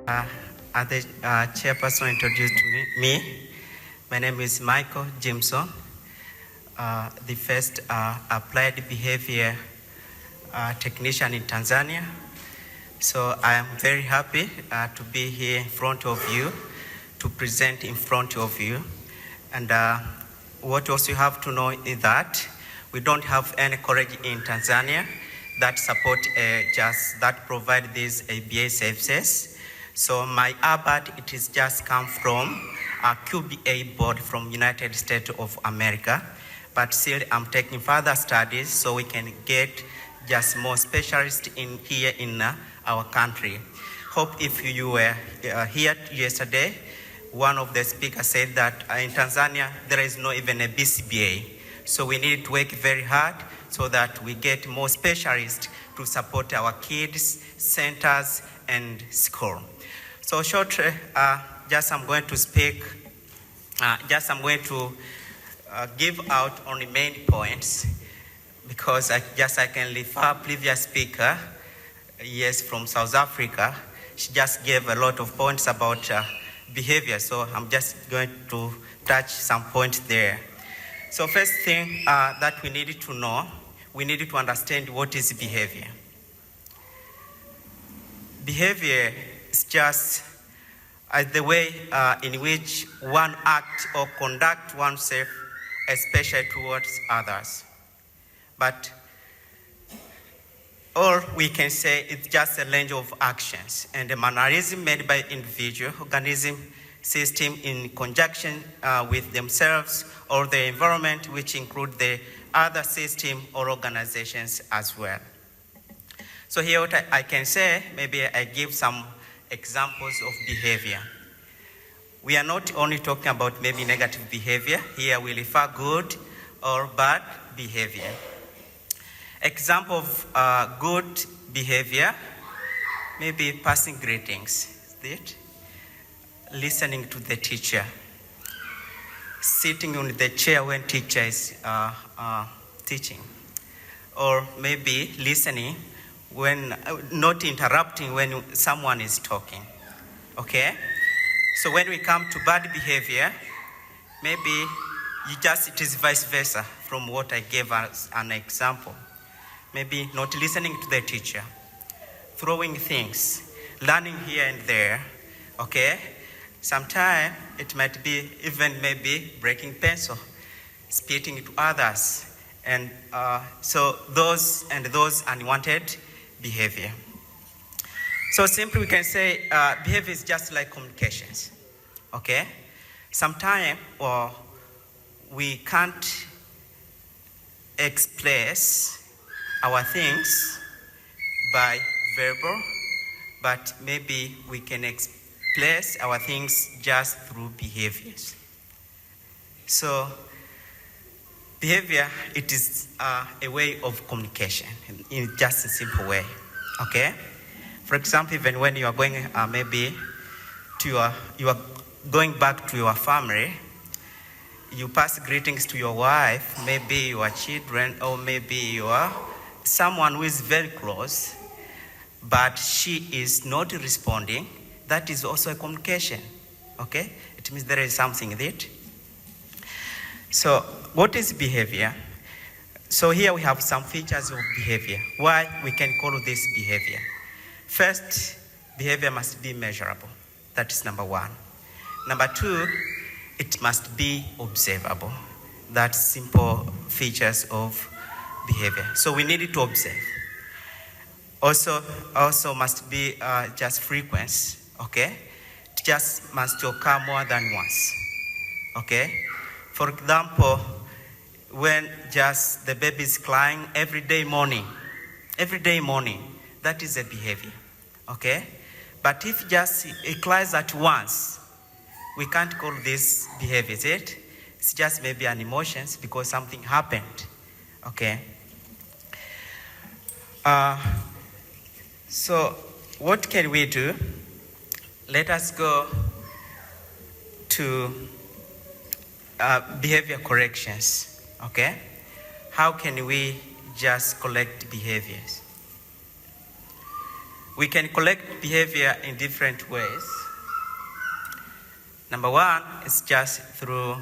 As the chairperson introduced me, my name is Maiko, Jimson, the first applied behavior technician in Tanzania. So I am very happy to be here in front of you, to present in front of you. And what also you have to know is that we don't have any college in Tanzania that support that provide these ABA services. So my ABAT, it is just come from a QBA board from United States of America, but still I'm taking further studies so we can get just more specialists in here in our country. Hope if you were here yesterday, one of the speakers said that in Tanzania, there is no even a BCBA. So we need to work very hard so that we get more specialists to support our kids, centers, and school. So shortly, I'm going to speak, I'm going to give out on the main points because I can refer previous speaker, yes, from South Africa. She just gave a lot of points about behavior. So I'm just going to touch some points there. So first thing that we need to know, we need to understand what is behavior. Behavior is just the way in which one acts or conduct oneself, especially towards others. But or we can say it's just a range of actions and a mannerism made by individual organism system in conjunction with themselves or the environment, which include the other system or organizations as well. So here what I can say, maybe I give some examples of behavior. We are not only talking about maybe negative behavior. Here we refer good or bad behavior. Example of good behavior, maybe passing greetings, is it? Listening to the teacher, sitting on the chair when teacher is teaching, or maybe listening when, not interrupting when someone is talking, okay? So when we come to bad behavior, maybe it is vice versa from what I gave as an example. Maybe not listening to the teacher, throwing things, learning here and there, okay? Sometimes it might be even maybe breaking pencil, spitting to others. And so those unwanted behavior. So simply we can say behavior is just like communications, okay? Sometimes we can't express our things by verbal, but maybe we can express our things just through behaviors. So behavior, it is a way of communication in just a simple way, okay? For example, even when you are going maybe to you are going back to your family, you pass greetings to your wife, maybe your children, or maybe your someone who is very close, but she is not responding. That is also a communication, okay? It means there is something in it. So what is behavior? So here we have some features of behavior. Why we can call this behavior? First, behavior must be measurable. That is number one. Number two, it must be observable. That's simple features of behavior. So we need to observe. Also must be just frequency, okay? It just must occur more than once, okay? For example, when just the baby is crying every day morning, that is a behavior, okay? But if just it cries at once, we can't call this behavior, is it? It's just maybe an emotion because something happened, okay? So what can we do? Let us go to behavior corrections, okay? How can we just correct behaviors? We can correct behavior in different ways. Number one is just through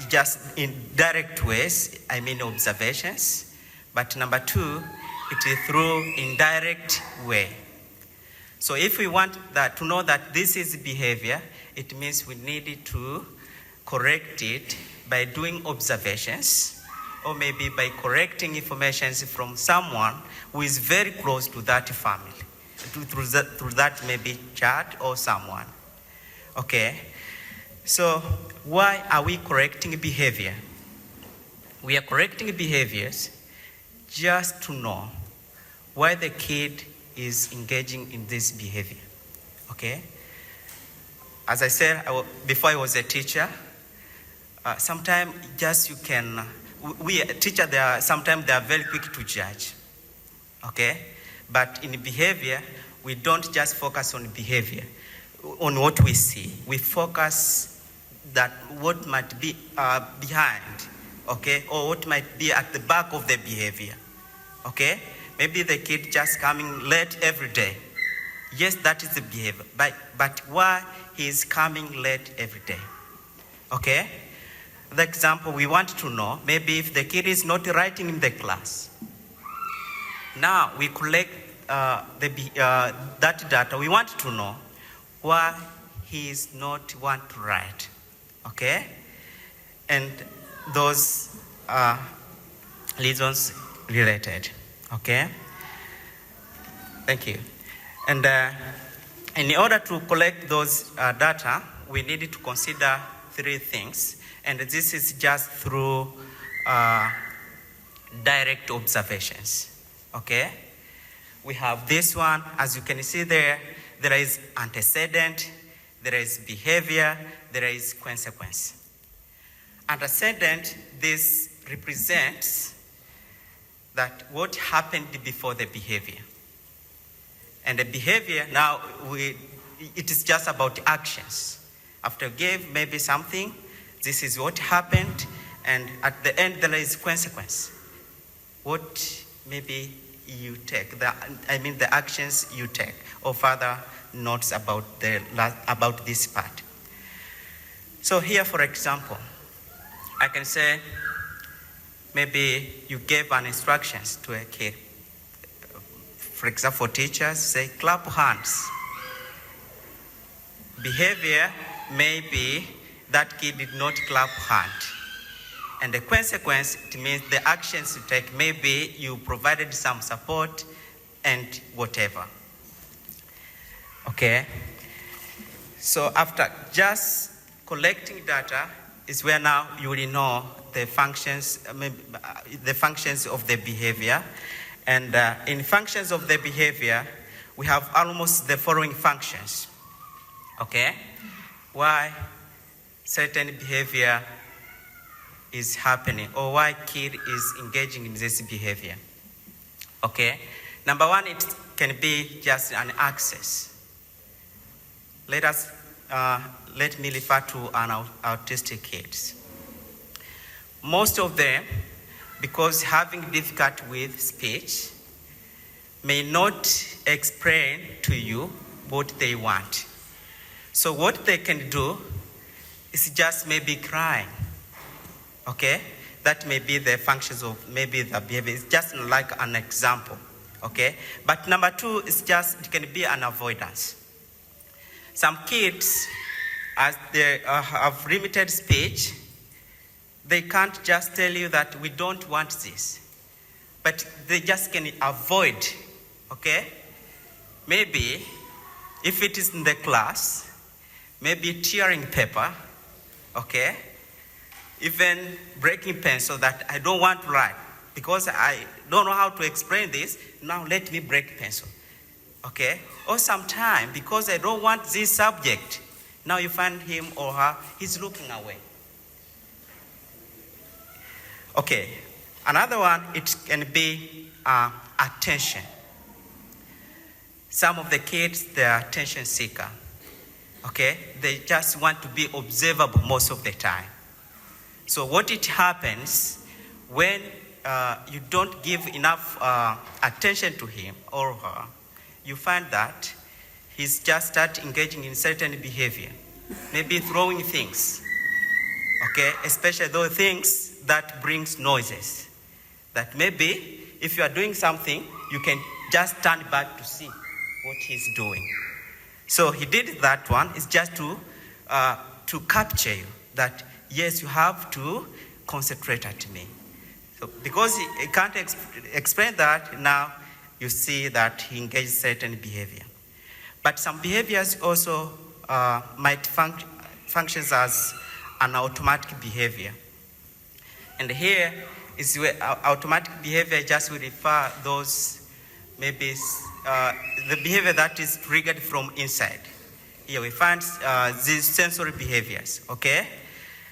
just in direct ways, I mean observations. But number two, it is through indirect way. So if we want to know that this is behavior, it means we need to correct it by doing observations, or maybe by correcting information from someone who is very close to that family, through that maybe child or someone. Okay, so why are we correcting behavior? We are correcting behaviors just to know why the kid is engaging in this behavior. Okay, as I said before, I was a teacher. Sometimes just you can, we teachers, sometimes they are very quick to judge. Okay, but in behavior, we don't just focus on behavior, on what we see. We focus that what might be behind, okay, or what might be at the back of the behavior. Okay, maybe the kid just coming late every day. Yes, that is the behavior, but why he is coming late every day? Okay, the example we want to know, maybe if the kid is not writing in the class. Now we collect that data. We want to know why he is not want to write. Okay, and those reasons related. Okay, thank you. And in order to collect those data, we need to consider three things, and this is just through direct observations. Okay, we have this one. As you can see there is antecedent, there is behavior, there is consequence. Antecedent, this represents that what happened before the behavior. And the behavior, now, it is just about actions. After gave maybe something, this is what happened, and at the end there is consequence. What maybe you take, the actions you take, or further notes about this part. So here, for example, I can say, maybe you gave an instructions to a kid. For example, teachers say, clap hands. Behavior, maybe that kid did not clap hand. And the consequence, it means the actions you take, maybe you provided some support and whatever. Okay? So after just collecting data is where now you will know the functions of the behavior. And in functions of the behavior, we have almost the following functions. Okay? Why certain behavior is happening, or why kid is engaging in this behavior. Okay? Number one, it can be just an access. Let me refer to an autistic kids. Most of them, because having difficulty with speech, may not explain to you what they want. So what they can do is just maybe crying. Okay? That may be the functions of maybe the behavior. It's just like an example. Okay? But number two is just, it can be an avoidance. Some kids, as they have limited speech, they can't just tell you that we don't want this. But they just can avoid. Okay? Maybe, if it is in the class, maybe tearing paper, okay? Even breaking pencil that I don't want to write because I don't know how to explain this, now let me break pencil, okay? Or sometimes, because I don't want this subject, now you find him or her, he's looking away. Okay, another one, it can be attention. Some of the kids, they are attention seeker. Okay, they just want to be observable most of the time. So what it happens when you don't give enough attention to him or her, you find that he's just start engaging in certain behavior, maybe throwing things, okay, especially those things that brings noises, that maybe if you are doing something, you can just turn back to see what he's doing. So he did that one. It's just to capture you, that yes, you have to concentrate at me. So because he can't explain that, now you see that he engages certain behavior. But some behaviors also might function as an automatic behavior. And here is where automatic behavior just will refer those maybe the behavior that is triggered from inside. Here we find these sensory behaviors, okay?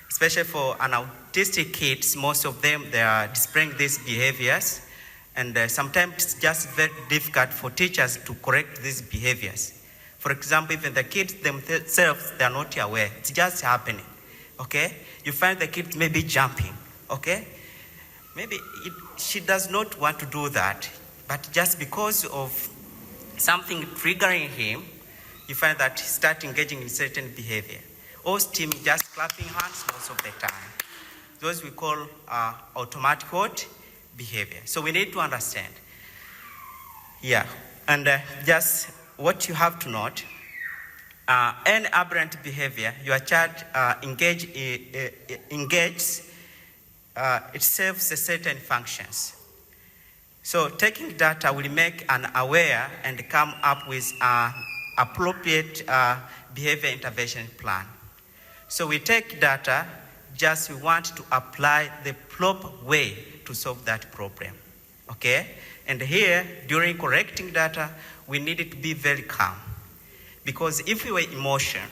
Especially for an autistic kids, most of them, they are displaying these behaviors. And sometimes it's just very difficult for teachers to correct these behaviors. For example, even the kids themselves, they are not aware. It's just happening, okay? You find the kids maybe jumping, okay? Maybe she does not want to do that, but just because of something triggering him, you find that he starts engaging in certain behavior. Or steam, just clapping hands most of the time. Those we call automatic what? Behavior. So we need to understand. Yeah, and just what you have to note, any aberrant behavior, your child engages, it serves a certain functions. So taking data will make an aware and come up with an appropriate behavior intervention plan. So we take data, just we want to apply the proper way to solve that problem, okay? And here, during correcting data, we need it to be very calm. Because if you were emotion,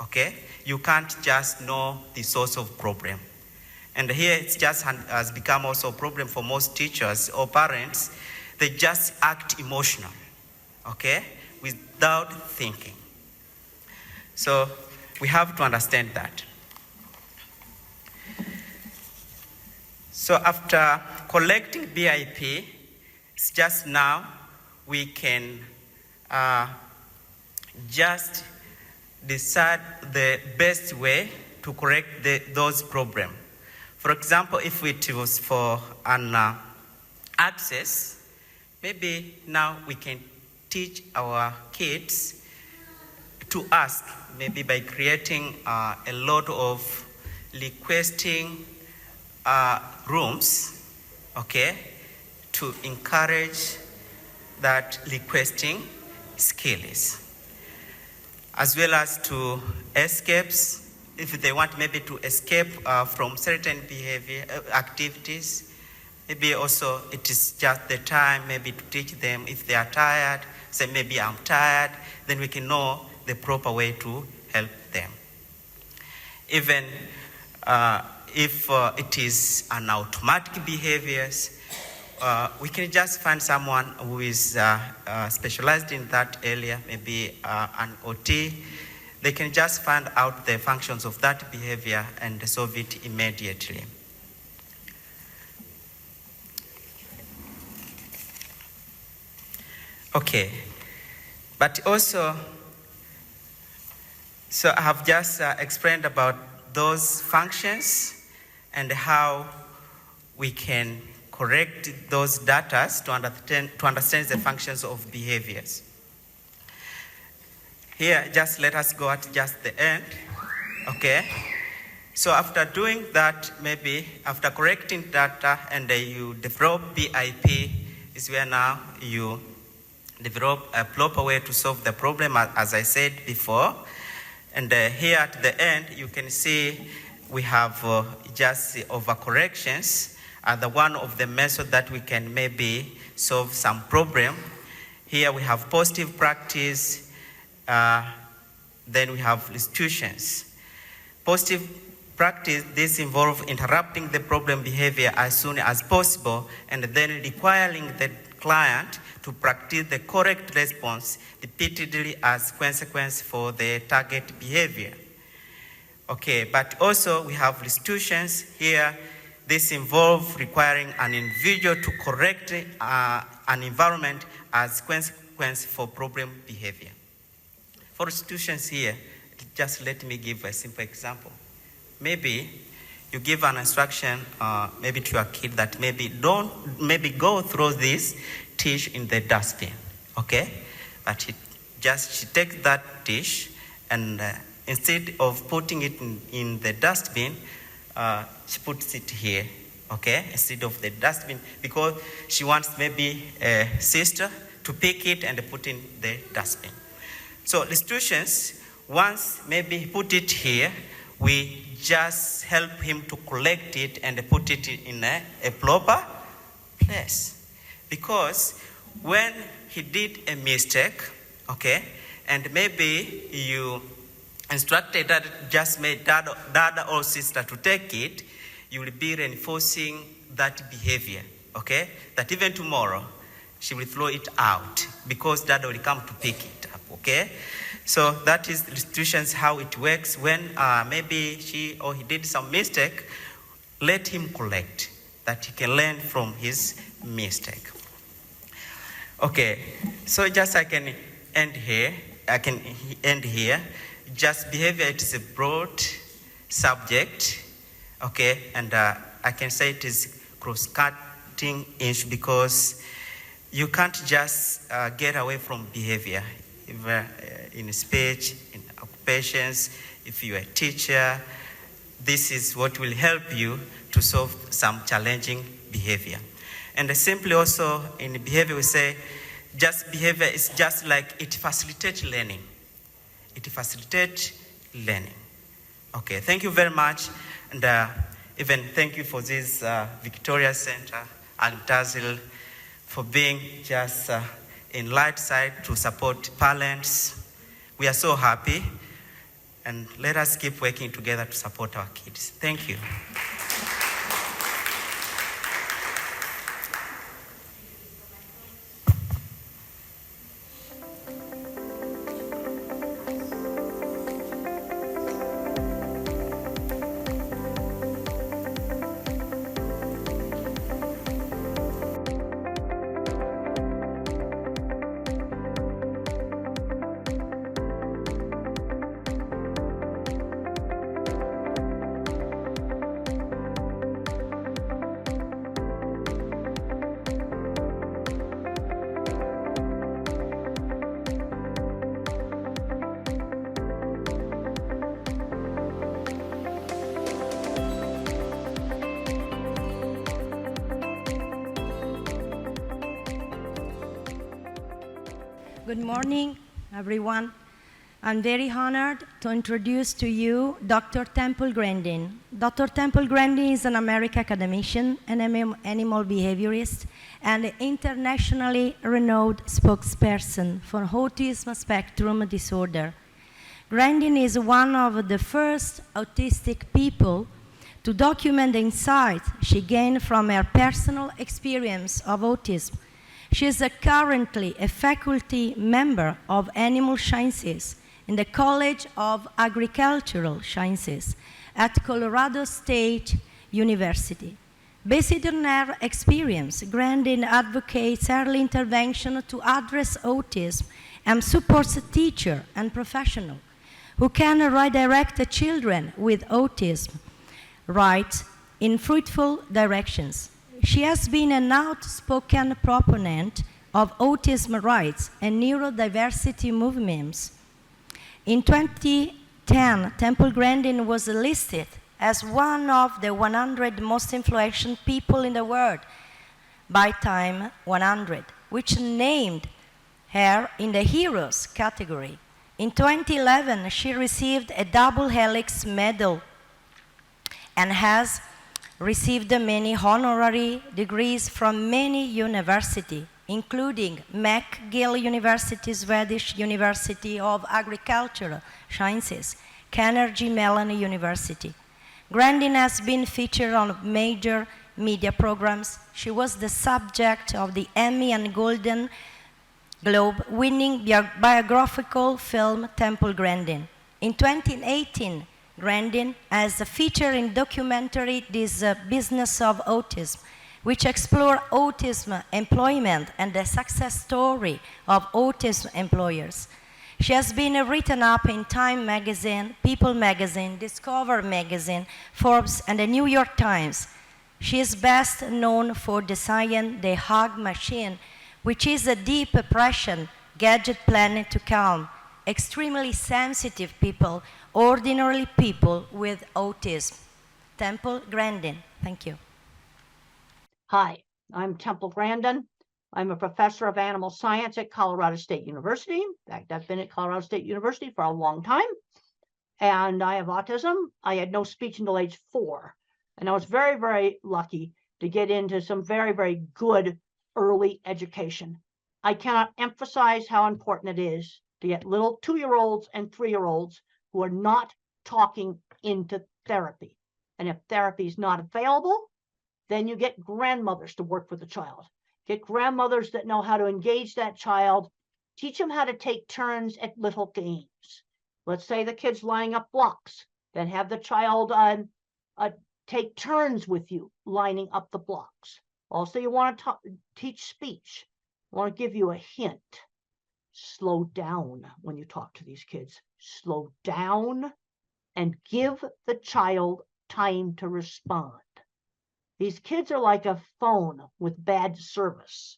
okay, you can't just know the source of problem. And here it just has become also a problem for most teachers or parents. They just act emotional, okay, without thinking. So we have to understand that. So after collecting BIP, it's just now we can just decide the best way to correct those problems. For example, if it was for an access, maybe now we can teach our kids to ask, maybe by creating a lot of requesting rooms, okay, to encourage that requesting skills, as well as to escapes, if they want maybe to escape from certain behavior activities. Maybe also it is just the time maybe to teach them if they are tired, say maybe I'm tired, then we can know the proper way to help them. Even if it is an automatic behaviors, we can just find someone who is specialized in that area, maybe an OT. They can just find out the functions of that behavior and solve it immediately. Okay, but also, so I have just explained about those functions and how we can correct those data to understand the functions of behaviors. Here, just let us go at just the end, okay? So after doing that, maybe after correcting data and you develop BIP, is where now you develop a proper way to solve the problem, as I said before. And here at the end, you can see we have just overcorrections are the one of the methods that we can maybe solve some problem. Here we have positive practice, then we have restitutions. Positive practice, this involves interrupting the problem behavior as soon as possible and then requiring the client to practice the correct response repeatedly as consequence for the target behavior. Okay, but also we have restitutions here. This involves requiring an individual to correct an environment as consequence for problem behavior. For institutions here, just let me give a simple example. Maybe you give an instruction maybe to your kid that maybe go throw this dish in the dustbin, okay? But she takes that dish and instead of putting it in the dustbin, she puts it here, okay, instead of the dustbin, because she wants maybe a sister to pick it and put in the dustbin. So the institutions, once maybe put it here, we just help him to collect it and put it in a proper place. Because when he did a mistake, okay, and maybe you instructed that just made dad or sister to take it, you will be reinforcing that behavior, okay? That even tomorrow, she will throw it out because dad will come to pick it up, okay? So that is institutions how it works. When maybe she or he did some mistake, let him collect, that he can learn from his mistake. Okay, so just I can end here. Just behavior, it is a broad subject, okay, and I can say it is cross-cutting issue because you can't just get away from behavior. If, in speech, in occupations, if you're a teacher, this is what will help you to solve some challenging behavior. And simply also in behavior we say, just behavior is just like it facilitates learning. It facilitates learning. Okay, thank you very much. And even thank you for this Victoria Center and Tazil for being just in light side to support parents. We are so happy. And let us keep working together to support our kids. Thank you. Good morning, everyone. I'm very honored to introduce to you Dr. Temple Grandin. Dr. Temple Grandin is an American academician, an animal behaviorist, and internationally renowned spokesperson for autism spectrum disorder. Grandin is one of the first autistic people to document the insights she gained from her personal experience of autism. She is currently a faculty member of Animal Sciences in the College of Agricultural Sciences at Colorado State University. Based on her experience, Grandin advocates early intervention to address autism and supports teachers and professionals who can redirect the children with autism right in fruitful directions. She has been an outspoken proponent of autism rights and neurodiversity movements. In 2010, Temple Grandin was listed as one of the 100 most influential people in the world by Time 100, which named her in the Heroes category. In 2011, she received a double helix medal and has received many honorary degrees from many universities, including McGill University, Swedish University of Agricultural Sciences, Carnegie Mellon University. Grandin has been featured on major media programs. She was the subject of the Emmy and Golden Globe winning biographical film Temple Grandin. In 2018, Grandin as a feature in documentary This Business of Autism, which explore autism employment and the success story of autism employers. She has been written up in Time magazine, People magazine, Discover magazine, Forbes, and the New York Times. She is best known for designing the Hug Machine, which is a deep oppression gadget planned to calm extremely sensitive people, ordinary people with autism. Temple Grandin, thank you. Hi, I'm Temple Grandin. I'm a professor of animal science at Colorado State University. In fact, I've been at Colorado State University for a long time. And I have autism. I had no speech until age 4. And I was very, very lucky to get into some very, very good early education. I cannot emphasize how important it is to get little 2-year-olds and 3-year-olds who are not talking into therapy. And if therapy is not available, then you get grandmothers to work with the child. Get grandmothers that know how to engage that child, teach them how to take turns at little games. Let's say the kid's lining up blocks, then have the child take turns with you lining up the blocks. Also, you want to teach speech. I want to give you a hint. Slow down when you talk to these kids. Slow down and give the child time to respond. These kids are like a phone with bad service.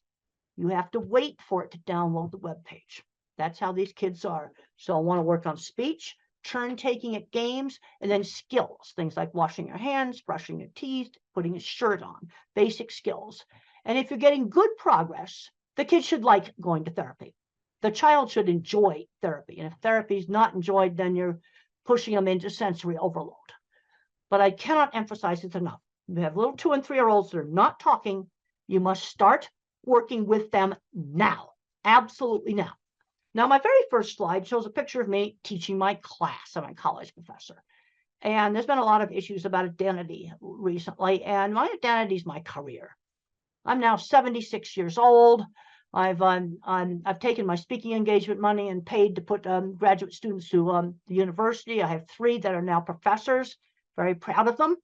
You have to wait for it to download the web page. That's how these kids are. So I want to work on speech, turn taking at games, and then skills, things like washing your hands, brushing your teeth, putting a shirt on, basic skills. And if you're getting good progress, the kid should like going to therapy. The child should enjoy therapy. And if therapy is not enjoyed, then you're pushing them into sensory overload. But I cannot emphasize it enough. You have little 2- and 3-year-olds that are not talking. You must start working with them now. Absolutely now. Now, my very first slide shows a picture of me teaching my class. I'm a college professor. And there's been a lot of issues about identity recently. And my identity is my career. I'm now 76 years old. I've taken my speaking engagement money and paid to put graduate students to the university. I have 3 that are now professors. Very proud of them.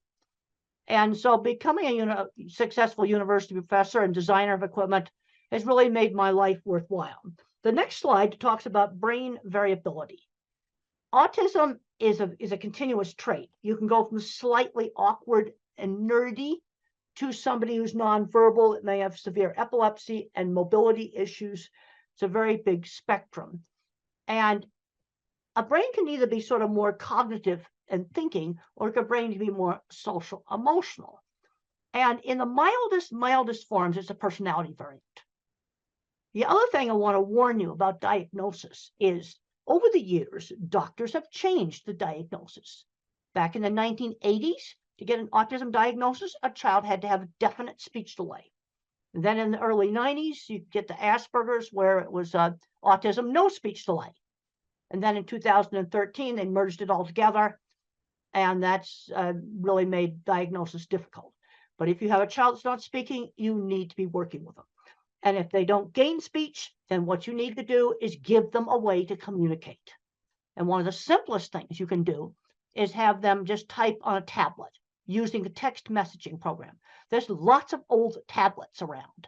And so becoming a successful university professor and designer of equipment has really made my life worthwhile. The next slide talks about brain variability. Autism is a continuous trait. You can go from slightly awkward and nerdy to somebody who's nonverbal that may have severe epilepsy and mobility issues. It's a very big spectrum. And a brain can either be sort of more cognitive and thinking, or a brain can be more social, emotional. And in the mildest forms, it's a personality variant. The other thing I want to warn you about diagnosis is over the years, doctors have changed the diagnosis. Back in the 1980s, to get an autism diagnosis, a child had to have a definite speech delay. And then in the early 90s, you get the Asperger's where it was autism, no speech delay. And then in 2013, they merged it all together. And that's really made diagnosis difficult. But if you have a child that's not speaking, you need to be working with them. And if they don't gain speech, then what you need to do is give them a way to communicate. And one of the simplest things you can do is have them just type on a tablet using a text messaging program. There's lots of old tablets around.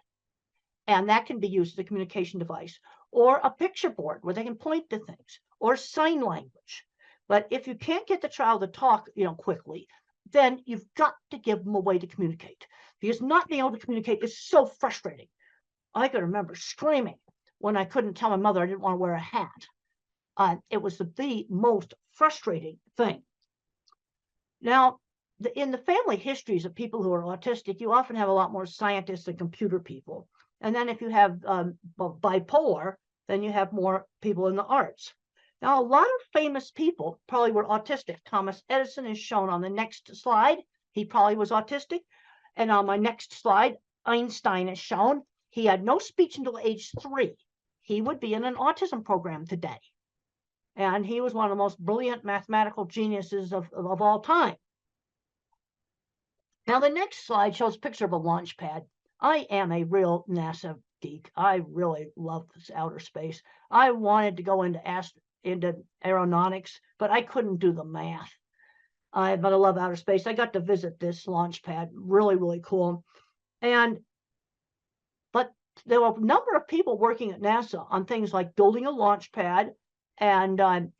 And that can be used as a communication device, or a picture board where they can point to things, or sign language. But if you can't get the child to talk, quickly, then you've got to give them a way to communicate, because not being able to communicate is so frustrating. I can remember screaming when I couldn't tell my mother I didn't want to wear a hat. It was the most frustrating thing. Now, in the family histories of people who are autistic, you often have a lot more scientists and computer people. And then if you have bipolar, then you have more people in the arts. Now, a lot of famous people probably were autistic. Thomas Edison is shown on the next slide. He probably was autistic. And on my next slide, Einstein is shown. He had no speech until age 3. He would be in an autism program today. And he was one of the most brilliant mathematical geniuses of all time. Now, the next slide shows a picture of a launch pad. I am a real NASA geek. I really love this outer space. I wanted to go into aeronautics, but I couldn't do the math. but I love outer space. I got to visit this launch pad, really, really cool. But there were a number of people working at NASA on things like building a launch pad and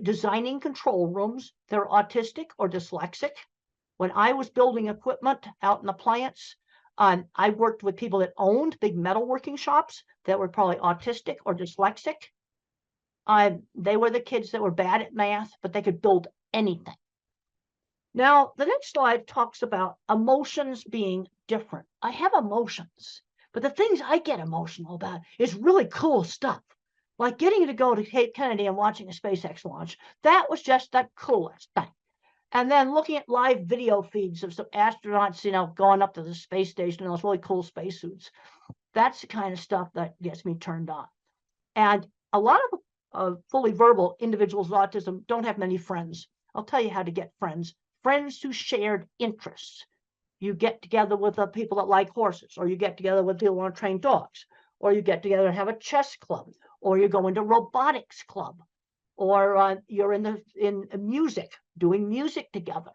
designing control rooms. They're autistic or dyslexic. When I was building equipment out in the plants, I worked with people that owned big metalworking shops that were probably autistic or dyslexic. They were the kids that were bad at math, but they could build anything. Now, the next slide talks about emotions being different. I have emotions, but the things I get emotional about is really cool stuff. Like getting to go to Cape Kennedy and watching a SpaceX launch. That was just the coolest thing. And then looking at live video feeds of some astronauts, going up to the space station in those really cool spacesuits. That's the kind of stuff that gets me turned on. And a lot of fully verbal individuals with autism don't have many friends. I'll tell you how to get friends. Friends who shared interests. You get together with the people that like horses, or you get together with people who want to train dogs, or you get together and have a chess club, or you go into robotics club, or you're in music, doing music together.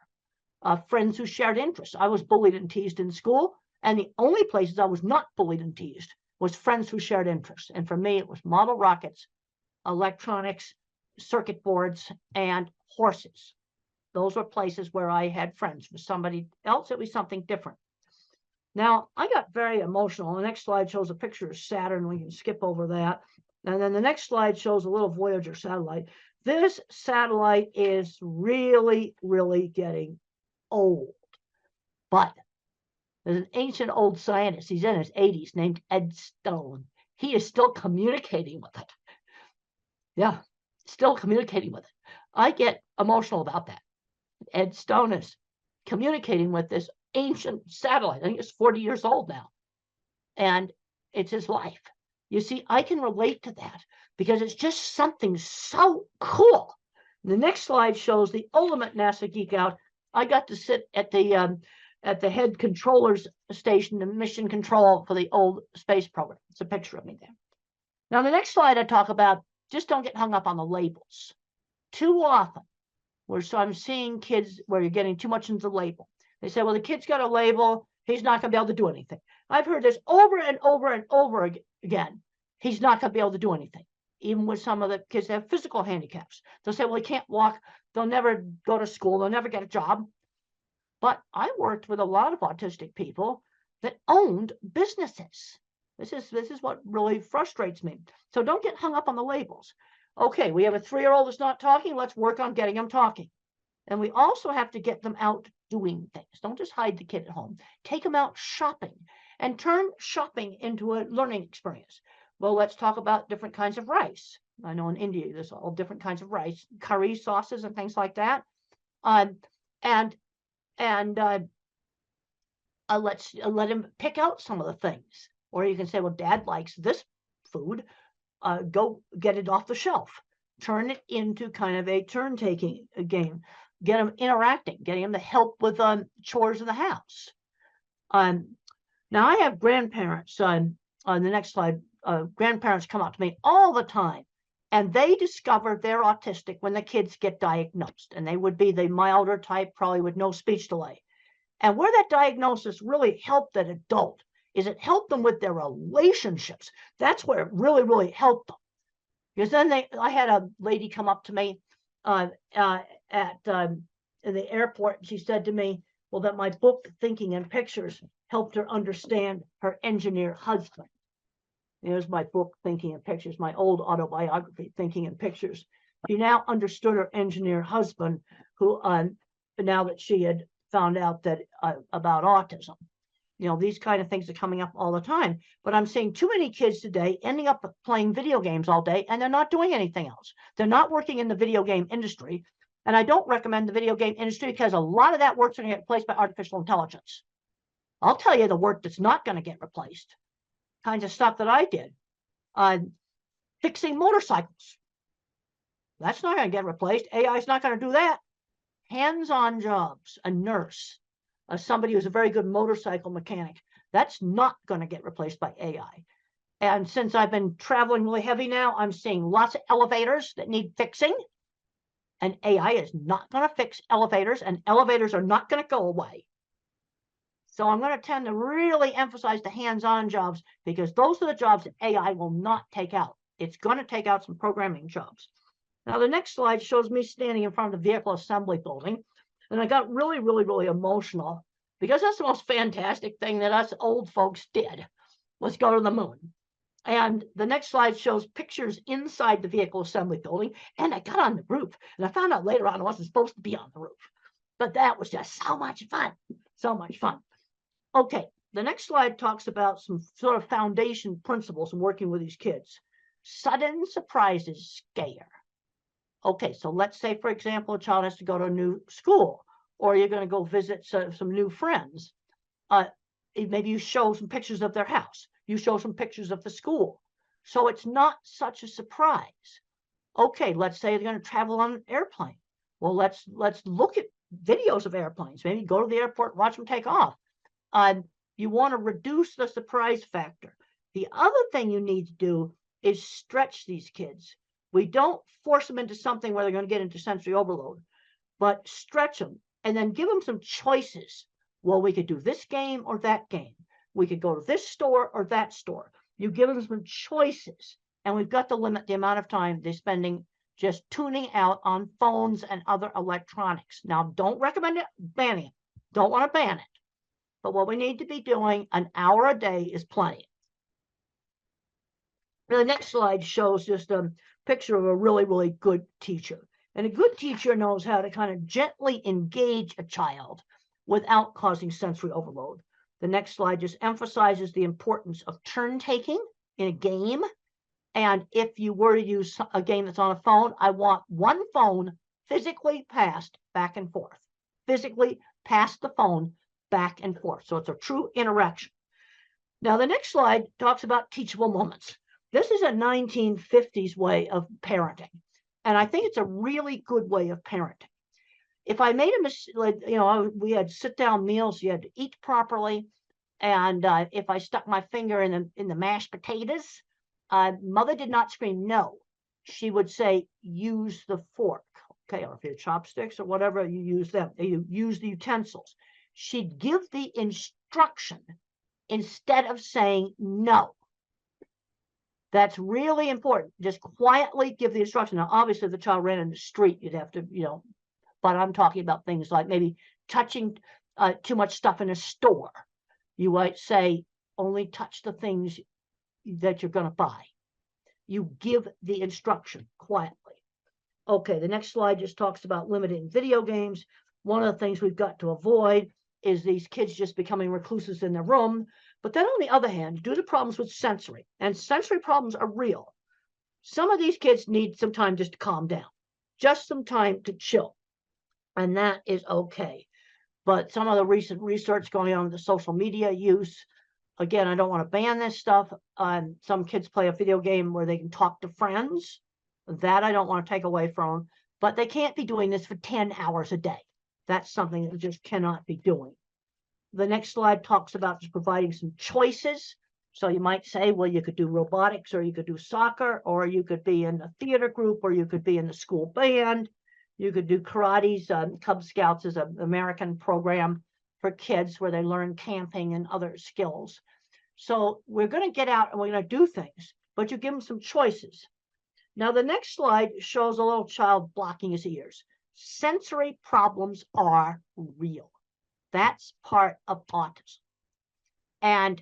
Friends who shared interests. I was bullied and teased in school, and the only places I was not bullied and teased was friends who shared interests. And for me, it was model rockets, electronics, circuit boards, and horses. Those were places where I had friends. For somebody else, it was something different. Now, I got very emotional. The next slide shows a picture of Saturn. We can skip over that. And then the next slide shows a little Voyager satellite. This satellite is really, really getting old. But there's an ancient old scientist. He's in his 80s named Ed Stone. He is still communicating with it. Yeah, still communicating with it. I get emotional about that. Ed Stone is communicating with this ancient satellite. I think it's 40 years old now. And it's his life. You see, I can relate to that because it's just something so cool. The next slide shows the ultimate NASA geek out. I got to sit at the head controller's station, the mission control for the old space program. It's a picture of me there. Now, the next slide I talk about, just don't get hung up on the labels. Too often, I'm seeing kids where you're getting too much into the label. They say, well, the kid's got a label. He's not going to be able to do anything. I've heard this over and over and over again. He's not going to be able to do anything. Even with some of the kids that have physical handicaps. They'll say, well, he can't walk. They'll never go to school. They'll never get a job. But I worked with a lot of autistic people that owned businesses. This is what really frustrates me. So don't get hung up on the labels. Okay, we have a 3-year-old that's not talking. Let's work on getting him talking. And we also have to get them out doing things. Don't just hide the kid at home. Take them out shopping and turn shopping into a learning experience. Well, let's talk about different kinds of rice. I know in India, there's all different kinds of rice, curry sauces and things like that. Let's let him pick out some of the things. Or you can say, well, Dad likes this food. Go get it off the shelf. Turn it into kind of a turn-taking game. Get them interacting, getting them to help with chores in the house. Now, I have grandparents. On the next slide, grandparents come up to me all the time, and they discover they're autistic when the kids get diagnosed, and they would be the milder type, probably with no speech delay. And where that diagnosis really helped that adult is it helped them with their relationships. That's where it really, really helped them. Because then I had a lady come up to me at in the airport, and she said to me, well, that my book, Thinking in Pictures, helped her understand her engineer husband. There's my book, Thinking in Pictures, my old autobiography, Thinking in Pictures. She now understood her engineer husband, who now that she had found out that about autism. These kind of things are coming up all the time. But I'm seeing too many kids today ending up playing video games all day, and they're not doing anything else. They're not working in the video game industry. And I don't recommend the video game industry because a lot of that work's going to get replaced by artificial intelligence. I'll tell you the work that's not going to get replaced. Kinds of stuff that I did. Fixing motorcycles. That's not going to get replaced. AI is not going to do that. Hands-on jobs, a nurse, somebody who's a very good motorcycle mechanic. That's not going to get replaced by AI. And since I've been traveling really heavy now, I'm seeing lots of elevators that need fixing. And AI is not going to fix elevators, and elevators are not going to go away. So I'm going to tend to really emphasize the hands-on jobs, because those are the jobs that AI will not take out. It's going to take out some programming jobs. Now, the next slide shows me standing in front of the vehicle assembly building. And I got really, really, really emotional, because that's the most fantastic thing that us old folks did, was go to the moon. And the next slide shows pictures inside the vehicle assembly building. And I got on the roof. And I found out later on I wasn't supposed to be on the roof. But that was just so much fun. So much fun. Okay, the next slide talks about some sort of foundation principles in working with these kids. Sudden surprises scare. Okay, so let's say, for example, a child has to go to a new school, or you're going to go visit some new friends. Maybe you show some pictures of their house. You show some pictures of the school. So it's not such a surprise. Okay, let's say they're going to travel on an airplane. Well, let's look at videos of airplanes. Maybe go to the airport, watch them take off. You want to reduce the surprise factor. The other thing you need to do is stretch these kids. We don't force them into something where they're going to get into sensory overload, but stretch them and then give them some choices. Well, we could do this game or that game. We could go to this store or that store. You give them some choices, and we've got to limit the amount of time they're spending just tuning out on phones and other electronics. Now, don't recommend it, banning it. Don't want to ban it. But what we need to be doing, an hour a day is plenty. The next slide shows just a picture of a really, really good teacher. And a good teacher knows how to kind of gently engage a child without causing sensory overload. The next slide just emphasizes the importance of turn taking in a game. And if you were to use a game that's on a phone, I want one phone physically passed back and forth. Physically pass the phone back and forth. So it's a true interaction. Now, the next slide talks about teachable moments. This is a 1950s way of parenting. And I think it's a really good way of parenting. If I made a mistake, we had sit-down meals, you had to eat properly. And if I stuck my finger in the mashed potatoes, mother did not scream no. She would say, use the fork. Okay, or if you had chopsticks or whatever, you use them. You use the utensils. She'd give the instruction instead of saying no. That's really important. Just quietly give the instruction. Now, obviously, if the child ran in the street, you'd have to, but I'm talking about things like maybe touching too much stuff in a store. You might say, only touch the things that you're going to buy. You give the instruction quietly. Okay, the next slide just talks about limiting video games. One of the things we've got to avoid is these kids just becoming recluses in their room. But then on the other hand, due to problems with sensory, and sensory problems are real, some of these kids need some time just to calm down, just some time to chill. And that is okay. But some of the recent research going on with the social media use, again, I don't want to ban this stuff. Some kids play a video game where they can talk to friends. That I don't want to take away from them. But they can't be doing this for 10 hours a day. That's something that we just cannot be doing. The next slide talks about just providing some choices. So you might say, well, you could do robotics, or you could do soccer, or you could be in a theater group, or you could be in the school band. You could do karate's. Cub Scouts is an American program for kids where they learn camping and other skills. So we're going to get out and we're going to do things, but you give them some choices. Now, the next slide shows a little child blocking his ears. Sensory problems are real. That's part of autism. And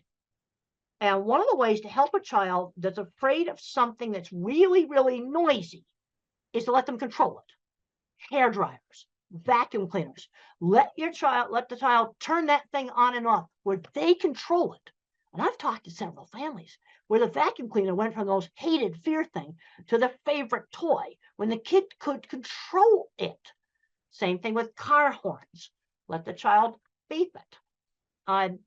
one of the ways to help a child that's afraid of something that's really, really noisy is to let them control it. Hair dryers, vacuum cleaners. Let the child turn that thing on and off where they control it. And I've talked to several families where the vacuum cleaner went from those hated fear thing to their favorite toy when the kid could control it. Same thing with car horns. Let the child beep it.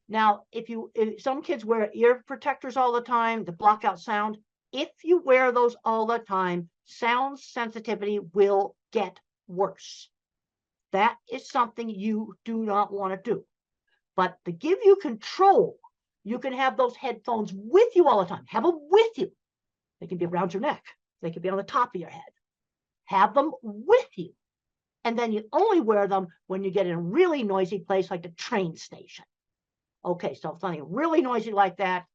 Now, if some kids wear ear protectors all the time to block out sound, if you wear those all the time, sound sensitivity will get worse. That is something you do not want to do. But to give you control, you can have those headphones with you all the time. Have them with you. They can be around your neck. They can be on the top of your head. Have them with you. And then you only wear them when you get in a really noisy place like the train station. Okay, so if something really noisy like that,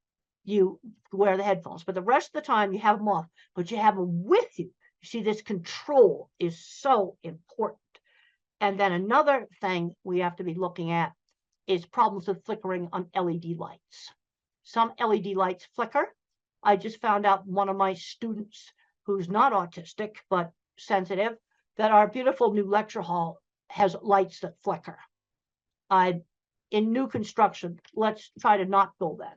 you wear the headphones. But the rest of the time, you have them off, but you have them with you. You see, this control is so important. And then another thing we have to be looking at is problems with flickering on LED lights. Some LED lights flicker. I just found out one of my students who's not autistic, but sensitive, that our beautiful new lecture hall has lights that flicker. In new construction, let's try to not go that.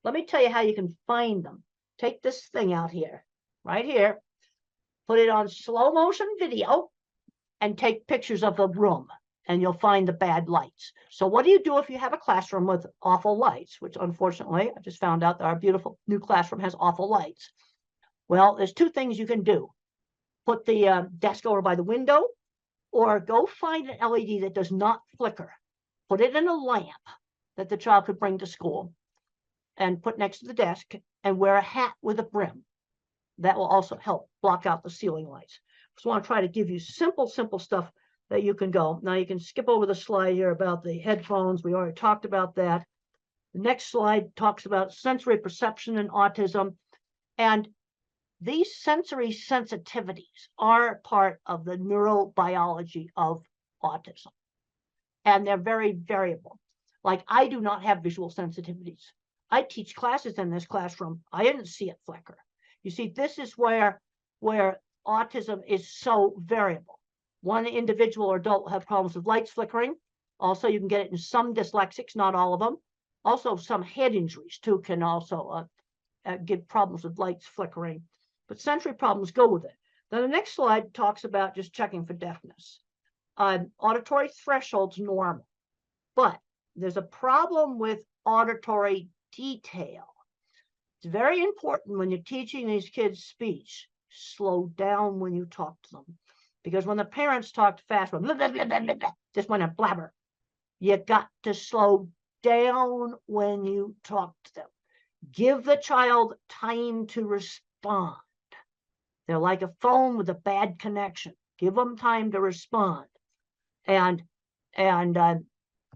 Let me tell you how you can find them. Take this thing out here, right here, put it on slow motion video, and take pictures of the room, and you'll find the bad lights. So what do you do if you have a classroom with awful lights, which unfortunately, I just found out that our beautiful new classroom has awful lights. Well, there's two things you can do. Put the desk over by the window, or go find an LED that does not flicker. Put it in a lamp that the child could bring to school and put next to the desk, and wear a hat with a brim. That will also help block out the ceiling lights. Just want to try to give you simple stuff that you can go. Now you can skip over the slide here about the headphones. We already talked about that. The next slide talks about sensory perception and autism. And these sensory sensitivities are part of the neurobiology of autism. And they're very variable. Like, I do not have visual sensitivities. I teach classes in this classroom. I didn't see it flicker. You see, this is where autism is so variable. One individual or adult will have problems with lights flickering. Also, you can get it in some dyslexics, not all of them. Also, some head injuries, too, can also give problems with lights flickering. But sensory problems go with it. Then the next slide talks about just checking for deafness. Auditory threshold's normal, but there's a problem with auditory detail. It's very important when you're teaching these kids speech, slow down when you talk to them. Because when the parents talk fast, blah, blah, blah, blah, blah, blah, just want to blabber, you got to slow down when you talk to them. Give the child time to respond. They're like a phone with a bad connection. Give them time to respond. And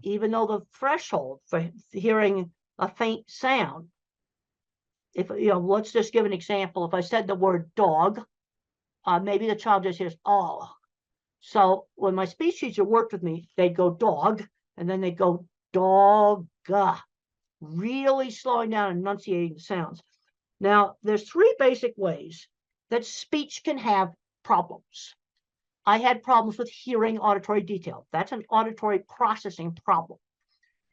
even though the threshold for hearing a faint sound, if let's just give an example. If I said the word dog, maybe the child just hears oh. So when my speech teacher worked with me, they'd go dog, and then they'd go dog, really slowing down and enunciating the sounds. Now, there's three basic ways that speech can have problems. I had problems with hearing auditory detail. That's an auditory processing problem.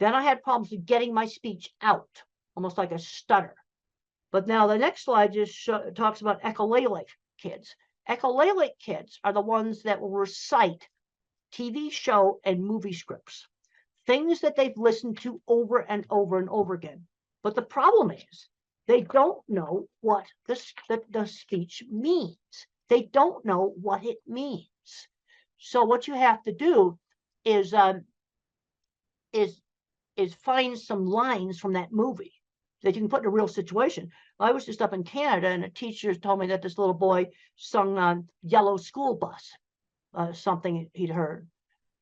Then I had problems with getting my speech out, almost like a stutter. But now the next slide just talks about echolalic kids. Echolalic kids are the ones that will recite TV show and movie scripts, things that they've listened to over and over and over again. But the problem is they don't know what the speech means. They don't know what it means. So what you have to do is find some lines from that movie that you can put in a real situation. I was just up in Canada, and a teacher told me that this little boy sung on Yellow School Bus, something he'd heard,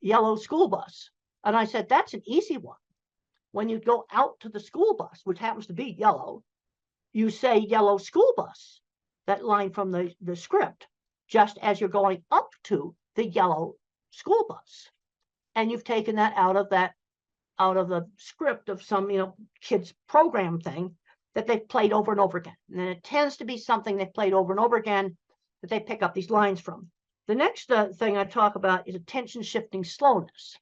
Yellow School Bus. And I said, that's an easy one. When you go out to the school bus, which happens to be yellow, you say Yellow School Bus, that line from the script, just as you're going up to the yellow school bus. And you've taken that out of the script of some, kids program thing that they've played over and over again. And then it tends to be something they've played over and over again that they pick up these lines from. The next thing I talk about is attention shifting slowness.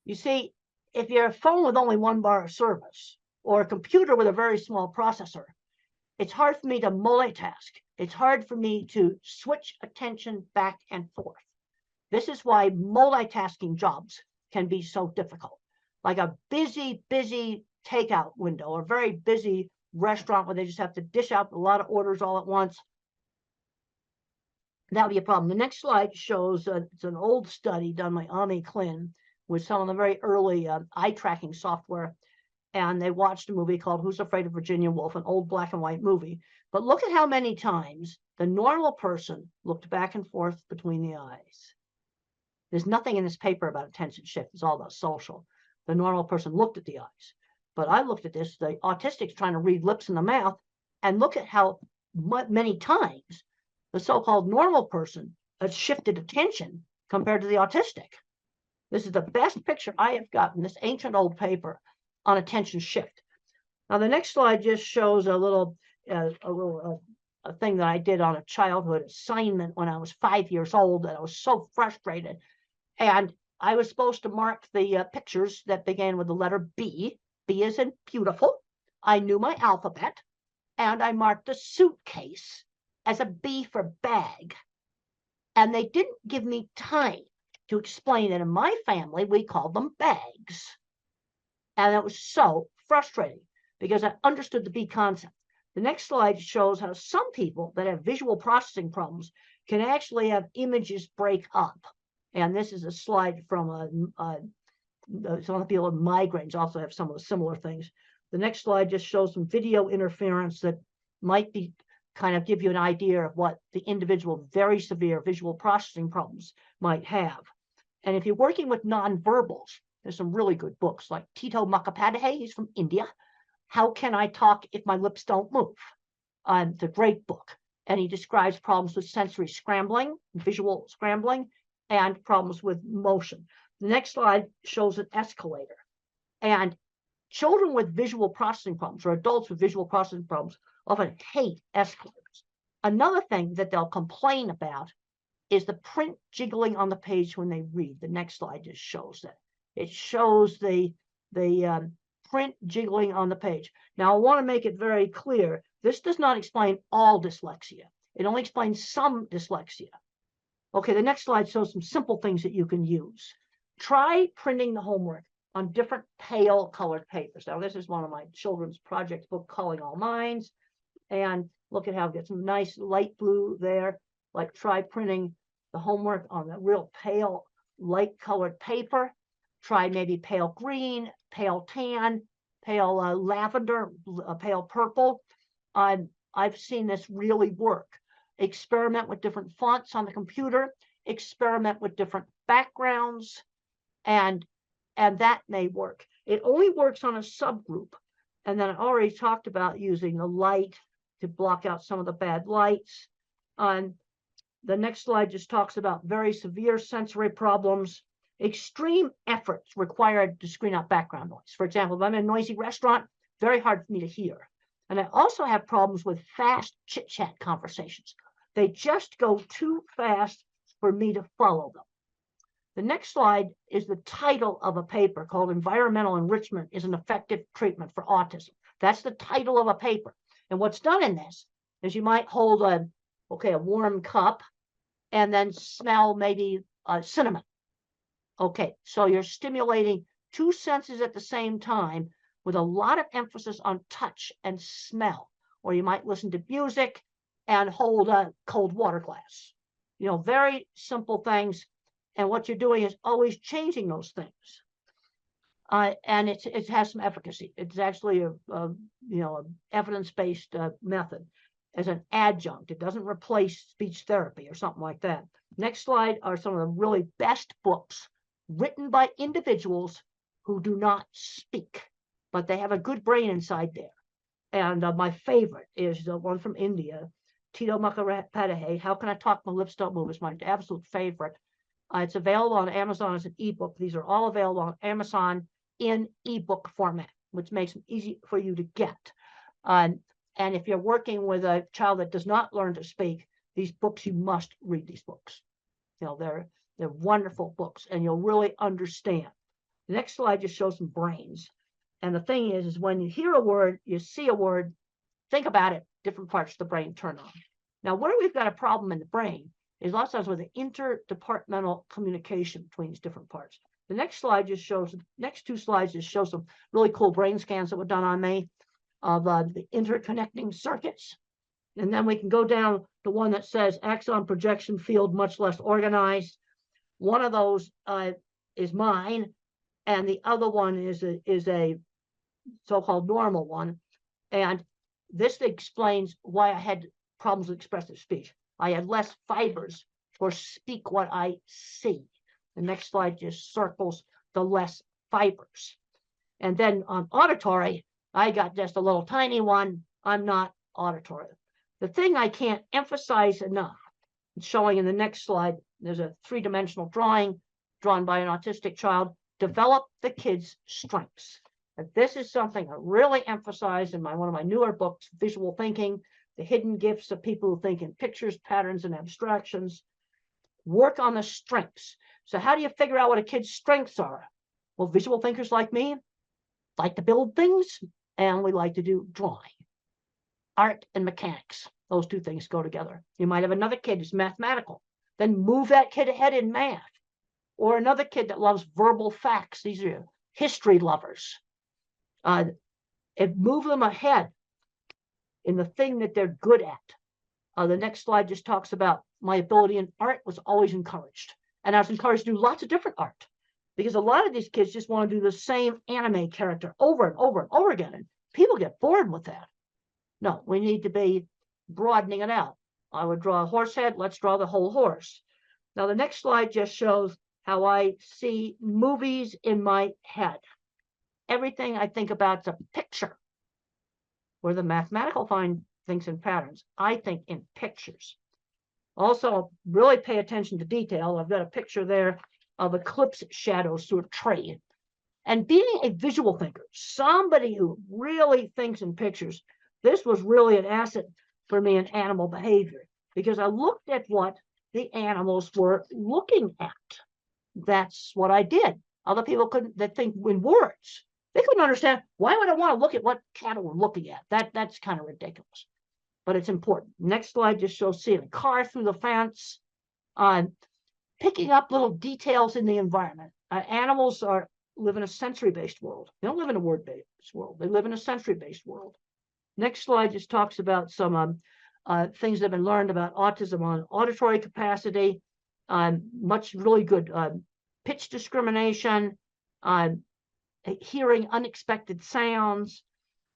You see, if you're a phone with only one bar of service or a computer with a very small processor, it's hard for me to multitask. It's hard for me to switch attention back and forth. This is why multitasking jobs can be so difficult. Like a busy takeout window or a very busy restaurant where they just have to dish out a lot of orders all at once. That would be a problem. The next slide shows it's an old study done by Ami Klin with some of the very early eye tracking software. and they watched a movie called Who's Afraid of Virginia Woolf, an old black and white movie. But look at how many times the normal person looked back and forth between the eyes. There's nothing in this paper about attention shift. It's all about social. The normal person looked at the eyes. But I looked at this, the autistic's trying to read lips in the mouth, and look at how many times the so-called normal person has shifted attention compared to the autistic. This is the best picture I have gotten, this ancient old paper on attention shift. Now, the next slide just shows a little thing that I did on a childhood assignment when I was 5 years old, and I was so frustrated. And I was supposed to mark the pictures that began with the letter B. B as in beautiful. I knew my alphabet, and I marked a suitcase as a B for bag. And they didn't give me time to explain that in my family, we called them bags. And it was so frustrating because I understood the B concept. The next slide shows how some people that have visual processing problems can actually have images break up. And this is a slide from some of the people with migraines also have some of the similar things. The next slide just shows some video interference that might be kind of give you an idea of what the individual very severe visual processing problems might have. And if you're working with nonverbals, there's some really good books like Tito Mukhopadhyay, he's from India. How Can I Talk If My Lips Don't Move? It's a great book. And he describes problems with sensory scrambling, visual scrambling, and problems with motion. The next slide shows an escalator. And children with visual processing problems or adults with visual processing problems often hate escalators. Another thing that they'll complain about is the print jiggling on the page when they read. The next slide just shows that. It shows the print jiggling on the page. Now, I want to make it very clear. This does not explain all dyslexia. It only explains some dyslexia. Okay, the next slide shows some simple things that you can use. Try printing the homework on different pale colored papers. Now, this is one of my children's project book, Calling All Minds. And look at how it gets some nice light blue there. Like try printing the homework on a real pale, light colored paper. Try maybe pale green, pale tan, pale lavender, pale purple. I've seen this really work. Experiment with different fonts on the computer, experiment with different backgrounds, and that may work. It only works on a subgroup. And then I already talked about using the light to block out some of the bad lights. The next slide just talks about very severe sensory problems. Extreme efforts required to screen out background noise. For example, if I'm in a noisy restaurant, very hard for me to hear. And I also have problems with fast chit-chat conversations. They just go too fast for me to follow them. The next slide is the title of a paper called Environmental Enrichment is an Effective Treatment for Autism. That's the title of a paper. And what's done in this is you might hold a warm cup and then smell maybe cinnamon. Okay, so you're stimulating two senses at the same time with a lot of emphasis on touch and smell. Or you might listen to music and hold a cold water glass. You know, very simple things. And what you're doing is always changing those things. And it has some efficacy. It's actually a evidence-based method as an adjunct. It doesn't replace speech therapy or something like that. Next slide are some of the really best books written by individuals who do not speak, but they have a good brain inside there. And my favorite is the one from India, Tito Mukhopadhyay, How Can I Talk My Lips Don't Move? Is my absolute favorite. It's available on Amazon as an ebook. These are all available on Amazon in ebook format, which makes them easy for you to get. And if you're working with a child that does not learn to speak, these books, you must read these books. You know, they're wonderful books, and you'll really understand. The next slide just shows some brains. And the thing is when you hear a word, you see a word, think about it, different parts of the brain turn on. Now, where we've got a problem in the brain is lots of times with the interdepartmental communication between these different parts. The next slide just shows, next two slides just show some really cool brain scans that were done on me of the interconnecting circuits. And then we can go down to one that says axon projection field much less organized. One of those is mine, and the other one is a so-called normal one. And this explains why I had problems with expressive speech. I had less fibers for speak what I see. The next slide just circles the less fibers. And then on auditory, I got just a little tiny one. I'm not auditory. The thing I can't emphasize enough, it's showing in the next slide, there's a three-dimensional drawing drawn by an autistic child. Develop the kid's strengths. And this is something I really emphasize in one of my newer books, Visual Thinking, The Hidden Gifts of People Who Think in Pictures, Patterns, and Abstractions. Work on the strengths. So how do you figure out what a kid's strengths are? Well, visual thinkers like me like to build things, and we like to do drawing. Art and mechanics, those two things go together. You might have another kid who's mathematical. Then move that kid ahead in math. Or another kid that loves verbal facts. These are history lovers. And move them ahead in the thing that they're good at. The next slide just talks about my ability in art was always encouraged. And I was encouraged to do lots of different art, because a lot of these kids just want to do the same anime character over and over and over again. And people get bored with that. No, we need to be broadening it out. I would draw a horse head. Let's draw the whole horse. Now, the next slide just shows how I see movies in my head. Everything I think about is a picture. Where the mathematical find things in patterns, I think in pictures. Also, really pay attention to detail. I've got a picture there of eclipse shadows through a tree. And being a visual thinker, somebody who really thinks in pictures, this was really an asset for me in animal behavior, because I looked at what the animals were looking at. That's what I did. Other people couldn't, that think in words. They couldn't understand, why would I want to look at what cattle were looking at? That's kind of ridiculous, but it's important. Next slide just shows seeing a car through the fence, picking up little details in the environment. Animals live in a sensory-based world. They don't live in a word-based world. They live in a sensory-based world. Next slide just talks about some things that have been learned about autism on auditory capacity, much really good pitch discrimination, hearing unexpected sounds.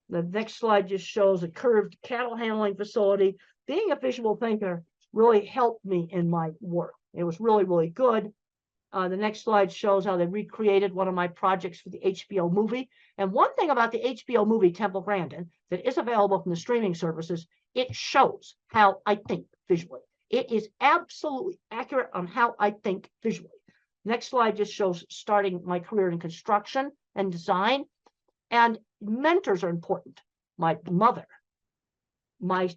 The next slide just shows a curved cattle handling facility. Being a visual thinker really helped me in my work. It was really, really good. The next slide shows how they recreated one of my projects for the HBO movie. And one thing about the HBO movie, Temple Grandin, that is available from the streaming services, it shows how I think visually. It is absolutely accurate on how I think visually. Next slide just shows starting my career in construction and design. And mentors are important. My mother, my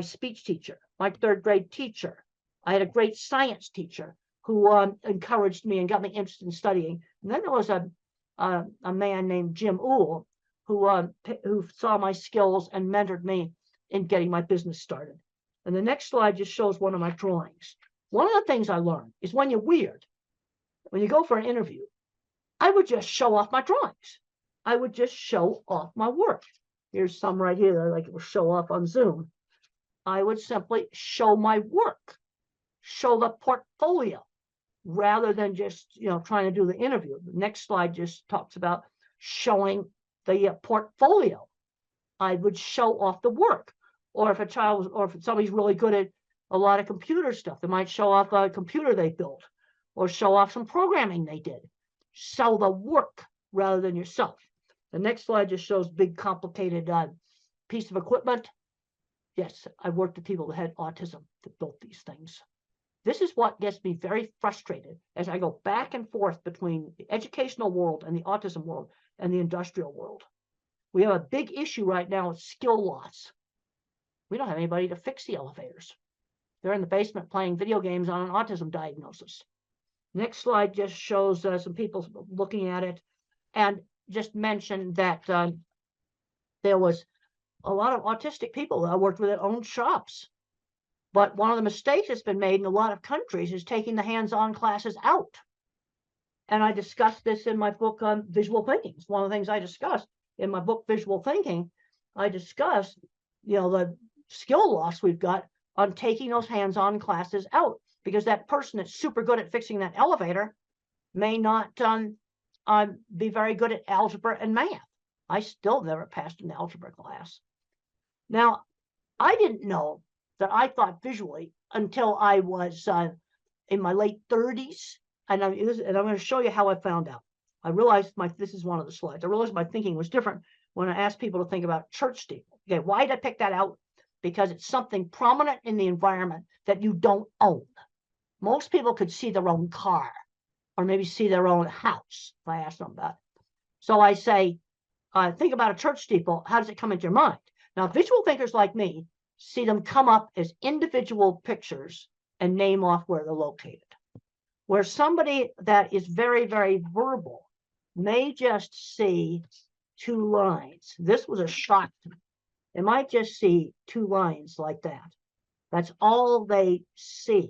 speech teacher, my third grade teacher. I had a great science teacher who encouraged me and got me interested in studying. And then there was a man named Jim Uhl who saw my skills and mentored me in getting my business started. And the next slide just shows one of my drawings. One of the things I learned is when you're weird, when you go for an interview, I would just show off my drawings. I would just show off my work. Here's some right here that I like to show off on Zoom. I would simply show my work, show the portfolio, rather than just trying to do the interview. The next slide just talks about showing the portfolio. I would show off the work. Or if if somebody's really good at a lot of computer stuff, they might show off a computer they built, or show off some programming they did. Sell the work rather than yourself. The next slide just shows big, complicated piece of equipment. Yes, I worked with people that had autism that built these things. This is what gets me very frustrated as I go back and forth between the educational world and the autism world and the industrial world. We have a big issue right now with skill loss. We don't have anybody to fix the elevators. They're in the basement playing video games on an autism diagnosis. Next slide just shows some people looking at it, and just mentioned that there was a lot of autistic people that I worked with that owned shops. But one of the mistakes that's been made in a lot of countries is taking the hands-on classes out. And I discussed this in my book on visual thinking. It's one of the things I discussed in my book, Visual Thinking. I discussed, the skill loss we've got on taking those hands-on classes out, because that person that's super good at fixing that elevator may not be very good at algebra and math. I still never passed an algebra class. Now, I didn't know that I thought visually until I was in my late 30s. And I'm going to show you how I found out. I realized this is one of the slides. I realized my thinking was different when I asked people to think about church steeple. Okay, why did I pick that out? Because it's something prominent in the environment that you don't own. Most people could see their own car or maybe see their own house if I ask them about it. So I say, think about a church steeple. How does it come into your mind? Now, visual thinkers like me see them come up as individual pictures and name off where they're located. Where somebody that is very, very verbal may just see two lines. This was a shock to me. They might just see two lines like that. That's all they see.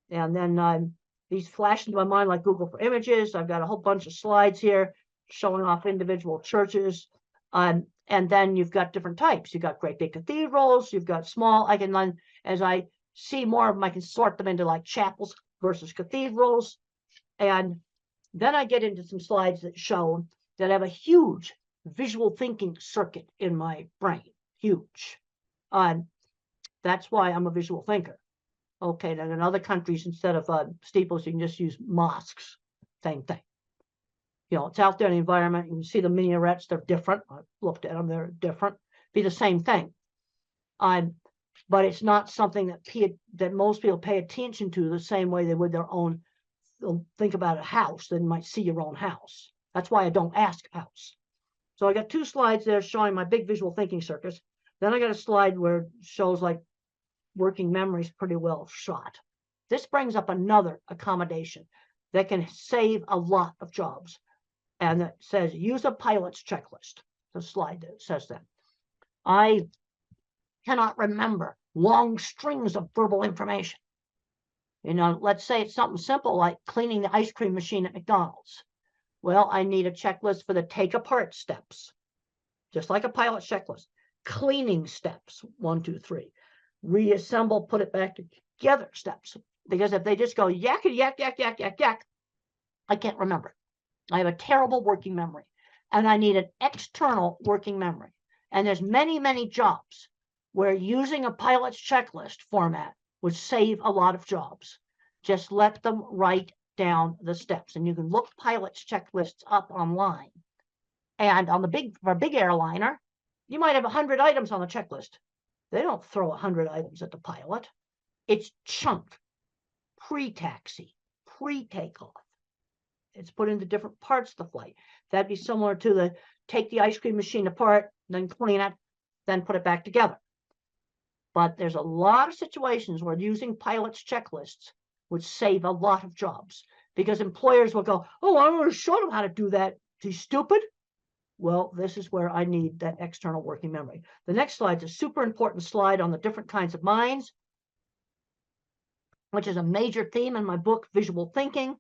And then these flash into my mind like Google for Images. I've got a whole bunch of slides here showing off individual churches. And then you've got different types. You've got great big cathedrals. You've got small. I can then, as I see more of them, I can sort them into like chapels versus cathedrals. And then I get into some slides that show that I have a huge visual thinking circuit in my brain. Huge. That's why I'm a visual thinker. Okay, then in other countries, instead of steeples, you can just use mosques. Same thing. You know, it's out there in the environment. You can see the minarets. They're different. I've looked at them. They're different. Be the same thing. But it's not something that most people pay attention to the same way they would their own. They'll think about a house. Then you might see your own house. That's why I don't ask house. So I got two slides there showing my big visual thinking circuits. Then I got a slide where it shows like working memories pretty well shot. This brings up another accommodation that can save a lot of jobs. And it says, use a pilot's checklist. The slide that says that. I cannot remember long strings of verbal information. You know, let's say it's something simple like cleaning the ice cream machine at McDonald's. Well, I need a checklist for the take apart steps, just like a pilot's checklist. Cleaning steps, 1, 2, 3. Reassemble, put it back together steps. Because if they just go yak, yak, yak, yak, yak, yak, I can't remember. I have a terrible working memory. And I need an external working memory. And there's many, many jobs where using a pilot's checklist format would save a lot of jobs. Just let them write down the steps. And you can look pilot's checklists up online. And on for a big airliner, you might have 100 items on the checklist. They don't throw 100 items at the pilot. It's chunked, pre-taxi, pre-takeoff. It's put into different parts of the flight. That'd be similar to take the ice cream machine apart, then clean it, then put it back together. But there's a lot of situations where using pilot's checklists would save a lot of jobs because employers will go, oh, I want to show them how to do that. He's stupid. Well, this is where I need that external working memory. The next slide is a super important slide on the different kinds of minds, which is a major theme in my book, Visual Thinking.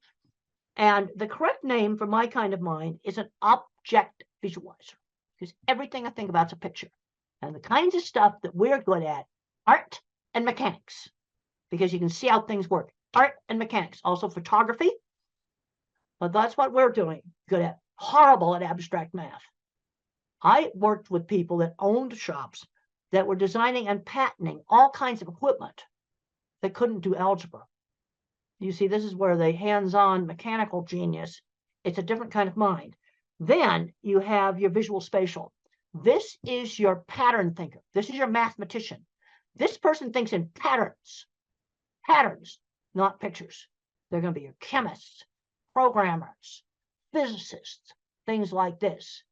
And the correct name for my kind of mind is an object visualizer, because everything I think about is a picture. And the kinds of stuff that we're good at, art and mechanics, because you can see how things work. Art and mechanics, also photography. But that's what we're doing good at. Horrible at abstract math. I worked with people that owned shops that were designing and patenting all kinds of equipment that couldn't do algebra. You see, this is where the hands-on mechanical genius, it's a different kind of mind. Then you have your visual spatial. This is your pattern thinker. This is your mathematician. This person thinks in patterns. Patterns, not pictures. They're going to be your chemists, programmers, physicists, things like this,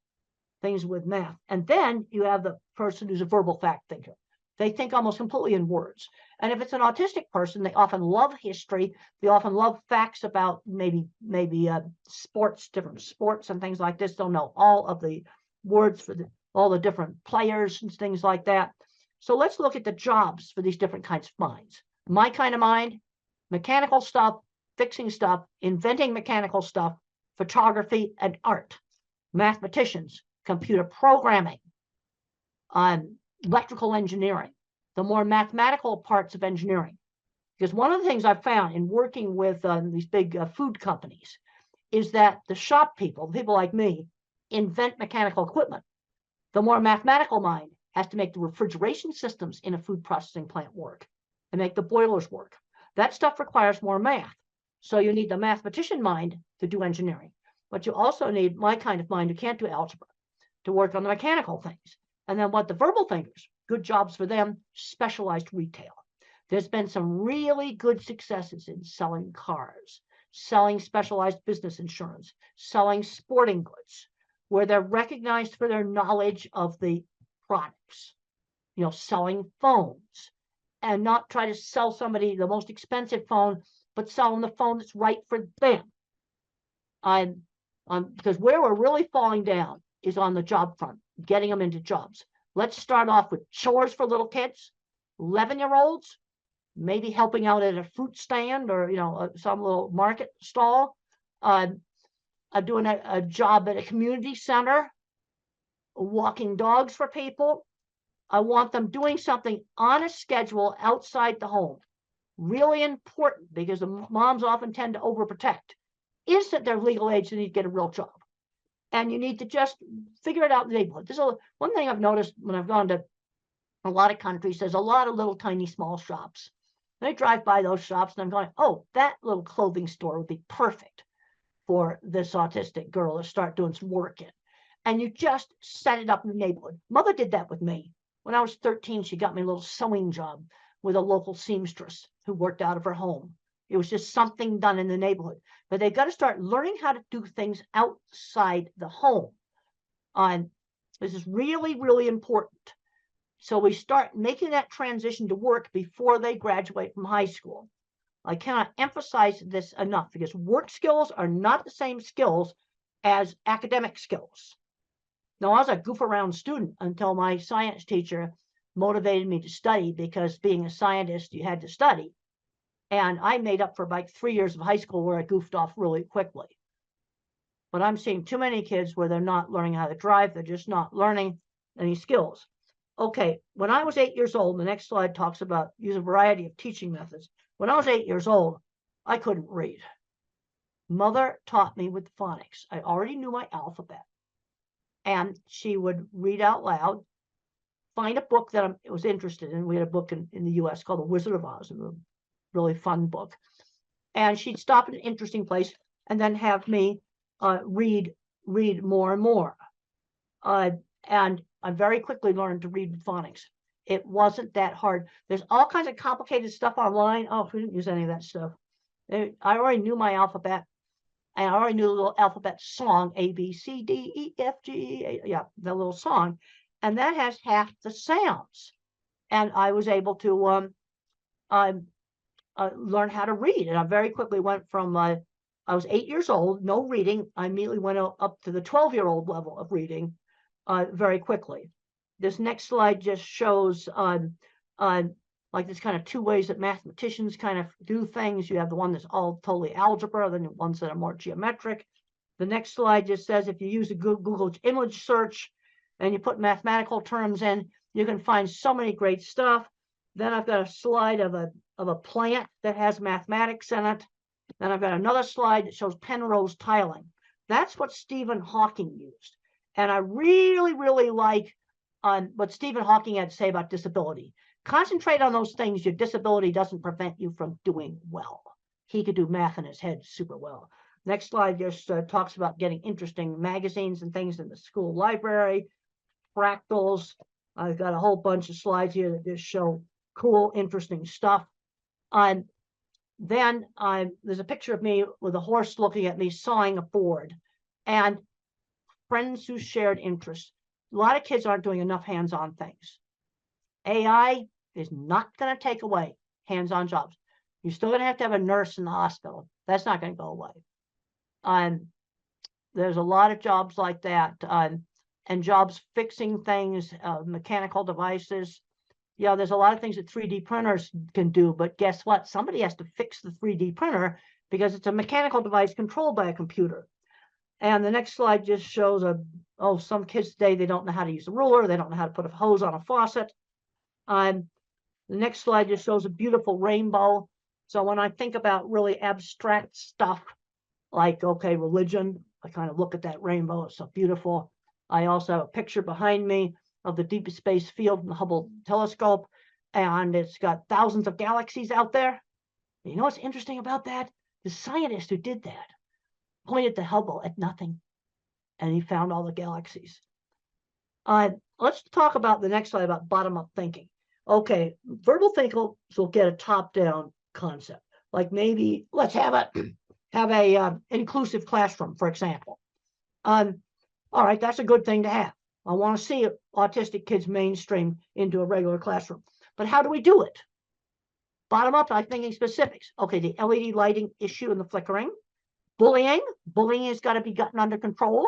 things with math. And then you have the person who's a verbal fact thinker. They think almost completely in words. And if it's an autistic person, they often love history. They often love facts about maybe sports, different sports and things like this. They'll know all of the words for all the different players and things like that. So let's look at the jobs for these different kinds of minds. My kind of mind, mechanical stuff, fixing stuff, inventing mechanical stuff, photography and art. Mathematicians, computer programming, electrical engineering, the more mathematical parts of engineering. Because one of the things I've found in working with these big food companies is that the shop people, people like me, invent mechanical equipment. The more mathematical mind has to make the refrigeration systems in a food processing plant work and make the boilers work. That stuff requires more math. So you need the mathematician mind to do engineering, but you also need my kind of mind who can't do algebra to work on the mechanical things. And then what the verbal thinkers, good jobs for them, specialized retail. There's been some really good successes in selling cars, selling specialized business insurance, selling sporting goods, where they're recognized for their knowledge of the products, selling phones, and not try to sell somebody the most expensive phone, but sell them the phone that's right for them. Because where we're really falling down is on the job front, getting them into jobs. Let's start off with chores for little kids, 11-year-olds, maybe helping out at a fruit stand or some little market stall, doing a job at a community center, walking dogs for people. I want them doing something on a schedule outside the home. Really important, because the moms often tend to overprotect, is that they're legal age and need to get a real job. And you need to just figure it out in the neighborhood. This is one thing I've noticed when I've gone to a lot of countries. There's a lot of little tiny small shops. And I drive by those shops and I'm going, oh, that little clothing store would be perfect for this autistic girl to start doing some work in. And you just set it up in the neighborhood. Mother did that with me. When I was 13, she got me a little sewing job with a local seamstress who worked out of her home. It was just something done in the neighborhood. But they've got to start learning how to do things outside the home. This is really, really important. So we start making that transition to work before they graduate from high school. I cannot emphasize this enough, because work skills are not the same skills as academic skills. Now, I was a goof around student until my science teacher motivated me to study, because being a scientist, you had to study. And I made up for like 3 years of high school where I goofed off really quickly. But I'm seeing too many kids where they're not learning how to drive. They're just not learning any skills. Okay, when I was 8 years old, the next slide talks about use a variety of teaching methods. When I was 8 years old, I couldn't read. Mother taught me with phonics. I already knew my alphabet. And she would read out loud, find a book that I was interested in. We had a book in the US called The Wizard of Oz, a really fun book. And she'd stop at an interesting place and then have me read more and more. And I very quickly learned to read with phonics. It wasn't that hard. There's all kinds of complicated stuff online. Oh, we didn't use any of that stuff. I already knew my alphabet. And I already knew the little alphabet song, A, B, C, D, E, F, G, yeah, the little song. And that has half the sounds. And I was able to learn how to read. And I very quickly went from, I was 8 years old, no reading. I immediately went up to the 12-year-old level of reading very quickly. This next slide just shows like there's kind of two ways that mathematicians kind of do things. You have the one that's all totally algebra, then the ones that are more geometric. The next slide just says if you use a Google image search and you put mathematical terms in, you can find so many great stuff. Then I've got a slide of a plant that has mathematics in it. Then I've got another slide that shows Penrose tiling. That's what Stephen Hawking used. And I really, really like what Stephen Hawking had to say about disability. Concentrate on those things your disability doesn't prevent you from doing well. He could do math in his head super well. Next slide just talks about getting interesting magazines and things in the school library, fractals. I've got a whole bunch of slides here that just show cool, interesting stuff. Then there's a picture of me with a horse looking at me sawing a board. And friends who shared interests. A lot of kids aren't doing enough hands-on things. AI is not going to take away hands-on jobs. You're still going to have a nurse in the hospital. That's not going to go away. There's a lot of jobs like that, and jobs fixing things, mechanical devices. Yeah, there's a lot of things that 3D printers can do, but guess what? Somebody has to fix the 3D printer because it's a mechanical device controlled by a computer. And the next slide just shows some kids today, they don't know how to use a ruler. They don't know how to put a hose on a faucet. The next slide just shows a beautiful rainbow. So when I think about really abstract stuff, like, okay, religion, I kind of look at that rainbow. It's so beautiful. I also have a picture behind me of the deep space field from the Hubble telescope, and it's got thousands of galaxies out there. You know what's interesting about that? The scientist who did that pointed the Hubble at nothing, and he found all the galaxies. Let's talk about the next slide about bottom-up thinking. Okay, verbal thinkers will get a top-down concept, like maybe let's have a inclusive classroom, for example. All right, that's a good thing to have. I want to see autistic kids mainstream into a regular classroom, but how do we do it? Bottom up, I'm thinking specifics. Okay, the LED lighting issue and the flickering. Bullying has got to be gotten under control.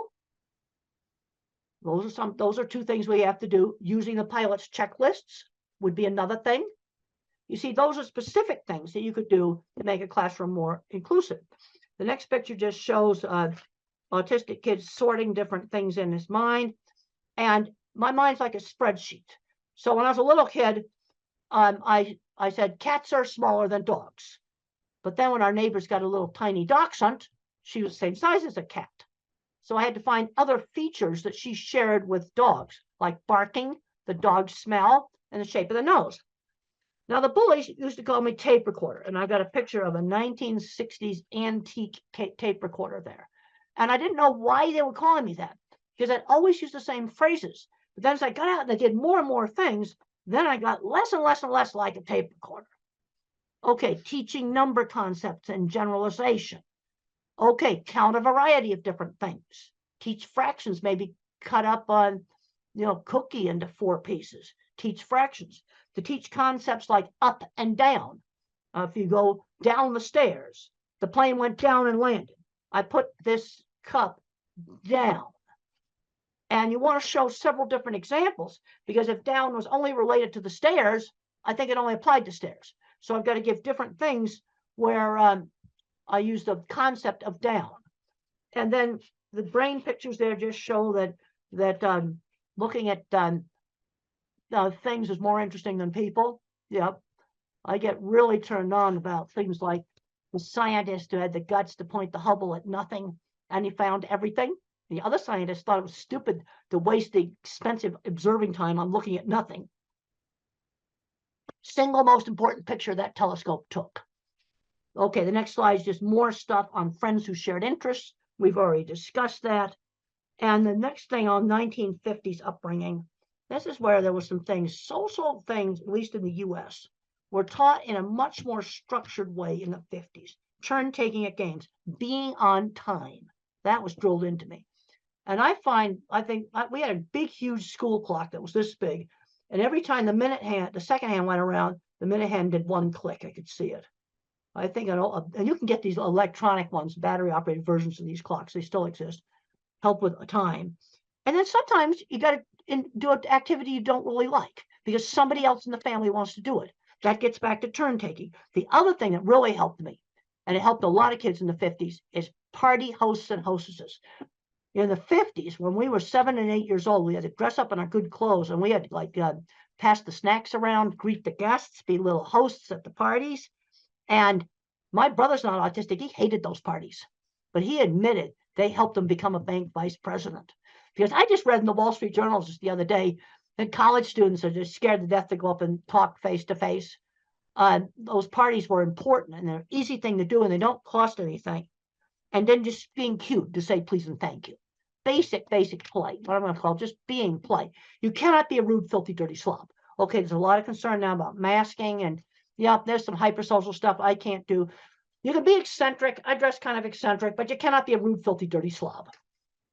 Those are two things we have to do. Using the pilot's checklists would be another thing. You see, those are specific things that you could do to make a classroom more inclusive. The next picture just shows autistic kids sorting different things in his mind. And my mind's like a spreadsheet. So when I was a little kid, I said, cats are smaller than dogs. But then when our neighbors got a little tiny dachshund, she was the same size as a cat. So I had to find other features that she shared with dogs, like barking, the dog's smell, and the shape of the nose. Now, the bullies used to call me tape recorder, and I got a picture of a 1960s antique tape recorder there. And I didn't know why they were calling me that, because I'd always used the same phrases. But then as I got out and I did more and more things, then I got less and less and less like a tape recorder. Okay, teaching number concepts and generalization. Okay, count a variety of different things. Teach fractions, maybe cut up on, cookie into 4 pieces. Teach fractions. To teach concepts like up and down. If you go down the stairs, the plane went down and landed. I put this cup down. And you want to show several different examples, because if down was only related to the stairs, I think it only applied to stairs. So I've got to give different things where I use the concept of down. And then the brain pictures there just show that looking at things is more interesting than people. Yep. I get really turned on about things like the scientist who had the guts to point the Hubble at nothing, and he found everything. The other scientists thought it was stupid to waste the expensive observing time on looking at nothing. Single most important picture that telescope took. Okay, the next slide is just more stuff on friends who shared interests. We've already discussed that. And the next thing on 1950s upbringing, this is where there were some things, social things, at least in the US, were taught in a much more structured way in the 50s. Turn taking at games, being on time. That was drilled into me. And I think we had a big, huge school clock that was this big. And every time the second hand went around, the minute hand did 1 click. I could see it. I think, and you can get these electronic ones, battery operated versions of these clocks. They still exist. Help with time. And then sometimes you got to do an activity you don't really like because somebody else in the family wants to do it. That gets back to turn taking. The other thing that really helped me, and it helped a lot of kids in the 50s, is party hosts and hostesses. In the 50s, when we were 7 and 8 years old, we had to dress up in our good clothes, and we had to pass the snacks around, greet the guests, be little hosts at the parties. And my brother's not autistic. He hated those parties, but he admitted they helped him become a bank vice president. Because I just read in the Wall Street Journal just the other day that college students are just scared to death to go up and talk face to face. Those parties were important, and they're an easy thing to do, and they don't cost anything. And then just being cute to say please and thank you. Basic polite, what I'm going to call just being polite. You cannot be a rude, filthy, dirty slob. Okay, there's a lot of concern now about masking, and yeah, there's some hypersocial stuff I can't do. You can be eccentric. I dress kind of eccentric, but you cannot be a rude, filthy, dirty slob.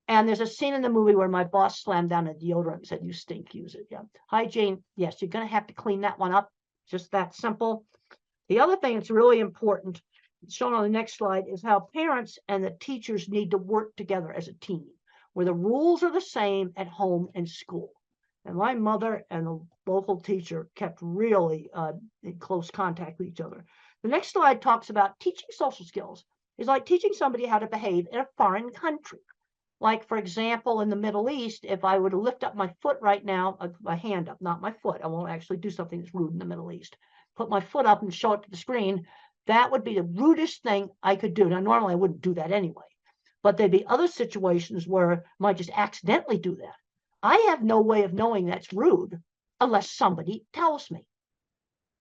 And there's a scene in the movie where my boss slammed down a deodorant and said, "You stink, use it." Yeah. Hygiene, yes, you're going to have to clean that one up. Just that simple. The other thing that's really important, shown on the next slide, is how parents and the teachers need to work together as a team, where the rules are the same at home and school. And my mother and the local teacher kept really in close contact with each other. The next slide talks about teaching social skills. It's like teaching somebody how to behave in a foreign country. Like, for example, in the Middle East, if I were to lift up my foot right now, my hand up, not my foot, I won't actually do something that's rude in the Middle East. Put my foot up and show it to the screen, that would be the rudest thing I could do. Now, normally I wouldn't do that anyway. but there'd be other situations where I might just accidentally do that. I have no way of knowing that's rude unless somebody tells me.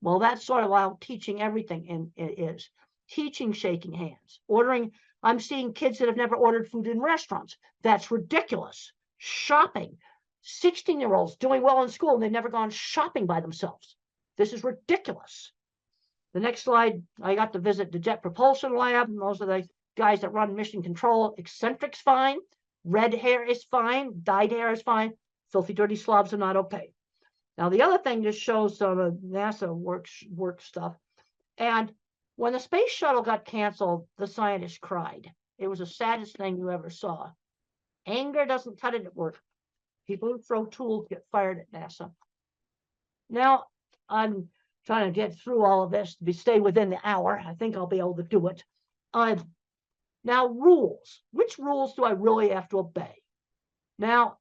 Well, that's sort of how teaching everything is. Teaching shaking hands, ordering. I'm seeing kids that have never ordered food in restaurants. That's ridiculous. Shopping. 16-year-olds doing well in school and they've never gone shopping by themselves. This is ridiculous. The next slide, I got to visit the Jet Propulsion Lab. Those are the guys that run mission control. Eccentric's fine. Red hair is fine. Dyed hair is fine. Filthy, dirty slobs are not okay. Now, the other thing just shows some of NASA work stuff. And when the space shuttle got canceled, the scientists cried. It was the saddest thing you ever saw. Anger doesn't cut it at work. People who throw tools get fired at NASA. Now, I'm trying to get through all of this to stay within the hour. I think I'll be able to do it. Now, rules. Which rules do I really have to obey? Now,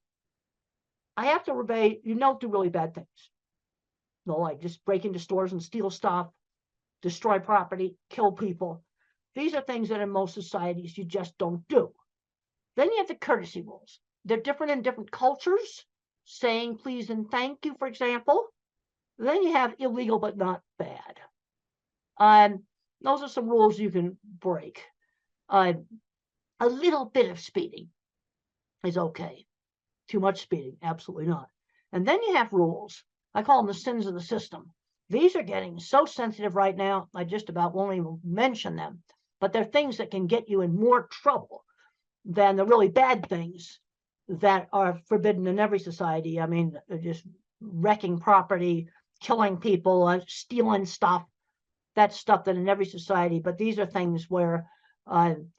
I have to obey, you don't do really bad things. No, like just break into stores and steal stuff, destroy property, kill people. These are things that in most societies you just don't do. Then you have the courtesy rules. They're different in different cultures. Saying please and thank you, for example. Then you have illegal but not bad. Those are some rules you can break. A little bit of speeding is okay. Too much speeding, absolutely not. And then you have rules. I call them the sins of the system. These are getting so sensitive right now, I just about won't even mention them. But they're things that can get you in more trouble than the really bad things that are forbidden in every society. I mean, just wrecking property, killing people, stealing stuff. That's stuff that in every society. But these are things where I'm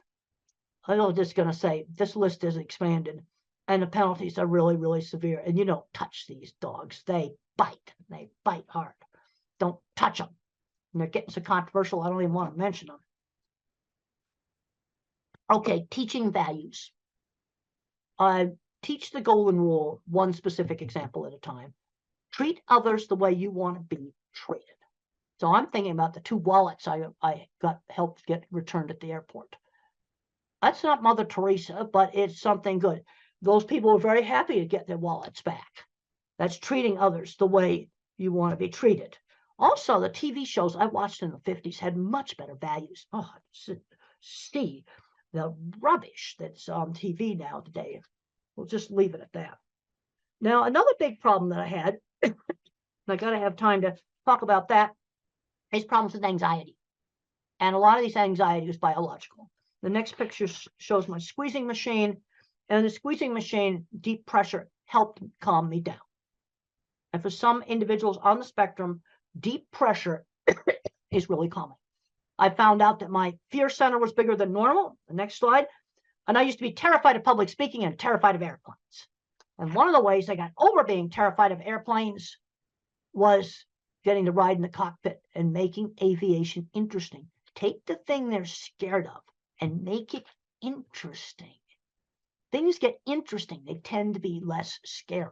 just going to say this list is expanded. And the penalties are really, really severe. And you don't touch these dogs. They bite hard. Don't touch them. And they're getting so controversial, I don't even want to mention them. Okay, teaching values. Teach the golden rule, one specific example at a time. Treat others the way you want to be treated. So I'm thinking about the 2 wallets I got helped get returned at the airport. That's not Mother Teresa, but it's something good. Those people were very happy to get their wallets back. That's treating others the way you want to be treated. Also, the TV shows I watched in the 50s had much better values. Oh, see the rubbish that's on TV now today. We'll just leave it at that. Now, another big problem that I had, and I got to have time to talk about that, is problems with anxiety. And a lot of these anxiety is biological. The next picture shows my squeezing machine. And the squeezing machine, deep pressure, helped calm me down. And for some individuals on the spectrum, deep pressure is really calming. I found out that my fear center was bigger than normal. The next slide. And I used to be terrified of public speaking and terrified of airplanes. And one of the ways I got over being terrified of airplanes was getting to ride in the cockpit and making aviation interesting. Take the thing they're scared of and make it interesting. Things get interesting. They tend to be less scary.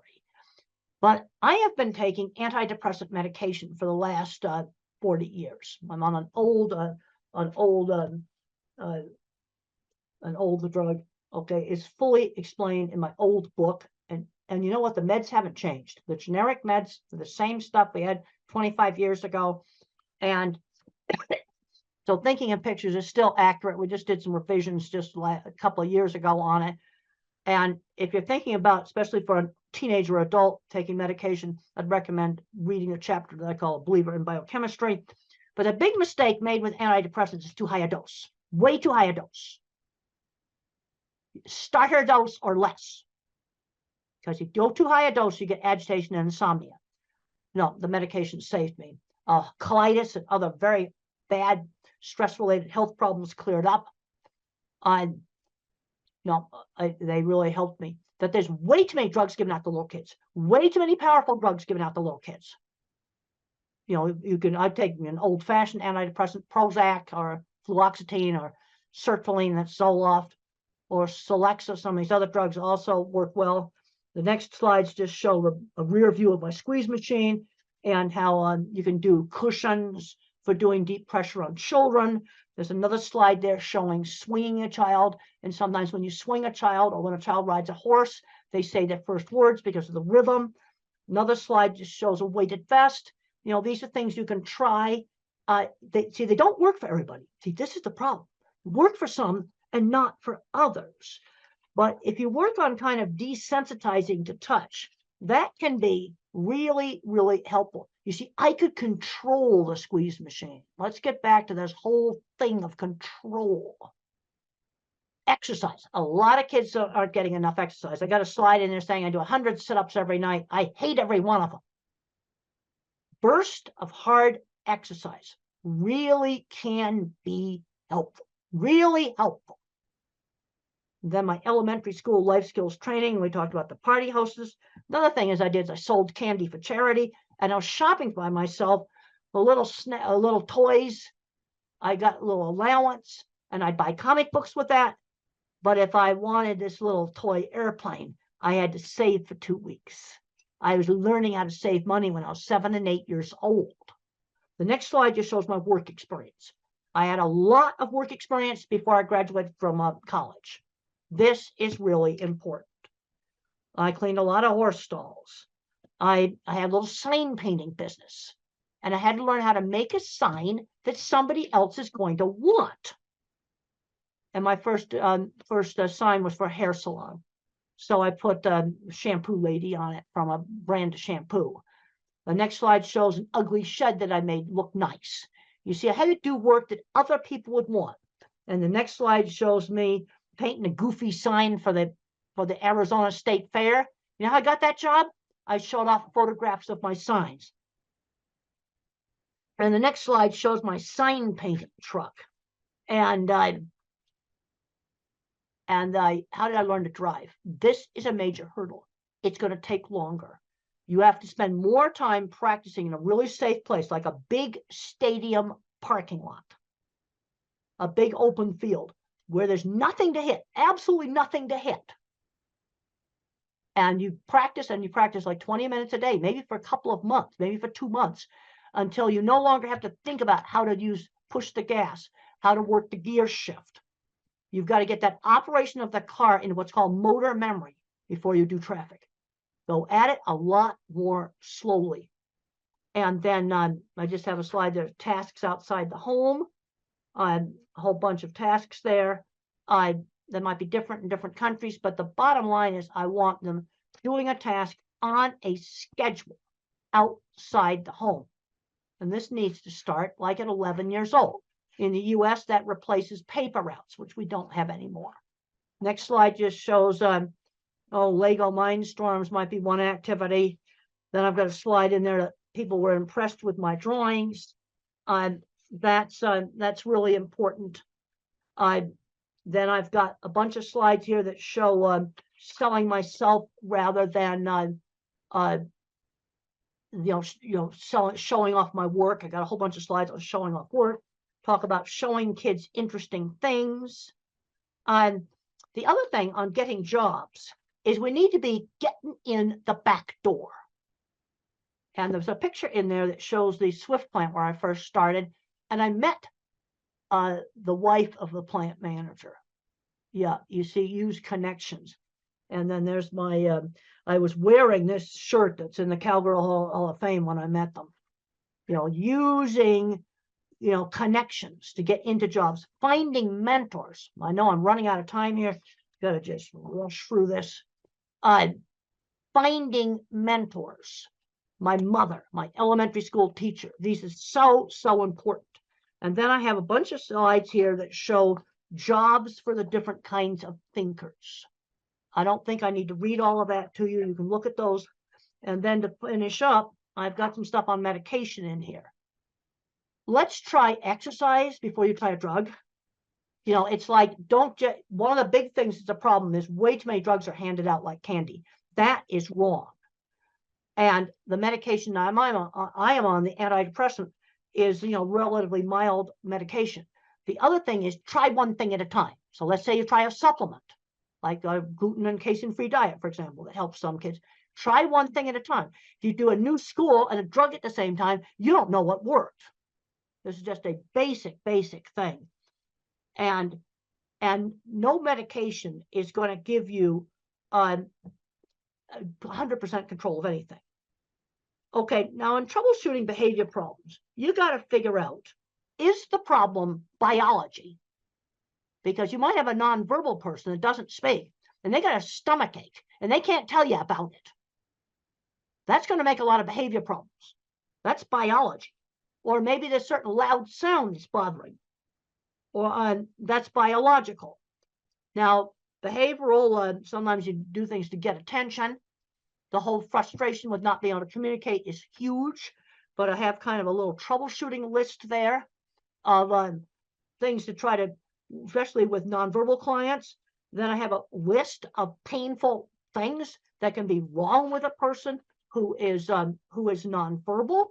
But I have been taking antidepressant medication for the last 40 years. I'm on an old drug. Okay, it's fully explained in my old book. And you know what? The meds haven't changed. The generic meds are the same stuff we had 25 years ago. And so thinking in pictures is still accurate. We just did some revisions just a couple of years ago on it. And if you're thinking about, especially for a teenager or adult taking medication, I'd recommend reading a chapter that I call A Believer in Biochemistry. But a big mistake made with antidepressants is too high a dose, way too high a dose. Starter dose or less. Because if you go too high a dose, you get agitation and insomnia. No, the medication saved me. Colitis and other very bad stress-related health problems cleared up. They really helped me. That there's way too many drugs given out to little kids. Way too many powerful drugs given out to little kids. You know, I've taken an old-fashioned antidepressant, Prozac or fluoxetine or sertraline, that's Zoloft, or Celexa. Some of these other drugs also work well. The next slides just show a rear view of my squeeze machine and how you can do cushions for doing deep pressure on children. There's another slide there showing swinging a child. And sometimes when you swing a child or when a child rides a horse, they say their first words because of the rhythm. Another slide just shows a weighted vest. You know, these are things you can try. They don't work for everybody. See, this is the problem. Work for some and not for others. But if you work on kind of desensitizing to touch, that can be really, really helpful. You see, I could control the squeeze machine. Let's get back to this whole thing of control. Exercise. A lot of kids aren't getting enough exercise. I got a slide in there saying I do 100 sit-ups every night. I hate every one of them. Burst of hard exercise really can be helpful. Really helpful. Then my elementary school life skills training, we talked about the party hostess. Another thing is I sold candy for charity, and I was shopping by myself for little toys. I got a little allowance, and I'd buy comic books with that. But if I wanted this little toy airplane, I had to save for 2 weeks. I was learning how to save money when I was 7 and 8 years old. The next slide just shows my work experience. I had a lot of work experience before I graduated from college. This is really important. I cleaned a lot of horse stalls. I had a little sign painting business, and I had to learn how to make a sign that somebody else is going to want. And my first sign was for a hair salon. So I put shampoo lady on it from a brand of shampoo. The next slide shows an ugly shed that I made look nice. You see, I had to do work that other people would want. And the next slide shows me painting a goofy sign for the Arizona State Fair. You know how I got that job? I showed off photographs of my signs. And the next slide shows my sign painting truck. And how did I learn to drive? This is a major hurdle. It's going to take longer. You have to spend more time practicing in a really safe place, like a big stadium parking lot, a big open field where there's nothing to hit, absolutely nothing to hit. And you practice like 20 minutes a day, maybe for a couple of months, maybe for 2 months, until you no longer have to think about how to push the gas, how to work the gear shift. You've got to get that operation of the car into what's called motor memory before you do traffic. Go at it a lot more slowly. And then I just have a slide there, tasks outside the home, a whole bunch of tasks there. That might be different in different countries, but the bottom line is I want them doing a task on a schedule outside the home. And this needs to start like at 11 years old. In the US, that replaces paper routes, which we don't have anymore. Next slide just shows, Lego Mindstorms might be one activity. Then I've got a slide in there that people were impressed with my drawings. That's really important. Then I've got a bunch of slides here that show selling myself rather than showing off my work. I got a whole bunch of slides on showing off work. Talk about showing kids interesting things. The other thing on getting jobs is we need to be getting in the back door. And there's a picture in there that shows the Swift plant where I first started, and I met the wife of the plant manager. Yeah, you see, use connections. And then there's my, I was wearing this shirt that's in the Cowgirl Hall of Fame when I met them. Using, connections to get into jobs, finding mentors. I know I'm running out of time here. Gotta just rush through this. Finding mentors. My mother, my elementary school teacher. These are so important. And then I have a bunch of slides here that show jobs for the different kinds of thinkers. I don't think I need to read all of that to you. You can look at those. And then to finish up, I've got some stuff on medication in here. Let's try exercise before you try a drug. It's like, one of the big things that's a problem is way too many drugs are handed out like candy. That is wrong. And the medication I am on, the antidepressant, is, relatively mild medication. The other thing is try one thing at a time. So let's say you try a supplement, like a gluten and casein-free diet, for example, that helps some kids. Try one thing at a time. If you do a new school and a drug at the same time, you don't know what worked. This is just a basic thing. And no medication is going to give you 100% control of anything. Okay, now in troubleshooting behavior problems, you got to figure out, is the problem biology? Because you might have a nonverbal person that doesn't speak, and they got a stomach ache, and they can't tell you about it. That's going to make a lot of behavior problems. That's biology. Or maybe there's certain loud sounds bothering, or that's biological. Now, behavioral, sometimes you do things to get attention. The whole frustration with not being able to communicate is huge, but I have kind of a little troubleshooting list there of things to try to, especially with nonverbal clients. Then I have a list of painful things that can be wrong with a person who is nonverbal.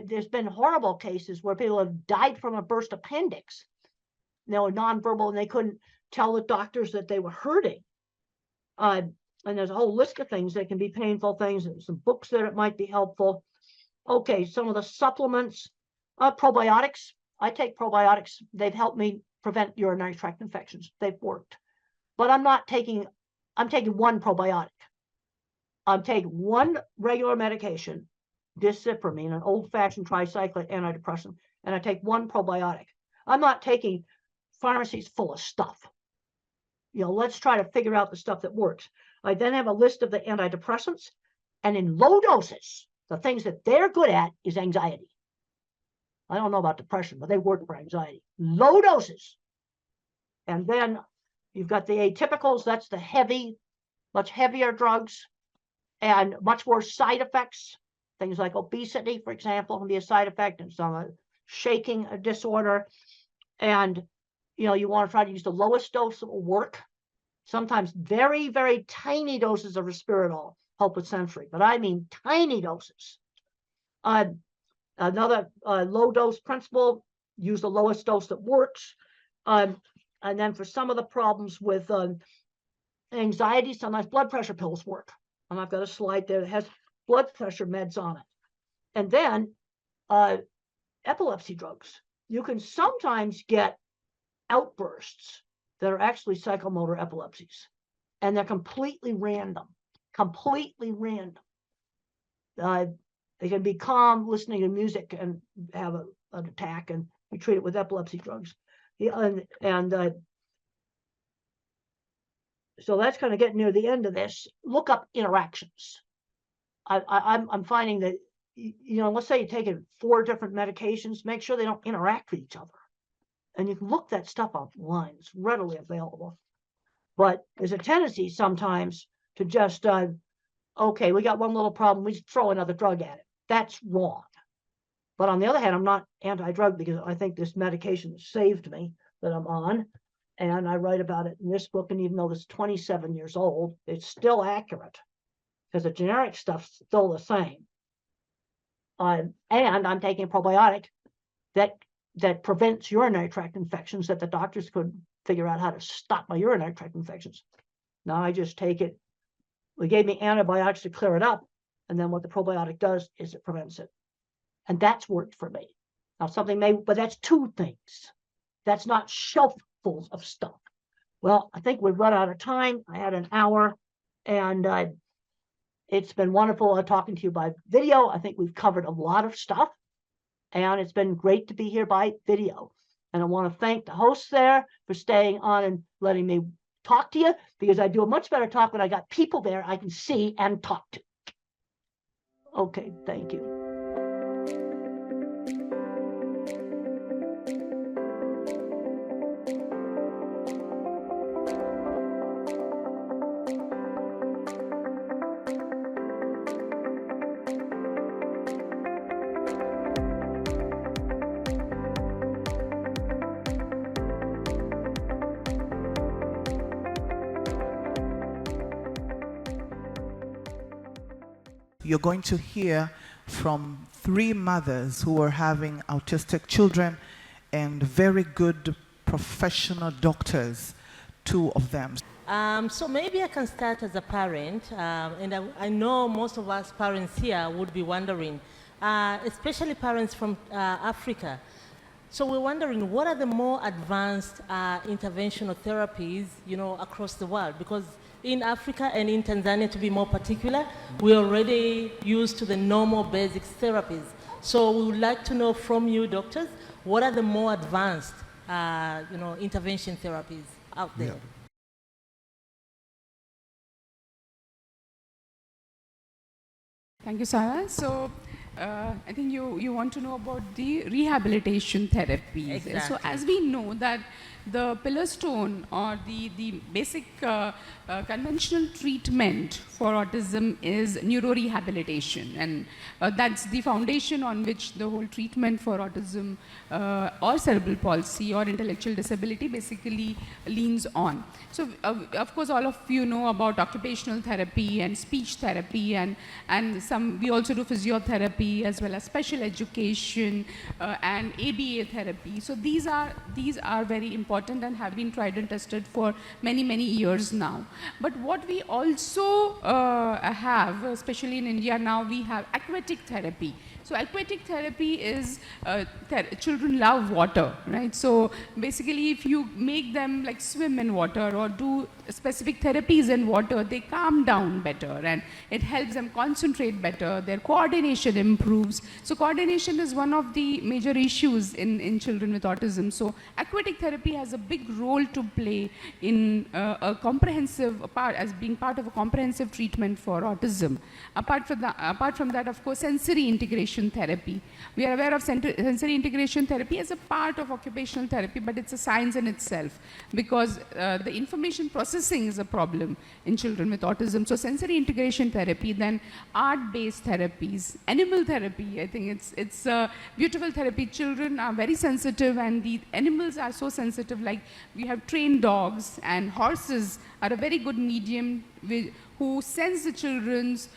There's been horrible cases where people have died from a burst appendix. They were nonverbal and they couldn't tell the doctors that they were hurting. And there's a whole list of things that can be painful things, and some books that it might be helpful. Okay, some of the supplements, probiotics. I take probiotics. They've helped me prevent urinary tract infections. They've worked. But I'm taking one probiotic. I'm taking one regular medication, discipramine, an old-fashioned tricyclic antidepressant, and I take one probiotic. I'm not taking pharmacies full of stuff. Let's try to figure out the stuff that works. I then have a list of the antidepressants, and in low doses, the things that they're good at is anxiety. I don't know about depression, but they work for anxiety. Low doses. And then you've got the atypicals. That's the much heavier drugs and much worse side effects. Things like obesity, for example, can be a side effect, and some shaking disorder. And you want to try to use the lowest dose that will work. Sometimes very, very tiny doses of risperidol help with sensory, but I mean tiny doses. Another low dose principle, use the lowest dose that works. And then for some of the problems with anxiety, sometimes blood pressure pills work. And I've got a slide there that has blood pressure meds on it. And then epilepsy drugs. You can sometimes get outbursts that are actually psychomotor epilepsies, and they're completely random. They can be calm listening to music and have an attack, and we treat it with epilepsy drugs. So that's kind of getting near the end of this. Look up interactions. I'm finding that, let's say you're taking 4 different medications, make sure they don't interact with each other. And you can look that stuff online. It's readily available. But there's a tendency sometimes to just, okay, we got one little problem, we just throw another drug at it. That's wrong. But on the other hand, I'm not anti-drug, because I think this medication saved me that I'm on. And I write about it in this book. And even though it's 27 years old, it's still accurate, because the generic stuff's still the same. And I'm taking a probiotic that prevents urinary tract infections, that the doctors could figure out how to stop my urinary tract infections. Now I just take it. They gave me antibiotics to clear it up, and then what the probiotic does is it prevents it. And that's worked for me. Now but that's 2 things. That's not shelffuls of stuff. Well, I think we've run out of time. I had an hour, and it's been wonderful talking to you by video. I think we've covered a lot of stuff, and it's been great to be here by video. And I want to thank the hosts there for staying on and letting me talk to you, because I do a much better talk when I got people there I can see and talk to. Okay, thank you. You're going to hear from 3 mothers who are having autistic children, and very good professional doctors, 2 of them. So maybe I can start as a parent, and I know most of us parents here would be wondering, especially parents from Africa. So we're wondering, what are the more advanced interventional therapies, across the world? Because in Africa and in Tanzania, to be more particular, we're already used to the normal basic therapies. So we would like to know from you, doctors, what are the more advanced, intervention therapies out there? Yeah. Thank you, Sarah. So, I think you want to know about the rehabilitation therapies. Exactly. So, as we know that the pillar stone or the basic conventional treatment for autism is neurorehabilitation, and that's the foundation on which the whole treatment for autism or cerebral palsy or intellectual disability basically leans on. So, of course, all of you know about occupational therapy and speech therapy, and we also do physiotherapy as well as special education and ABA therapy. So these are very important and have been tried and tested for many years now. But what we also have, especially in India now, we have aquatic therapy. So aquatic therapy is, children love water, right? So basically if you make them like swim in water or do specific therapies in water, they calm down better and it helps them concentrate better, their coordination improves. So coordination is one of the major issues in children with autism. So aquatic therapy has a big role to play in a comprehensive part, as being part of a comprehensive treatment for autism. Apart from that, of course, sensory integration therapy. We are aware of sensory integration therapy as a part of occupational therapy, but it's a science in itself because the information processing is a problem in children with autism. So sensory integration therapy, then art-based therapies, animal therapy. I think it's beautiful therapy. Children are very sensitive and the animals are so sensitive, like we have trained dogs and horses are a very good medium who sense the children's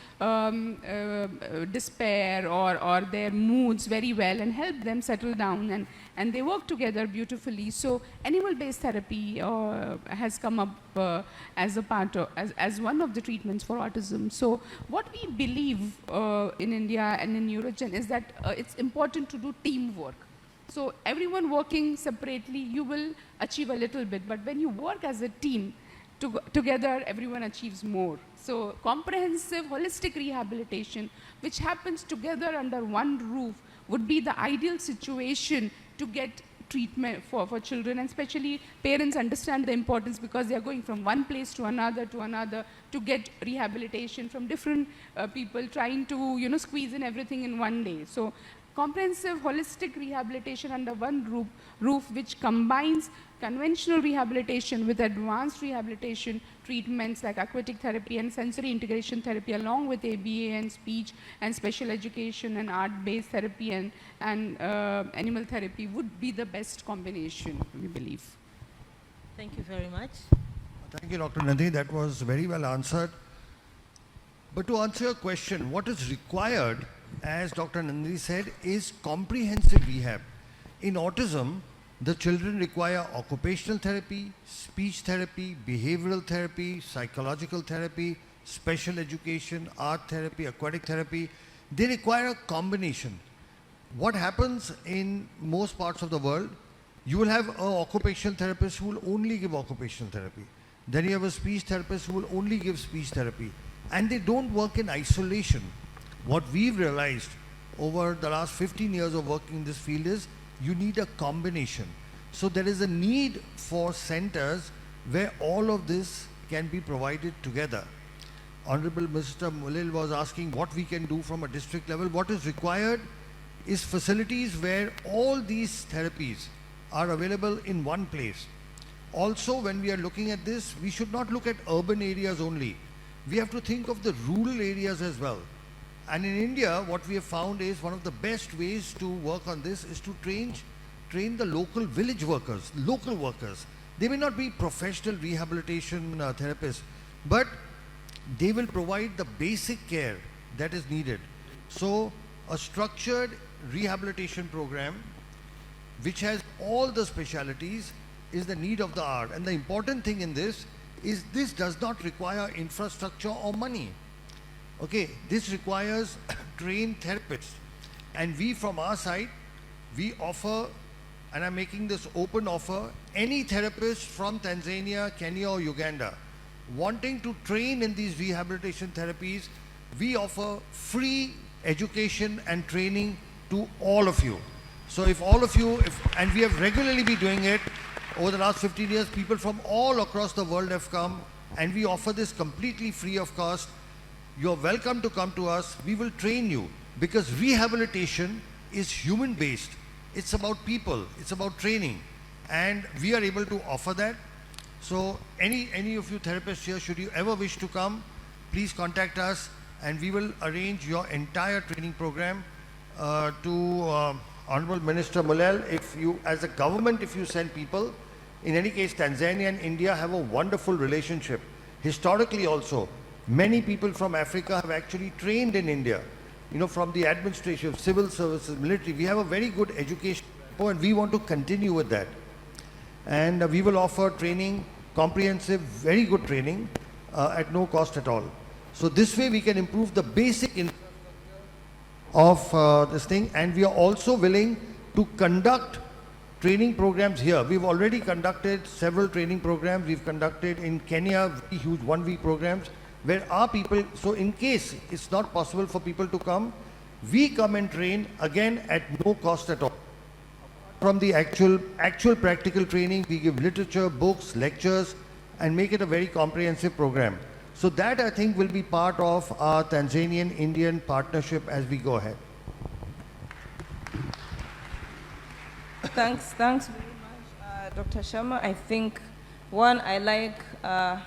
despair or their moods very well and help them settle down, and they work together beautifully. So animal-based therapy has come up as a part of, as one of the treatments for autism. So what we believe in India and in Eurogen is that it's important to do teamwork. So everyone working separately, you will achieve a little bit, but when you work as a team, together everyone achieves more. So comprehensive holistic rehabilitation, which happens together under one roof, would be the ideal situation to get treatment for children, and especially parents understand the importance because they are going from one place to another to get rehabilitation from different people, trying to squeeze in everything in one day. So comprehensive holistic rehabilitation under one roof which combines conventional rehabilitation with advanced rehabilitation treatments like aquatic therapy and sensory integration therapy, along with ABA and speech and special education and art-based therapy and animal therapy would be the best combination, we believe. Thank you very much. Thank you, Dr. Nandini. That was very well answered. But to answer your question, what is required, as Dr. Nandini said, is comprehensive rehab. In autism, the children require occupational therapy, speech therapy, behavioral therapy, psychological therapy, special education, art therapy, aquatic therapy. They require a combination. What happens in most parts of the world, you will have an occupational therapist who will only give occupational therapy. Then you have a speech therapist who will only give speech therapy. And they don't work in isolation. What we've realized over the last 15 years of working in this field is you need a combination. So there is a need for centers where all of this can be provided together. Honorable Mr. Mulil was asking what we can do from a district level. What is required is facilities where all these therapies are available in one place. Also, when we are looking at this, we should not look at urban areas only. We have to think of the rural areas as well. And in India, what we have found is one of the best ways to work on this is to train the local village workers, local workers. They may not be professional rehabilitation therapists, but they will provide the basic care that is needed. So a structured rehabilitation program which has all the specialities is the need of the hour. And the important thing in this is this does not require infrastructure or money. Okay, this requires trained therapists. And we from our side, we offer, and I'm making this open offer, any therapist from Tanzania, Kenya or Uganda wanting to train in these rehabilitation therapies, we offer free education and training to all of you. So if all of you, and we have regularly been doing it over the last 15 years, people from all across the world have come, and we offer this completely free of cost. You're welcome to come to us. We will train you, because rehabilitation is human based. It's about people, it's about training, and we are able to offer that. So any of you therapists here, should you ever wish to come, please contact us, and we will arrange your entire training program. To Honorable Minister Mulel, if you, as a government, if you send people, in any case, Tanzania and India have a wonderful relationship. Historically also, many people from Africa have actually trained in India, you know, from the administration, civil services, military. We have a very good education, and we want to continue with that. And we will offer training, comprehensive, very good training at no cost at all. So this way we can improve the basic of this thing, and we are also willing to conduct training programs here. We've already conducted several training programs. We've conducted in Kenya very huge 1-week programs where our people, so in case it's not possible for people to come, we come and train again at no cost at all. From the actual practical training, we give literature, books, lectures, and make it a very comprehensive program. So that, I think, will be part of our Tanzanian-Indian partnership as we go ahead. Thanks very much, Dr. Sharma. I think, one, I like the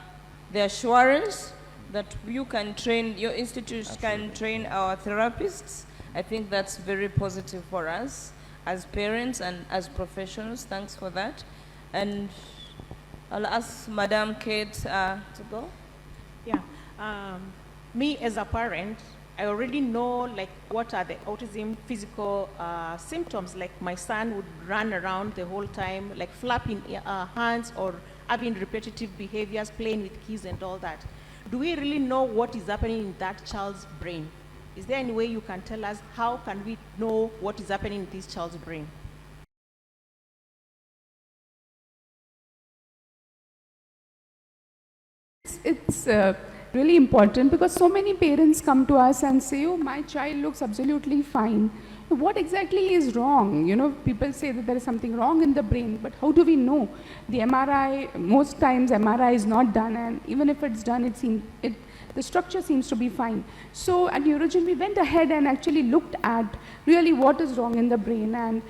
assurance that you can train, your institute can train our therapists. I think that's very positive for us as parents and as professionals. Thanks for that. And I'll ask Madam Kate to go. Yeah, me as a parent, I already know like what are the autism physical symptoms. Like my son would run around the whole time, like flapping hands or having repetitive behaviors, playing with keys and all that. Do we really know what is happening in that child's brain? Is there any way you can tell us how can we know what is happening in this child's brain? It's really important because so many parents come to us and say, oh, my child looks absolutely fine. What exactly is wrong? You know, people say that there is something wrong in the brain, but how do we know? The MRI, most times MRI is not done, and even if it's done, the structure seems to be fine. So at Neurogen, we went ahead and actually looked at really what is wrong in the brain, and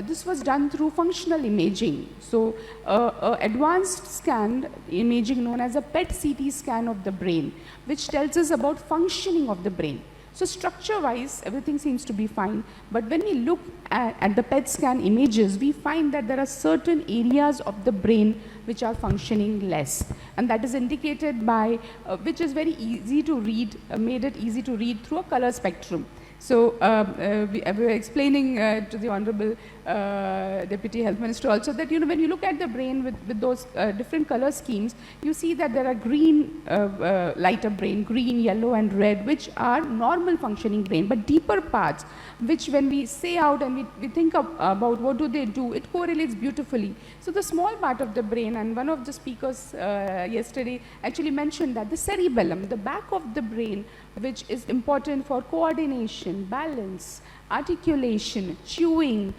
this was done through functional imaging. So advanced scan imaging known as a PET-CT scan of the brain, which tells us about functioning of the brain. So structure-wise, everything seems to be fine, but when we look at the PET scan images, we find that there are certain areas of the brain which are functioning less, and that is indicated by, which is very easy to read, made it easy to read through a color spectrum. So we were explaining to the Honorable Deputy Health Minister also that, you know, when you look at the brain with those different color schemes, you see that there are green, lighter brain, green, yellow and red, which are normal functioning brain, but deeper parts, which when we say out and we think about what do they do, it correlates beautifully. So the small part of the brain, and one of the speakers yesterday actually mentioned that the cerebellum, the back of the brain, which is important for coordination, balance, articulation, chewing,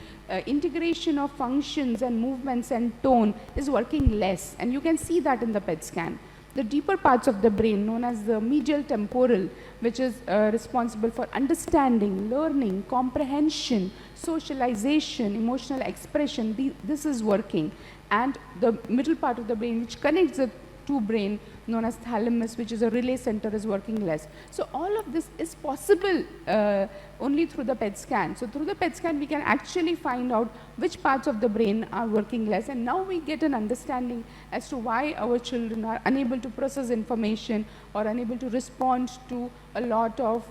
integration of functions and movements and tone, is working less, and you can see that in the PET scan. The deeper parts of the brain, known as the medial temporal, which is responsible for understanding, learning, comprehension, socialization, emotional expression, this is working. And the middle part of the brain, which connects the two brain, known as thalamus, which is a relay center, is working less. So all of this is possible only through the PET scan. So through the PET scan, we can actually find out which parts of the brain are working less, and now we get an understanding as to why our children are unable to process information or unable to respond to a lot of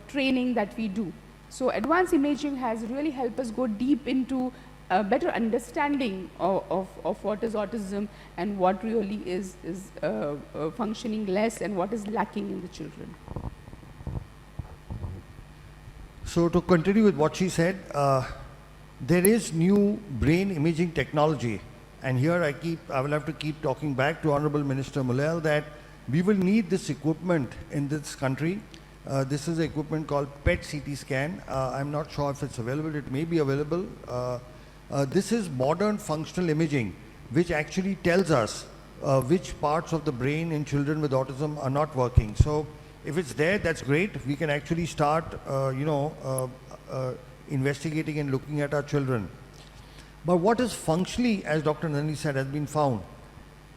training that we do. So advanced imaging has really helped us go deep into a better understanding of what is autism and what really is functioning less and what is lacking in the children. So to continue with what she said, there is new brain imaging technology, and here I will have to keep talking back to Honorable Minister Mulel that we will need this equipment in this country. This is an equipment called PET CT scan. I'm not sure if it's available. It may be available. This is modern functional imaging, which actually tells us which parts of the brain in children with autism are not working. So if it's there, that's great. We can actually start, investigating and looking at our children. But what is functionally, as Dr. Nandini said, has been found.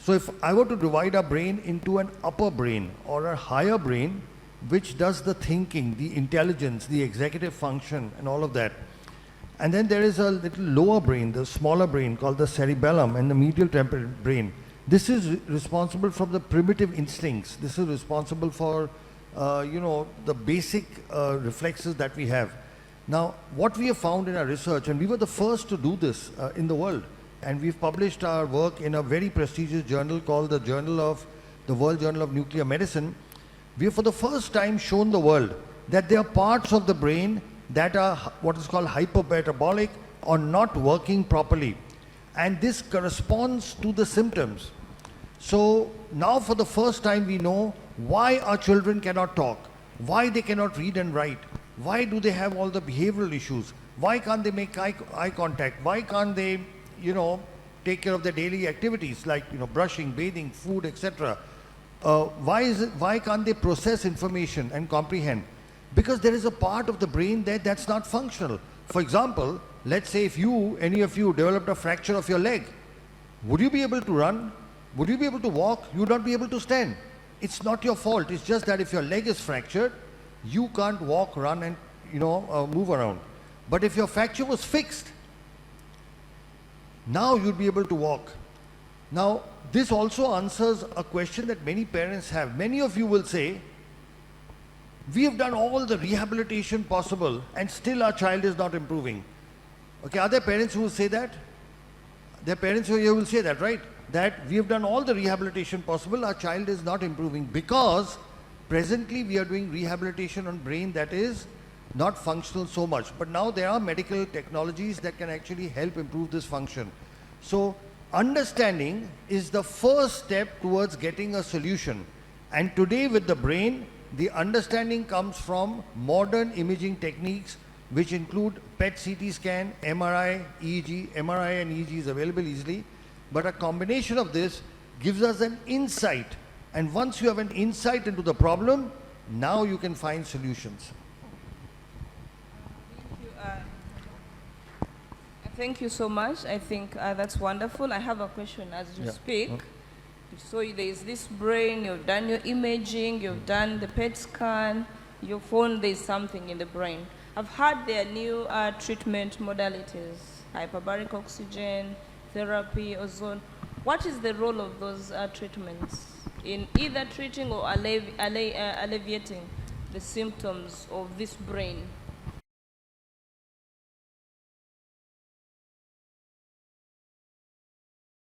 So if I were to divide our brain into an upper brain or a higher brain, which does the thinking, the intelligence, the executive function, and all of that. And then there is a little lower brain, the smaller brain called the cerebellum and the medial temporal brain. This is responsible for the primitive instincts. This is responsible for, the basic reflexes that we have. Now, what we have found in our research, and we were the first to do this in the world, and we've published our work in a very prestigious journal called the World Journal of Nuclear Medicine. We have for the first time shown the world that there are parts of the brain that are what is called hypermetabolic or not working properly. And this corresponds to the symptoms. So now for the first time we know why our children cannot talk, why they cannot read and write, why do they have all the behavioral issues, why can't they make eye contact, why can't they, take care of their daily activities like, brushing, bathing, food, etc. Why can't they process information and comprehend? Because there is a part of the brain there that's not functional. For example, let's say if any of you developed a fracture of your leg, would you be able to run? Would you be able to walk? You would not be able to stand. It's not your fault. It's just that if your leg is fractured, you can't walk, run and move around. But if your fracture was fixed, now you'd be able to walk. Now, this also answers a question that many parents have. Many of you will say, we have done all the rehabilitation possible and still our child is not improving. Okay, are there parents who will say that? There are parents who will say that, right? That we have done all the rehabilitation possible, our child is not improving because presently we are doing rehabilitation on brain that is not functional so much. But now there are medical technologies that can actually help improve this function. So understanding is the first step towards getting a solution. And today with the brain, the understanding comes from modern imaging techniques which include PET CT scan, MRI, EEG. MRI and EEG is available easily. But a combination of this gives us an insight. And once you have an insight into the problem, now you can find solutions. Thank you so much. I think that's wonderful. I have a question as you speak. So there is this brain, you've done your imaging, you've done the PET scan, you found there's something in the brain. I've heard there are new treatment modalities, hyperbaric oxygen, therapy, ozone. What is the role of those treatments in either treating or alleviating the symptoms of this brain?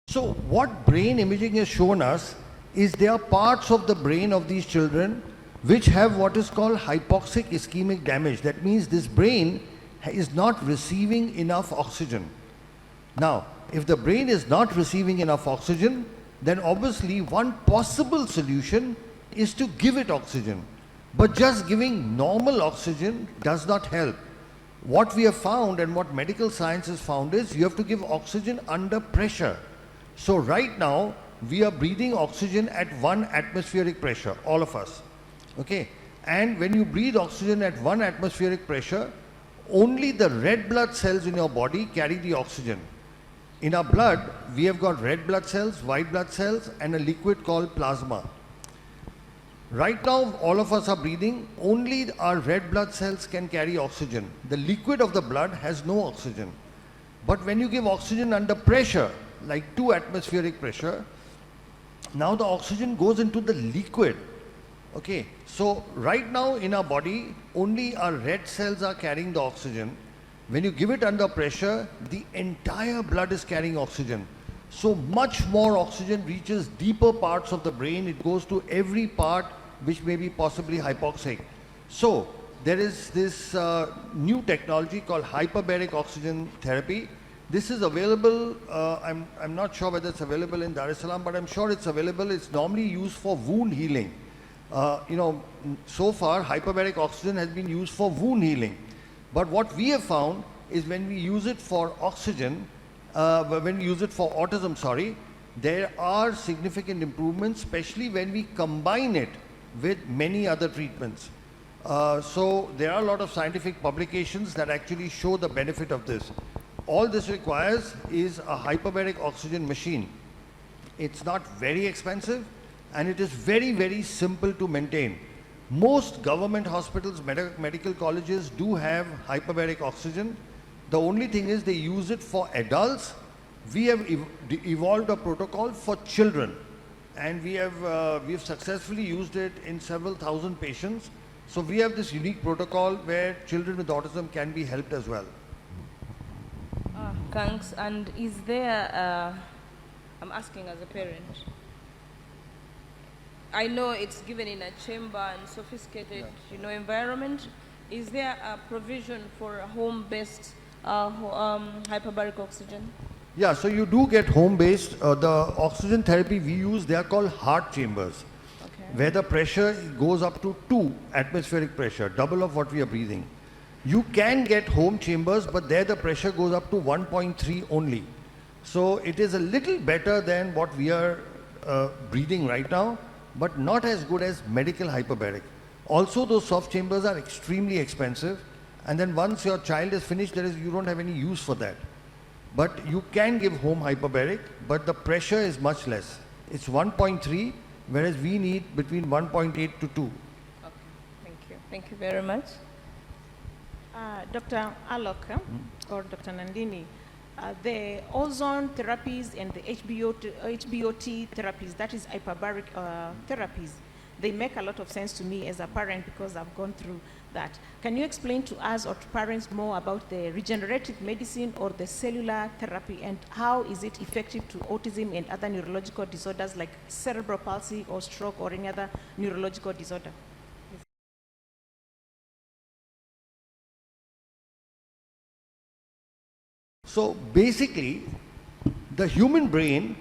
So what brain imaging has shown us is there are parts of the brain of these children which have what is called hypoxic ischemic damage. That means this brain is not receiving enough oxygen. Now, if the brain is not receiving enough oxygen, then obviously one possible solution is to give it oxygen. But just giving normal oxygen does not help. What we have found and what medical science has found is you have to give oxygen under pressure. So right now, we are breathing oxygen at 1 atmospheric pressure, all of us. Okay? And when you breathe oxygen at 1 atmospheric pressure, only the red blood cells in your body carry the oxygen. In our blood, we have got red blood cells, white blood cells, and a liquid called plasma. Right now, all of us are breathing, only our red blood cells can carry oxygen. The liquid of the blood has no oxygen. But when you give oxygen under pressure, like 2 atmospheric pressure, now the oxygen goes into the liquid. Okay, so right now in our body, only our red cells are carrying the oxygen. When you give it under pressure, the entire blood is carrying oxygen. So much more oxygen reaches deeper parts of the brain. It goes to every part which may be possibly hypoxic. So there is this new technology called hyperbaric oxygen therapy. This is available, I'm not sure whether it's available in Dar es Salaam, but I'm sure it's available. It's normally used for wound healing. So far, hyperbaric oxygen has been used for wound healing. But what we have found is when we use it for oxygen, when we use it for autism, sorry, there are significant improvements, especially when we combine it with many other treatments. So there are a lot of scientific publications that actually show the benefit of this. All this requires is a hyperbaric oxygen machine. It's not very expensive and it is very, very simple to maintain. Most government hospitals, medical colleges do have hyperbaric oxygen. The only thing is they use it for adults. We have evolved a protocol for children, and we have successfully used it in several thousand patients. So we have this unique protocol where children with autism can be helped as well. Thanks. And is there, I'm asking as a parent, I know it's given in a chamber and sophisticated, environment. Is there a provision for a home-based hyperbaric oxygen? Yeah, so you do get home-based. The oxygen therapy we use, they are called heart chambers, where the pressure goes up to 2 atmospheric pressure, double of what we are breathing. You can get home chambers, but there the pressure goes up to 1.3 only. So it is a little better than what we are breathing right now, but not as good as medical hyperbaric. Also, those soft chambers are extremely expensive, and then once your child is finished, you don't have any use for that. But you can give home hyperbaric, but the pressure is much less. It's 1.3, whereas we need between 1.8 to 2. Okay, thank you. Thank you very much. Dr. Alok or Dr. Nandini, the ozone therapies and the HBOT therapies, that is hyperbaric therapies, they make a lot of sense to me as a parent because I've gone through that. Can you explain to us or to parents more about the regenerative medicine or the cellular therapy, and how is it effective to autism and other neurological disorders like cerebral palsy or stroke or any other neurological disorder? So basically, the human brain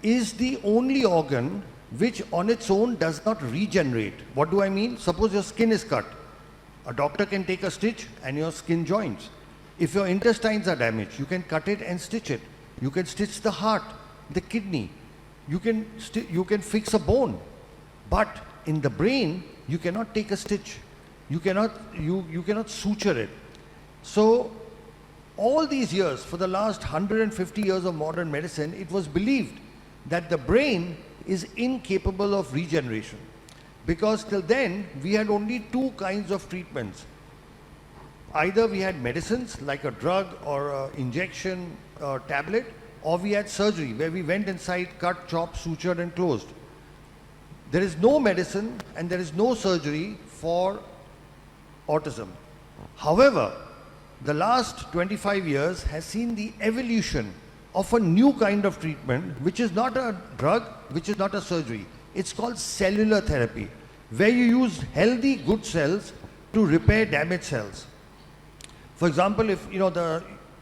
is the only organ which on its own does not regenerate. What do I mean? Suppose your skin is cut. A doctor can take a stitch and your skin joins. If your intestines are damaged, you can cut it and stitch it. You can stitch the heart, the kidney. You can fix a bone. But in the brain, you cannot take a stitch. You cannot suture it. So all these years, for the last 150 years of modern medicine, it was believed that the brain is incapable of regeneration. Because till then, we had only 2 kinds of treatments. Either we had medicines like a drug or an injection or tablet, or we had surgery where we went inside, cut, chopped, sutured and closed. There is no medicine and there is no surgery for autism. However, the last 25 years has seen the evolution of a new kind of treatment, which is not a drug, which is not a surgery. It's called cellular therapy, where you use healthy, good cells to repair damaged cells. For example, if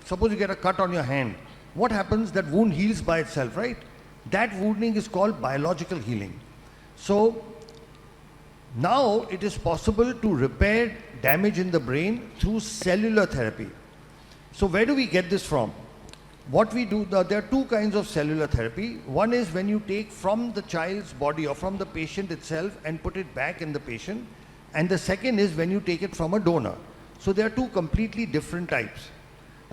suppose you get a cut on your hand, what happens? That wound heals by itself, right? That wounding is called biological healing. So now it is possible to repair damage in the brain through cellular therapy. So where do we get this from? What we do, there are 2 kinds of cellular therapy. One is when you take from the child's body or from the patient itself and put it back in the patient. And the second is when you take it from a donor. So there are 2 completely different types.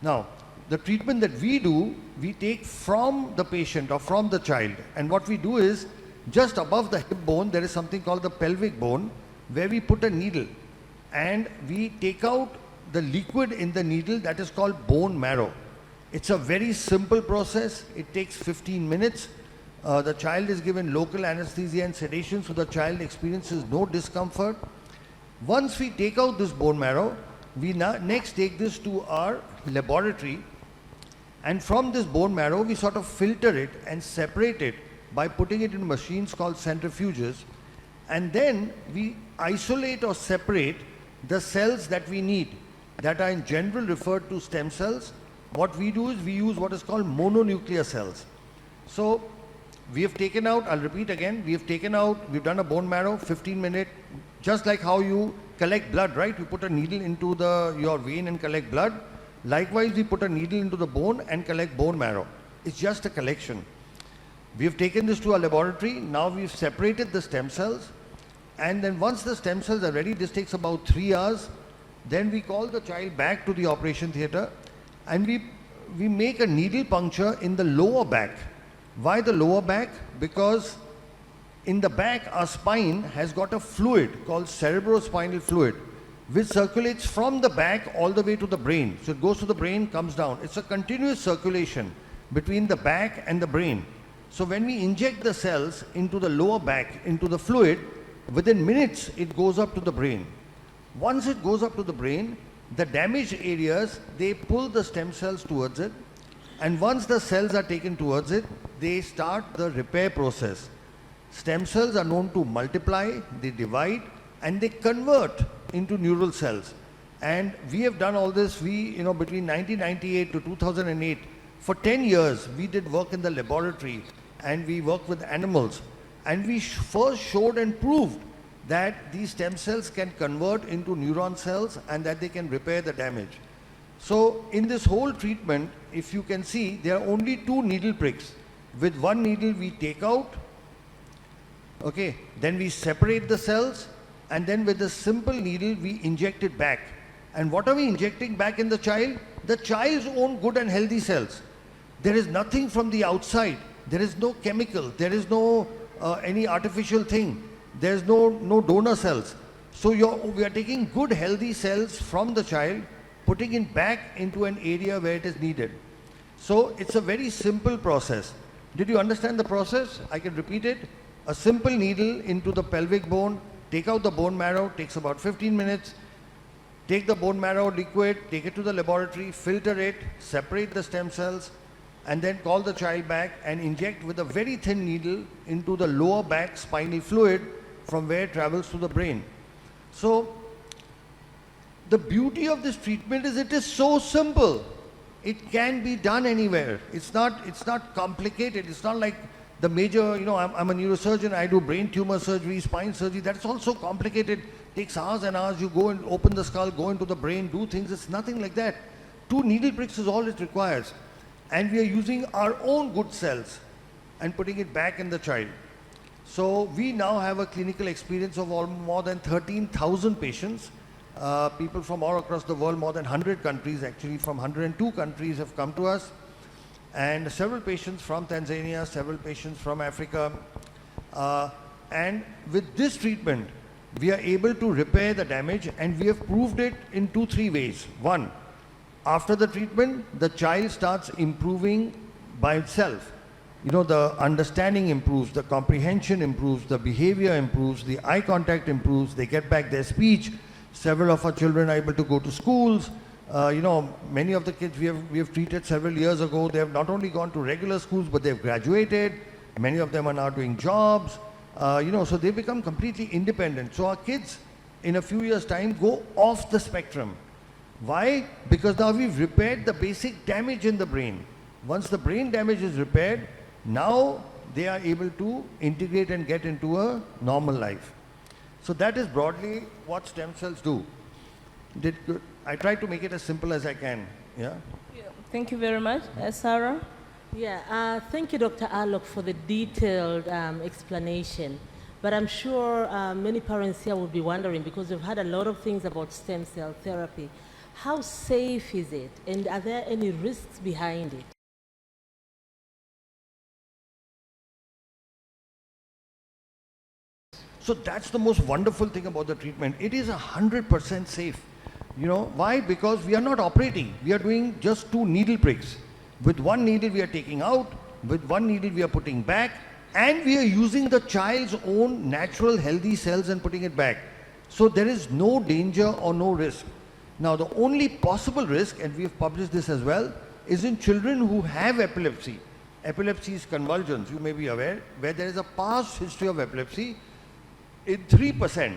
Now, the treatment that we do, we take from the patient or from the child. And what we do is, just above the hip bone, there is something called the pelvic bone, where we put a needle and we take out the liquid in the needle that is called bone marrow. It's a very simple process. It takes 15 minutes. The child is given local anesthesia and sedation, so the child experiences no discomfort. Once we take out this bone marrow, we next take this to our laboratory, and from this bone marrow, we sort of filter it and separate it by putting it in machines called centrifuges, and then we isolate or separate the cells that we need, that are in general referred to stem cells, what we do is we use what is called mononuclear cells. So we have taken out, I'll repeat again, we've done a bone marrow, 15-minute, just like how you collect blood, right? You put a needle into your vein and collect blood. Likewise, we put a needle into the bone and collect bone marrow. It's just a collection. We have taken this to our laboratory. Now we've separated the stem cells. And then once the stem cells are ready, this takes about 3 hours. Then we call the child back to the operation theatre and we make a needle puncture in the lower back. Why the lower back? Because in the back, our spine has got a fluid called cerebrospinal fluid, which circulates from the back all the way to the brain. So it goes to the brain, comes down. It's a continuous circulation between the back and the brain. So when we inject the cells into the lower back, into the fluid, within minutes it goes up to the brain. Once it goes up to the brain, the damaged areas, they pull the stem cells towards it. And once the cells are taken towards it, they start the repair process. Stem cells are known to multiply, they divide, and they convert into neural cells. And we have done all this, between 1998 to 2008, for 10 years, we did work in the laboratory and we worked with animals. And we first showed and proved that these stem cells can convert into neuron cells and that they can repair the damage. So in this whole treatment, if you can see, there are only 2 needle pricks. With one needle we take out, okay, then we separate the cells, and then with a simple needle we inject it back. And what are we injecting back in the child? The child's own good and healthy cells. There is nothing from the outside. There is no chemical. There is no any artificial thing. There is no donor cells. So we are taking good healthy cells from the child, putting it back into an area where it is needed. So it's a very simple process. Did you understand the process? I can repeat it. A simple needle into the pelvic bone, take out the bone marrow, takes about 15 minutes. Take the bone marrow liquid, take it to the laboratory, filter it, separate the stem cells, and then call the child back and inject with a very thin needle into the lower back spinal fluid from where it travels to the brain. So the beauty of this treatment is it is so simple. It can be done anywhere. It's not complicated. It's not like the major, I'm a neurosurgeon, I do brain tumor surgery, spine surgery. That's also complicated. Takes hours and hours. You go and open the skull, go into the brain, do things. It's nothing like that. 2 needle pricks is all it requires. And we are using our own good cells and putting it back in the child. So we now have a clinical experience of more than 13,000 patients. People from all across the world, more than 100 countries, actually from 102 countries have come to us. And several patients from Tanzania, several patients from Africa. And with this treatment, we are able to repair the damage, and we have proved it in 2-3 ways. One, after the treatment, the child starts improving by itself. The understanding improves, the comprehension improves, the behavior improves, the eye contact improves, they get back their speech. Several of our children are able to go to schools. Many of the kids we have treated several years ago, they have not only gone to regular schools, but they've graduated. Many of them are now doing jobs. So they become completely independent. So our kids, in a few years' time, go off the spectrum. Why? Because now we've repaired the basic damage in the brain. Once the brain damage is repaired, now they are able to integrate and get into a normal life. So that is broadly what stem cells do. I try to make it as simple as I can. Yeah. Thank you very much. Sarah? Yeah, thank you, Dr. Alok, for the detailed explanation. But I'm sure many parents here will be wondering, because we've heard a lot of things about stem cell therapy. How safe is it, and are there any risks behind it? So that's the most wonderful thing about the treatment. It is 100% safe. Why? Because we are not operating. We are doing just 2 needle pricks. With one needle we are taking out, with one needle we are putting back, and we are using the child's own natural healthy cells and putting it back. So there is no danger or no risk. Now the only possible risk, and we have published this as well, is in children who have epilepsy. Epilepsy is convulsions, you may be aware, where there is a past history of epilepsy. In 3%,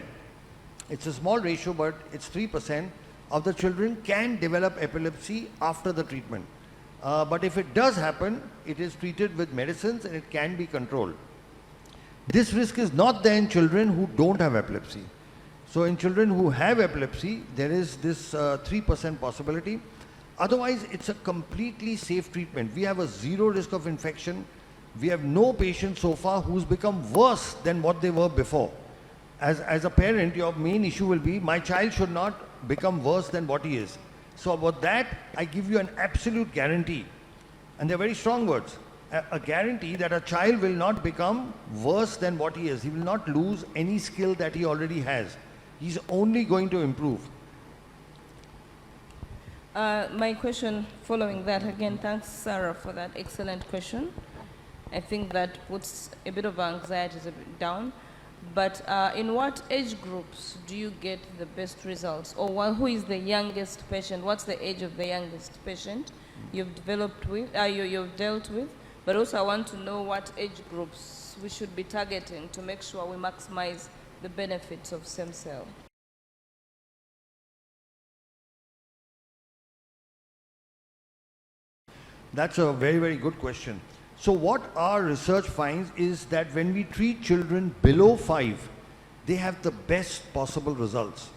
It's a small ratio, but it's 3% of the children can develop epilepsy after the treatment. But if it does happen, it is treated with medicines and it can be controlled. This risk is not there in children who don't have epilepsy. So in children who have epilepsy, there is this 3% possibility. Otherwise, it's a completely safe treatment. We have a zero risk of infection. We have no patient so far who's become worse than what they were before. As a parent, your main issue will be, my child should not become worse than what he is. So about that, I give you an absolute guarantee. And they're very strong words. A guarantee that a child will not become worse than what he is. He will not lose any skill that he already has. He's only going to improve. My question following that, again, thanks Sarah for that excellent question. I think that puts a bit of anxiety down. But in what age groups do you get the best results? Or who is the youngest patient? What's the age of the youngest patient you've developed with, you've dealt with? But also I want to know what age groups we should be targeting to make sure we maximize the benefits of stem cell. That's a very, very good question. So what our research finds is that when we treat children below 5, they have the best possible results.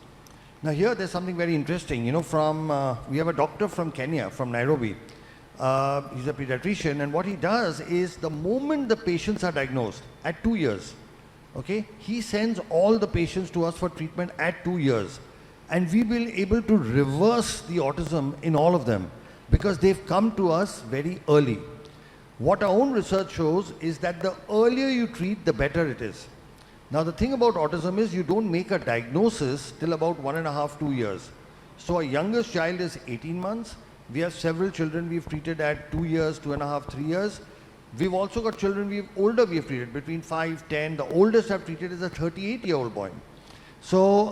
Now here there's something very interesting, you know, we have a doctor from Kenya, from Nairobi. He's a pediatrician, and what he does is the moment the patients are diagnosed at 2 years, okay, he sends all the patients to us for treatment at 2 years. And we will be able to reverse the autism in all of them because they've come to us very early. What our own research shows is that the earlier you treat, the better it is. Now the thing about autism is you don't make a diagnosis till about 1.5 to 2 years. So our youngest child is 18 months. We have several children we've treated at 2 years, 2.5, 3 years. We've also got children older we've treated, between 5, 10. The oldest I've treated is a 38-year-old boy. So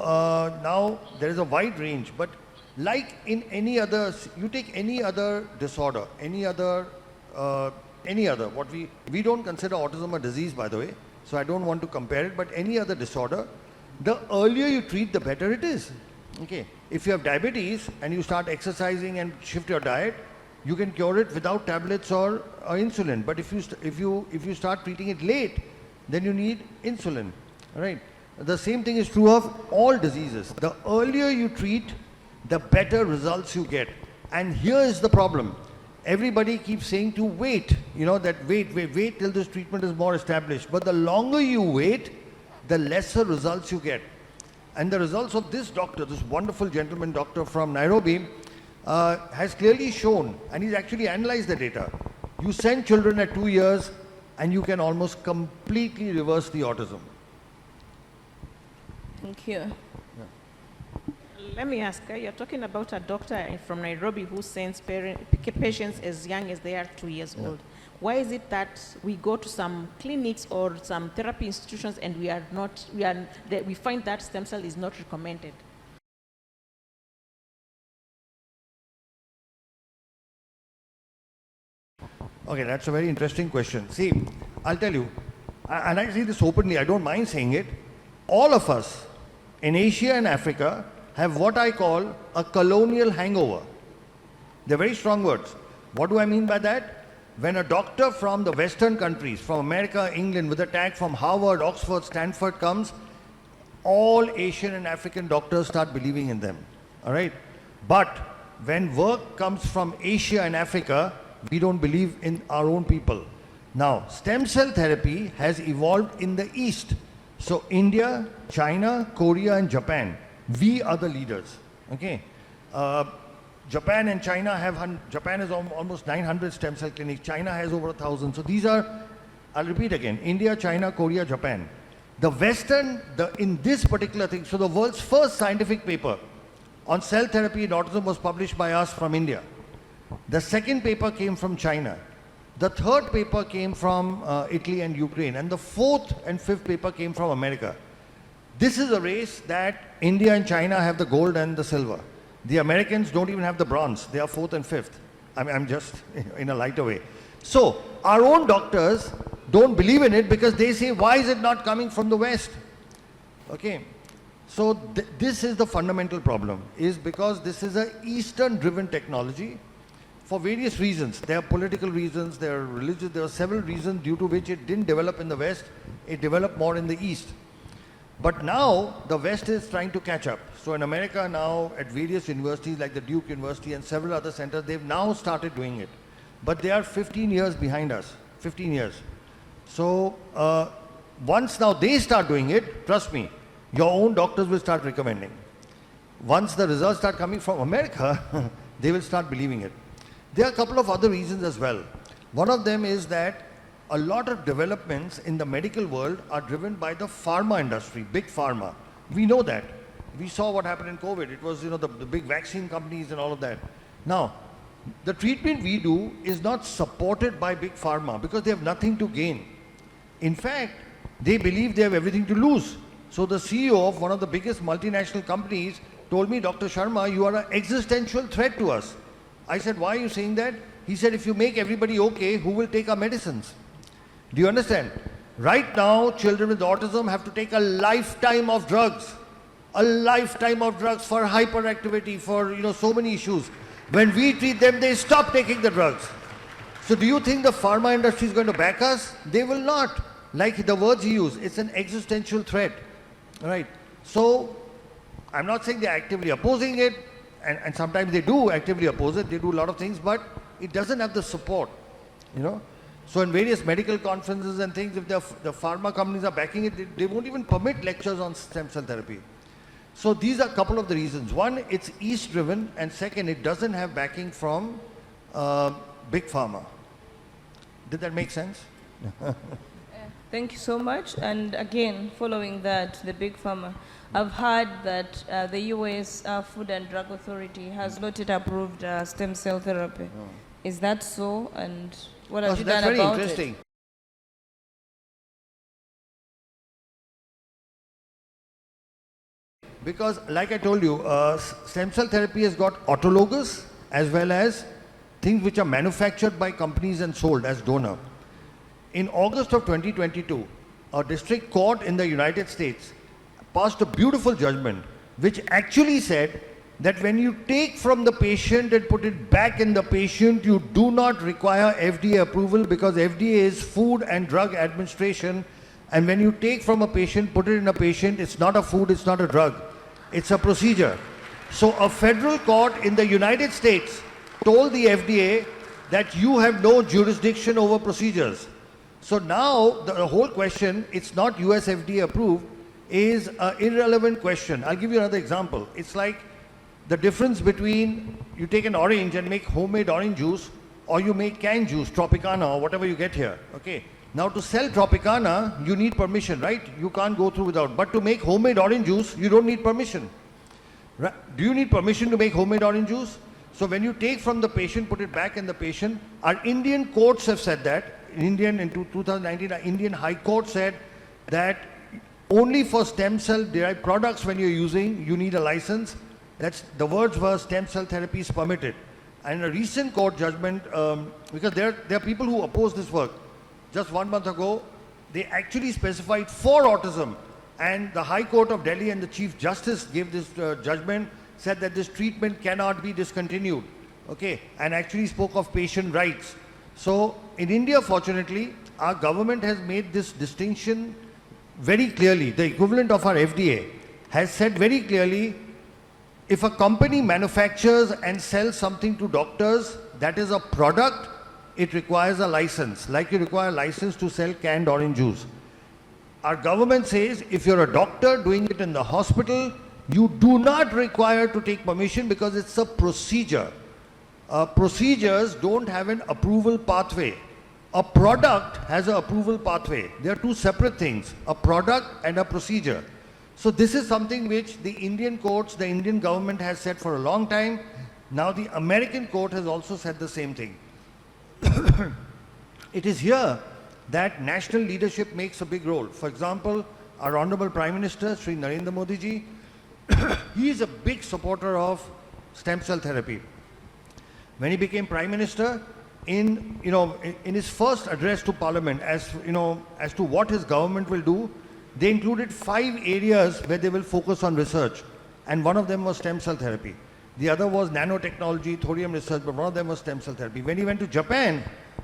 now there is a wide range, but like in any other, you take any other disorder, any other, what we don't consider autism a disease, by the way, so I don't want to compare it, but any other disorder, the earlier you treat, the better it is. Okay, if you have diabetes and you start exercising and shift your diet, you can cure it without tablets or insulin. But if you start treating it late, then you need insulin. Right? The same thing is true of all diseases. The earlier you treat, the better results you get. And here is the problem. Everybody keeps saying to wait, you know, that wait till this treatment is more established. But the longer you wait, the lesser results you get. And the results of this doctor, this wonderful gentleman doctor from Nairobi, has clearly shown, and he's actually analyzed the data. You send children at 2 years and you can almost completely reverse the autism. Thank you. Let me ask, you're talking about a doctor from Nairobi who sends patients as young as they are 2 years old. Why is it that we go to some clinics or some therapy institutions and we find that stem cell is not recommended? Okay, that's a very interesting question. See, I'll tell you, and I say this openly, I don't mind saying it, all of us in Asia and Africa have what I call a colonial hangover. They're very strong words. What do I mean by that? When a doctor from the Western countries, from America, England, with a tag from Harvard, Oxford, Stanford comes, all Asian and African doctors start believing in them. All right? But when work comes from Asia and Africa, we don't believe in our own people. Now, stem cell therapy has evolved in the East. So India, China, Korea, and Japan, we are the leaders. Okay? Japan and China have, Japan has almost 900 stem cell clinics. China has over 1,000. So these are, I'll repeat again, India, China, Korea, Japan. The Western, in this particular thing, so the world's first scientific paper on cell therapy in autism was published by us from India. The second paper came from China. The third paper came from Italy and Ukraine. And the fourth and fifth paper came from America. This is a race that India and China have the gold and the silver. The Americans don't even have the bronze. They are fourth and fifth. I'm just in a lighter way. So our own doctors don't believe in it because they say, why is it not coming from the West? Okay. So this is the fundamental problem, is because this is an Eastern-driven technology for various reasons. There are political reasons, there are religious, there are several reasons due to which it didn't develop in the West, it developed more in the East. But now the West is trying to catch up. So in America now, at various universities like the Duke University and several other centers, they've now started doing it. But they are 15 years behind us, 15 years. So once now they start doing it, trust me, your own doctors will start recommending. Once the results start coming from America, they will start believing it. There are a couple of other reasons as well. One of them is that a lot of developments in the medical world are driven by the pharma industry, big pharma. We know that. We saw what happened in COVID. It was, the big vaccine companies and all of that. Now, the treatment we do is not supported by big pharma because they have nothing to gain. In fact, they believe they have everything to lose. So the CEO of one of the biggest multinational companies told me, Dr. Sharma, you are an existential threat to us. I said, why are you saying that? He said, if you make everybody okay, who will take our medicines? Do you understand? Right now, children with autism have to take a lifetime of drugs. A lifetime of drugs for hyperactivity, for so many issues. When we treat them, they stop taking the drugs. So do you think the pharma industry is going to back us? They will not. Like the words he used, it's an existential threat. Right? So I'm not saying they're actively opposing it, and sometimes they do actively oppose it, they do a lot of things, but it doesn't have the support, So in various medical conferences and things, if the pharma companies are backing it, they won't even permit lectures on stem cell therapy. So these are a couple of the reasons. One, it's East-driven, and second, it doesn't have backing from big pharma. Did that make sense? Thank you so much. And again, following that, the big pharma, I've heard that the US Food and Drug Authority has not yet approved stem cell therapy. No. Is that so? And what have you That's done very about interesting. it? Because, like I told you, stem cell therapy has got autologous as well as things which are manufactured by companies and sold as donor. In August of 2022, a district court in the United States passed a beautiful judgment which actually said that when you take from the patient and put it back in the patient, you do not require FDA approval because FDA is Food and Drug Administration, and when you take from a patient, put it in a patient, it's not a food, it's not a drug, it's a procedure. So a federal court in the United States told the FDA that you have no jurisdiction over procedures. So now the whole question, it's not US FDA approved, is an irrelevant question. I'll give you another example. It's like the difference between you take an orange and make homemade orange juice, or you make canned juice, Tropicana or whatever you get here. Okay. Now to sell Tropicana, you need permission, right? You can't go through without. But to make homemade orange juice, you don't need permission. Right? Do you need permission to make homemade orange juice? So when you take from the patient, put it back in the patient, our Indian courts have said that. In 2019, our Indian High Court said that only for stem cell derived products when you're using, you need a license. The words were stem cell therapy is permitted. And a recent court judgment, because there are people who oppose this work. Just 1 month ago, they actually specified for autism. And the High Court of Delhi and the Chief Justice gave this judgment, said that this treatment cannot be discontinued. Okay, and actually spoke of patient rights. So in India, fortunately, our government has made this distinction very clearly. The equivalent of our FDA has said very clearly, if a company manufactures and sells something to doctors that is a product, it requires a license, like you require a license to sell canned orange juice. Our government says if you're a doctor doing it in the hospital, you do not require to take permission because it's a procedure. Procedures don't have an approval pathway. A product has an approval pathway. They are two separate things, a product and a procedure. So this is something which the Indian courts, the Indian government has said for a long time. Now the American court has also said the same thing. It is here that national leadership makes a big role. For example, our Honorable Prime Minister, Sri Narendra Modi ji, he is a big supporter of stem cell therapy. When he became Prime Minister, in his first address to Parliament, as to what his government will do, they included 5 areas where they will focus on research. And one of them was stem cell therapy. The other was nanotechnology, thorium research, but one of them was stem cell therapy. When he went to Japan,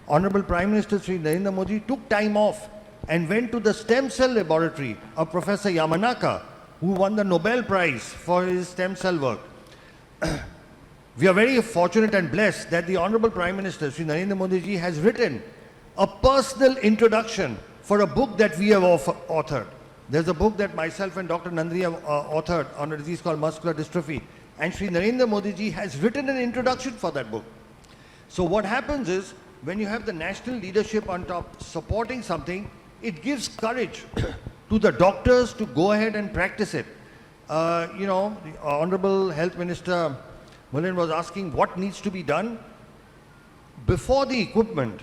Honorable Prime Minister Sri Narendra Modi took time off and went to the stem cell laboratory of Professor Yamanaka, who won the Nobel Prize for his stem cell work. We are very fortunate and blessed that the Honorable Prime Minister Sri Narendra Modi ji has written a personal introduction for a book that we have authored. There's a book that myself and Dr. Nandini have authored on a disease called muscular dystrophy. And Sri Narendra Modi ji has written an introduction for that book. So what happens is, when you have the national leadership on top supporting something, it gives courage to the doctors to go ahead and practice it. You know, the Honorable Health Minister Mullen was asking what needs to be done before the equipment,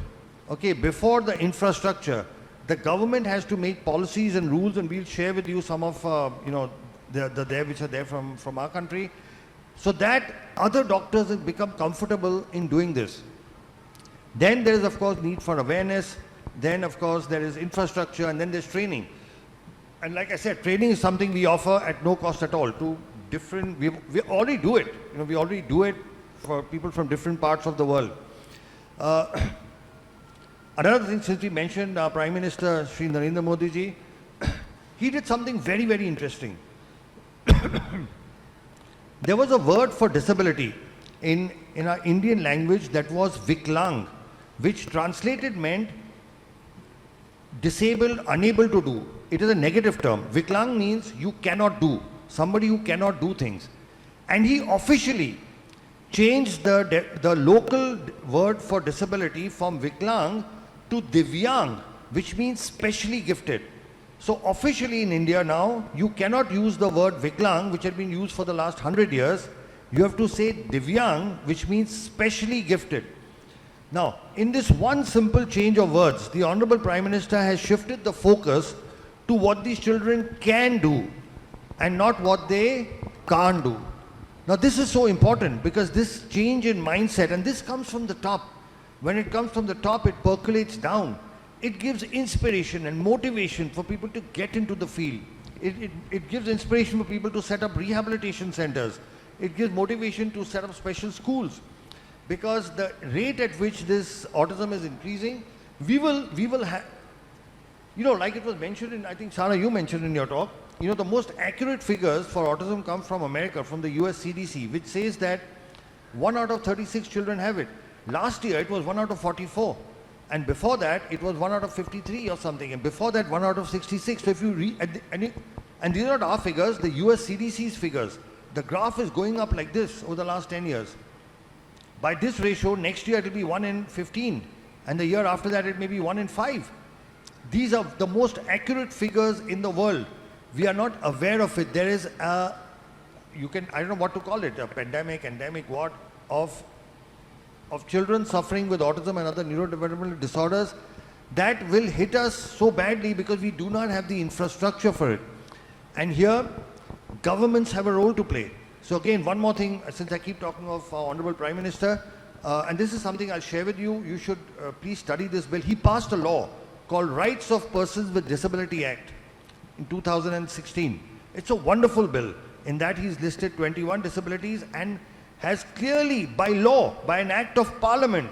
okay, before the infrastructure. The government has to make policies and rules, and we'll share with you some of, you know, which are there from our country, so that other doctors have become comfortable in doing this. Then there is, of course, need for awareness. Then, of course, there is infrastructure, and then there's training. And like I said, training is something we offer at no cost at all to different, we already do it. You know, we already do it for people from different parts of the world. Another thing, since we mentioned Prime Minister Sri Narendra Modi ji, he did something very, very interesting. There was a word for disability in our Indian language that was Viklang, which translated meant disabled, unable to do. It is a negative term. Viklang means you cannot do, somebody who cannot do things. And he officially changed the local word for disability from Viklang to Divyang, which means specially gifted. So officially in India now, you cannot use the word Viklang, which had been used for the last 100 years. You have to say Divyang, which means specially gifted. Now, in this one simple change of words, the Honorable Prime Minister has shifted the focus to what these children can do and not what they can't do. Now, this is so important because this change in mindset, and this comes from the top. When it comes from the top, it percolates down. It gives inspiration and motivation for people to get into the field. It gives inspiration for people to set up rehabilitation centers. It gives motivation to set up special schools. Because the rate at which this autism is increasing, we will have, you know, like it was mentioned in, I think, Sharma, you mentioned in your talk, you know, the most accurate figures for autism come from America, from the US CDC, which says that 1 out of 36 children have it. Last year, it was 1 out of 44. And before that, it was 1 out of 53 or something. And before that, 1 out of 66. So if you read, and these are not our figures, the US CDC's figures. The graph is going up like this over the last 10 years. By this ratio, next year it will be 1 in 15. And the year after that, it may be 1 in 5. These are the most accurate figures in the world. We are not aware of it. There is a, I don't know what to call it, a pandemic, endemic, what, of children suffering with autism and other neurodevelopmental disorders that will hit us so badly because we do not have the infrastructure for it. And here, governments have a role to play. So again, one more thing, since I keep talking of our Honorable Prime Minister, and this is something I'll share with you, you should please study this bill. He passed a law called Rights of Persons with Disability Act in 2016. It's a wonderful bill. In that he's listed 21 disabilities and has clearly, by law, by an act of parliament,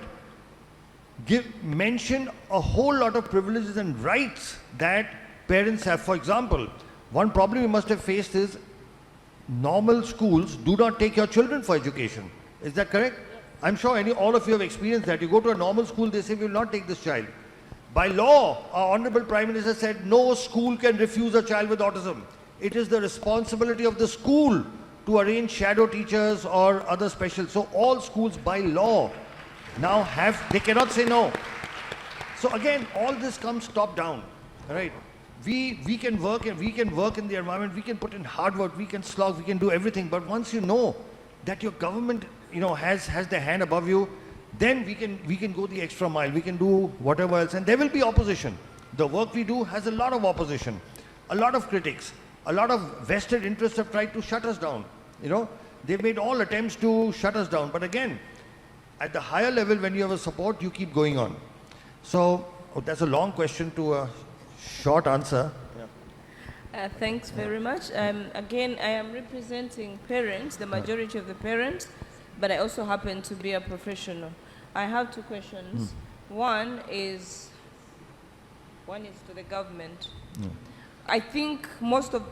mentioned a whole lot of privileges and rights that parents have. For example, one problem you must have faced is normal schools do not take your children for education. Is that correct? I'm sure all of you have experienced that. You go to a normal school, they say, we will not take this child. By law, our Honorable Prime Minister said, no school can refuse a child with autism. It is the responsibility of the school to arrange shadow teachers or other special. So all schools by law now they cannot say no. So again, all this comes top down, right? We can work and we can work in the environment, we can put in hard work, we can slog, we can do everything. But once you know that your government, has their hand above you, then we can go the extra mile, we can do whatever else, and there will be opposition. The work we do has a lot of opposition, a lot of critics, a lot of vested interests have tried to shut us down. They've made all attempts to shut us down. But again, at the higher level, when you have a support, you keep going on. So that's a long question to a short answer. Thanks very much. Again, I am representing parents, the majority of the parents, but I also happen to be a professional. I have two questions. One is to the government. I think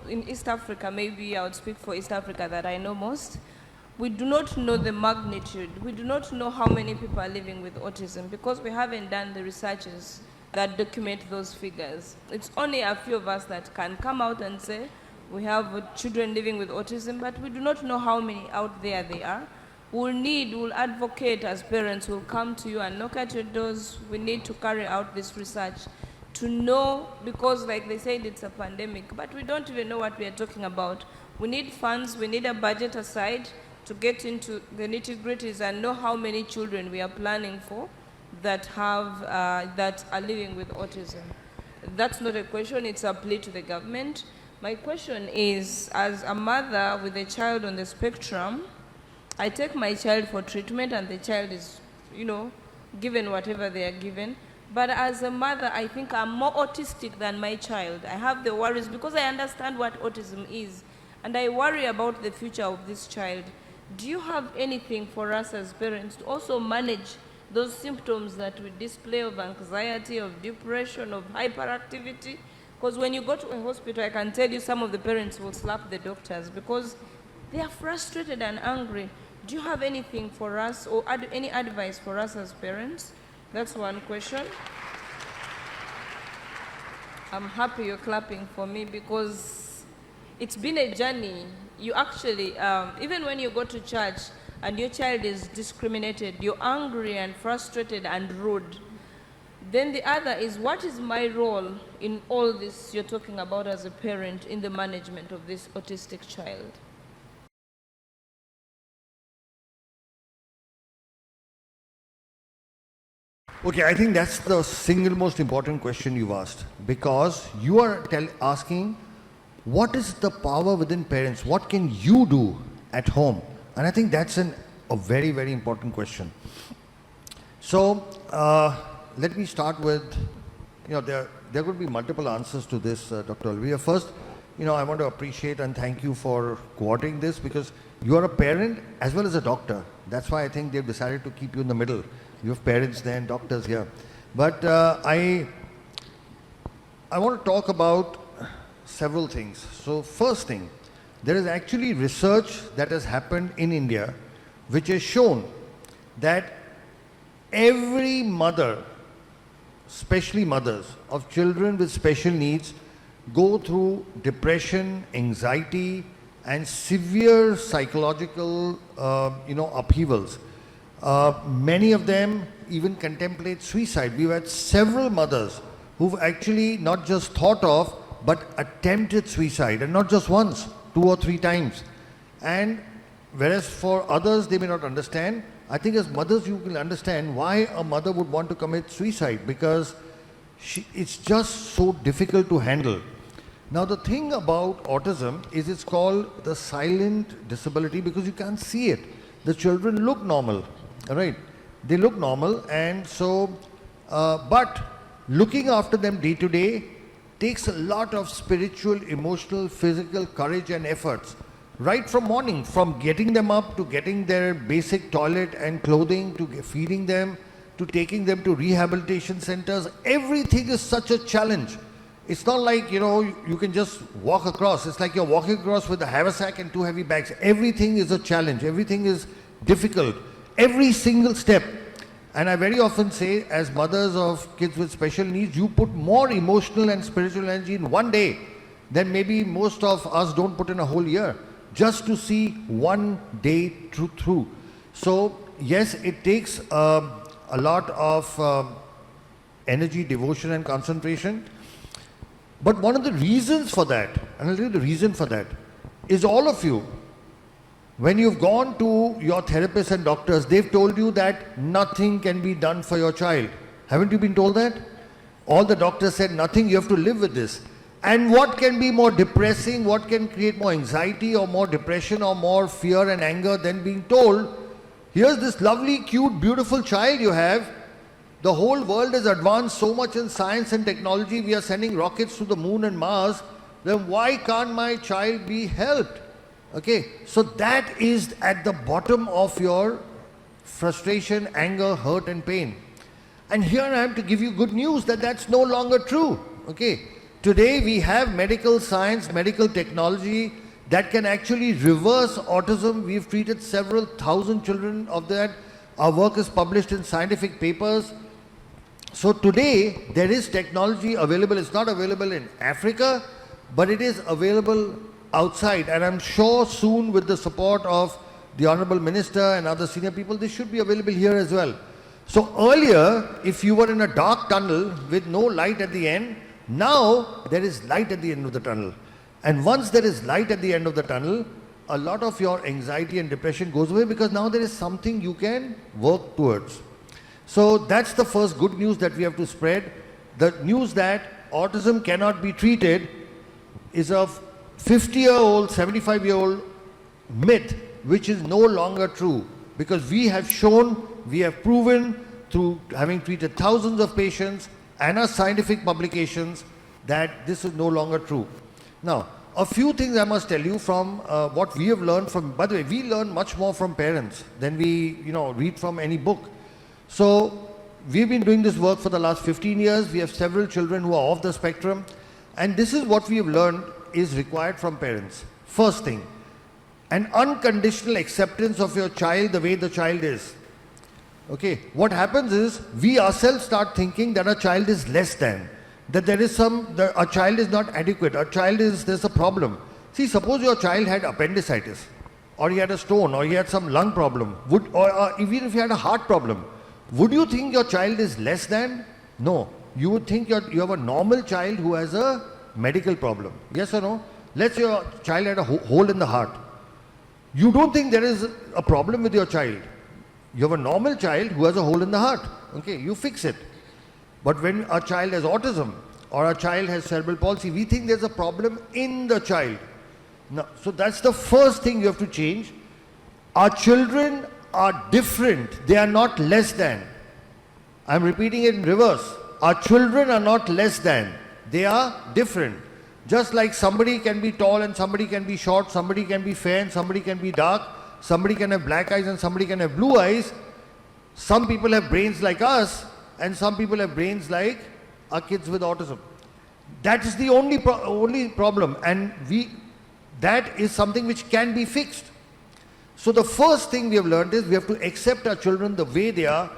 in East Africa, maybe I would speak for East Africa that I know most, we do not know the magnitude. We do not know how many people are living with autism because we haven't done the researches that document those figures. It's only a few of us that can come out and say we have children living with autism, but we do not know how many out there they are. We'll advocate as parents, we'll come to you and knock at your doors. We need to carry out this research to know, because like they said, it's a pandemic, but we don't even know what we are talking about. We need funds, we need a budget aside to get into the nitty-gritties and know how many children we are planning for that are living with autism. That's not a question, it's a plea to the government. My question is, as a mother with a child on the spectrum, I take my child for treatment and the child is, given whatever they are given. But as a mother, I think I'm more autistic than my child. I have the worries because I understand what autism is. And I worry about the future of this child. Do you have anything for us as parents to also manage those symptoms that we display of anxiety, of depression, of hyperactivity? Because when you go to a hospital, I can tell you some of the parents will slap the doctors because they are frustrated and angry. Do you have anything for us or any advice for us as parents? That's one question. I'm happy you're clapping for me because it's been a journey. You actually, even when you go to church and your child is discriminated, you're angry and frustrated and rude. Then the other is, what is my role in all this you're talking about as a parent in the management of this autistic child? Okay, I think that's the single most important question you've asked, because you are asking what is the power within parents, what can you do at home? And I think that's a very, very important question. So let me start with, there could be multiple answers to this, Dr. Olivia. First, I want to appreciate and thank you for coordinating this, because you are a parent as well as a doctor. That's why I think they've decided to keep you in the middle. You have parents there and doctors here. But I want to talk about several things. So first thing, there is actually research that has happened in India which has shown that every mother, especially mothers of children with special needs, go through depression, anxiety, and severe psychological upheavals. Many of them even contemplate suicide. We've had several mothers who've actually not just thought of, but attempted suicide, and not just once, 2 or 3 times. And whereas for others, they may not understand, I think as mothers, you will understand why a mother would want to commit suicide, because it's just so difficult to handle. Now, the thing about autism is it's called the silent disability because you can't see it. The children look normal, right? They look normal, and so, but looking after them day to day takes a lot of spiritual, emotional, physical courage and efforts. Right from morning, from getting them up to getting their basic toilet and clothing, to feeding them, to taking them to rehabilitation centers, everything is such a challenge. It's not like, you can just walk across. It's like you're walking across with a haversack and 2 heavy bags. Everything is a challenge. Everything is difficult. Every single step. And I very often say, as mothers of kids with special needs, you put more emotional and spiritual energy in one day than maybe most of us don't put in a whole year, just to see one day through. So yes, it takes a lot of energy, devotion and concentration. But one of the reasons for that, and I'll tell you the reason for that, is all of you, when you've gone to your therapists and doctors, they've told you that nothing can be done for your child. Haven't you been told that? All the doctors said nothing, you have to live with this. And what can be more depressing, what can create more anxiety or more depression or more fear and anger than being told, here's this lovely, cute, beautiful child you have. The whole world has advanced so much in science and technology. We are sending rockets to the moon and Mars. then why can't my child be helped? Okay, so that is at the bottom of your frustration, anger, hurt and pain. And here I am to give you good news that that's no longer true. Okay, today we have medical science, medical technology that can actually reverse autism. We've treated several thousand children of that. Our work is published in scientific papers. So today there is technology available. It's not available in Africa, but it is available outside, and I'm sure soon with the support of the Honorable Minister and other senior people, this should be available here as well. So earlier, if you were in a dark tunnel with no light at the end, now there is light at the end of the tunnel. And once there is light at the end of the tunnel, a lot of your anxiety and depression goes away, because now there is something you can work towards. So that's the first good news that we have to spread. The news that autism cannot be treated is a 50-year-old, 75-year-old myth, which is no longer true, because we have shown, we have proven through having treated thousands of patients and our scientific publications that this is no longer true. Now, a few things I must tell you from what we have learned from, by the way, we learn much more from parents than we, read from any book. So, we've been doing this work for the last 15 years. We have several children who are off the spectrum, and this is what we have learned is required from parents. First thing, an unconditional acceptance of your child the way the child is. Okay, what happens is we ourselves start thinking that our child is less than, that there is a child is not adequate, there's a problem. See, suppose your child had appendicitis, or he had a stone, or he had some lung problem, or even if he had a heart problem, would you think your child is less than? No, you would think you have a normal child who has a medical problem. Yes or no? Let's say your child had a hole in the heart. You don't think there is a problem with your child. You have a normal child who has a hole in the heart. Okay, you fix it. But when a child has autism or a child has cerebral palsy, we think there's a problem in the child. Now, so that's the first thing you have to change. Our children are different. They are not less than. I'm repeating it in reverse. Our children are not less than. They are different. Just like somebody can be tall and somebody can be short, somebody can be fair and somebody can be dark, somebody can have black eyes and somebody can have blue eyes. Some people have brains like us and some people have brains like our kids with autism. That is the only problem, and that is something which can be fixed. So the first thing we have learned is we have to accept our children the way they are.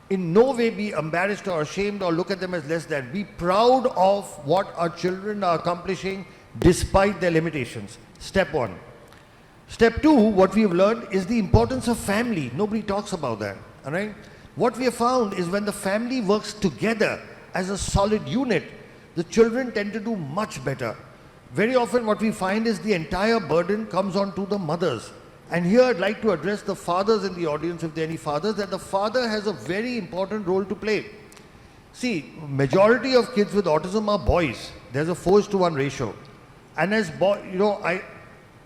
In no way be embarrassed or ashamed or look at them as less than. Be proud of what our children are accomplishing despite their limitations. Step one. Step two, what we have learned is the importance of family. Nobody talks about that. All right? What we have found is when the family works together as a solid unit, the children tend to do much better. Very often what we find is the entire burden comes onto the mothers. And here I'd like to address the fathers in the audience, if there are any fathers, that the father has a very important role to play. See, majority of kids with autism are boys. There's a 4:1 ratio. And as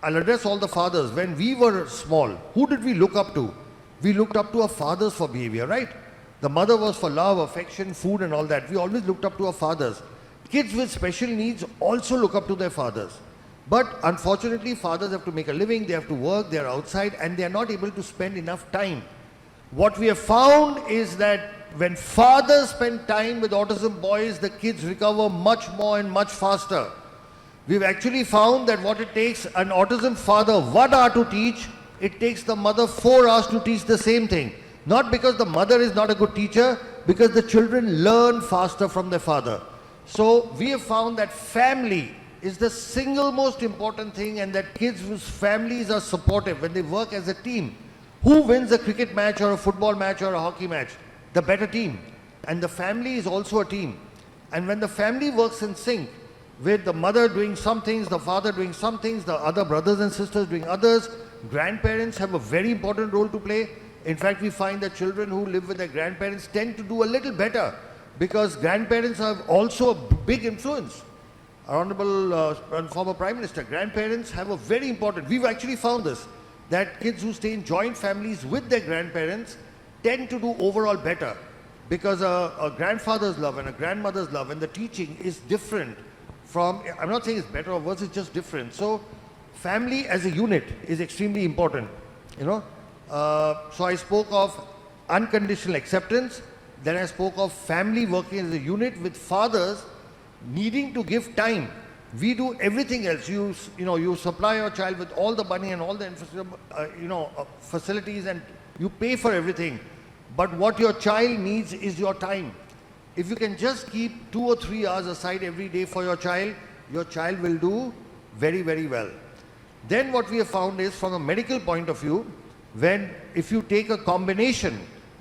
I'll address all the fathers. When we were small, who did we look up to? We looked up to our fathers for behavior, right? The mother was for love, affection, food and all that. We always looked up to our fathers. Kids with special needs also look up to their fathers. But unfortunately, fathers have to make a living, they have to work, they are outside and they are not able to spend enough time. What we have found is that when fathers spend time with autism boys, the kids recover much more and much faster. We've actually found that what it takes an autism father 1 hour to teach, it takes the mother 4 hours to teach the same thing. Not because the mother is not a good teacher, because the children learn faster from their father. So we have found that family is the single most important thing, and that kids whose families are supportive, when they work as a team, who wins a cricket match or a football match or a hockey match? The better team. And the family is also a team. And when the family works in sync, with the mother doing some things, the father doing some things, the other brothers and sisters doing others, grandparents have a very important role to play. In fact, we find that children who live with their grandparents tend to do a little better, because grandparents have also a big influence. Our Honorable former Prime Minister, grandparents have a very important, we've actually found this, that kids who stay in joint families with their grandparents tend to do overall better, because a grandfather's love and a grandmother's love and the teaching is different from, I'm not saying it's better or worse, it's just different. So family as a unit is extremely important, you know. So I spoke of unconditional acceptance, then I spoke of family working as a unit with fathers needing to give time. We do everything else. You supply your child with all the money and all the facilities, and you pay for everything. But what your child needs is your time. If you can just keep 2 or 3 hours aside every day for your child will do very, very well. Then what we have found is, from a medical point of view, if you take a combination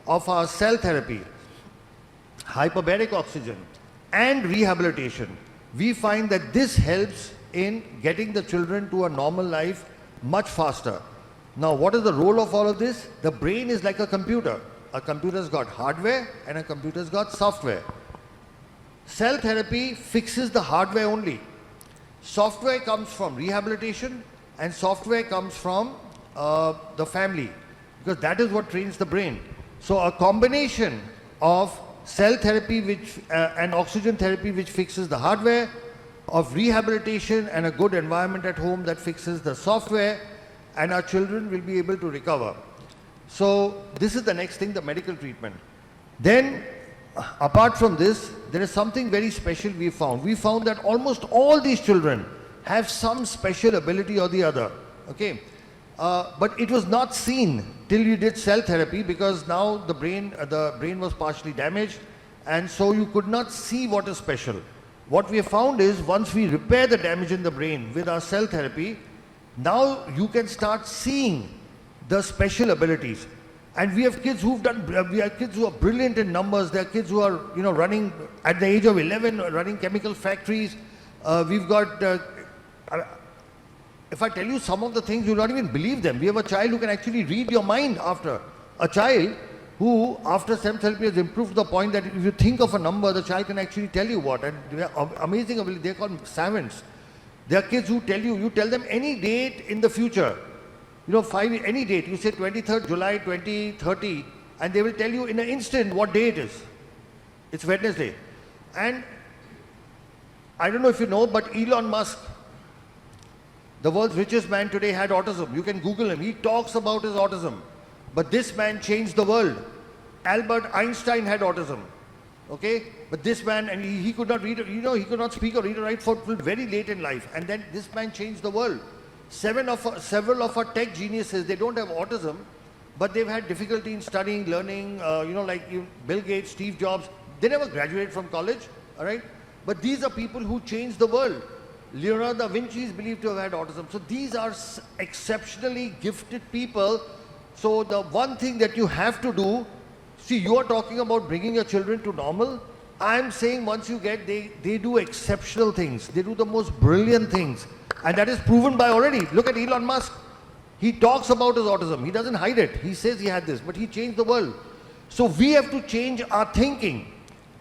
of our cell therapy, hyperbaric oxygen, and rehabilitation, we find that this helps in getting the children to a normal life much faster. Now, what is the role of all of this? The brain is like a computer. A computer's got hardware and a computer's got software. Cell therapy fixes the hardware only. Software comes from rehabilitation and software comes from the family, because that is what trains the brain. So a combination of cell therapy and oxygen therapy, which fixes the hardware, of rehabilitation and a good environment at home that fixes the software, and our children will be able to recover. So this is the next thing, the medical treatment. Then, apart from this, there is something very special we found. We found that almost all these children have some special ability or the other. Okay, but it was not seen till you did cell therapy, because now the brain was partially damaged, and so you could not see what is special. What we have found is, once we repair the damage in the brain with our cell therapy, now you can start seeing the special abilities. And we have kids who are brilliant in numbers. There are kids who are, running at the age of 11, running chemical factories. We've got, if I tell you some of the things, you'll not even believe them. We have a child who can actually read your mind after. A child who, after STEM therapy, has improved to the point that if you think of a number, the child can actually tell you what. And they are amazing ability. They're called savants. There are kids who you tell them any date in the future. Any date, you say 23rd July 2030, and they will tell you in an instant what day it is. It's Wednesday. And I don't know if you know, but Elon Musk, the world's richest man today, had autism. You can Google him. He talks about his autism. But this man changed the world. Albert Einstein had autism. Okay? But this man, and he could not read, he could not speak or read or write for very late in life. And then this man changed the world. Several of our tech geniuses, they don't have autism, but they've had difficulty in studying, learning, Bill Gates, Steve Jobs, they never graduated from college, all right? But these are people who changed the world. Leonardo da Vinci is believed to have had autism. So these are exceptionally gifted people. So the one thing that you have to do, see, you are talking about bringing your children to normal. I'm saying once you get, they do exceptional things. They do the most brilliant things. And that is proven by already. Look at Elon Musk. He talks about his autism. He doesn't hide it. He says he had this, but he changed the world. So we have to change our thinking.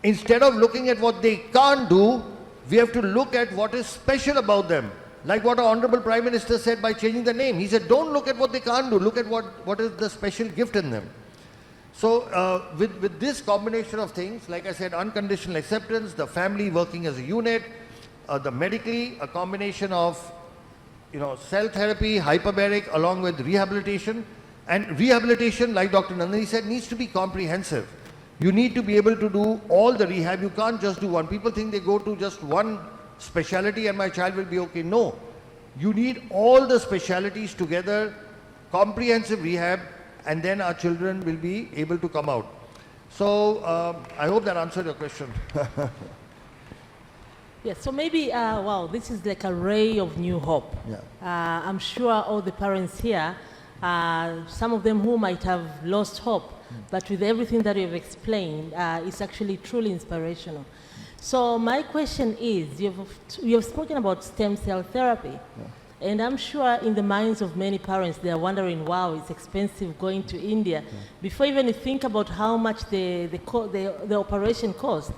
Instead of looking at what they can't do, we have to look at what is special about them. Like what our Honorable Prime Minister said by changing the name. He said, don't look at what they can't do. Look at what is the special gift in them. So with this combination of things, like I said, unconditional acceptance, the family working as a unit, the medically, a combination of cell therapy, hyperbaric, along with rehabilitation. And rehabilitation, like Dr. Nandini said, needs to be comprehensive. You need to be able to do all the rehab. You can't just do one. People think they go to just one specialty and my child will be okay. No. You need all the specialities together, comprehensive rehab, and then our children will be able to come out. So I hope that answered your question. Yes, so maybe, wow, this is like a ray of new hope. Yeah. I'm sure all the parents here, some of them who might have lost hope, but with everything that you've explained, it's actually truly inspirational. So my question is, you've spoken about stem cell therapy, and I'm sure in the minds of many parents, they're wondering, wow, it's expensive going to India. Before even you think about how much the operation cost,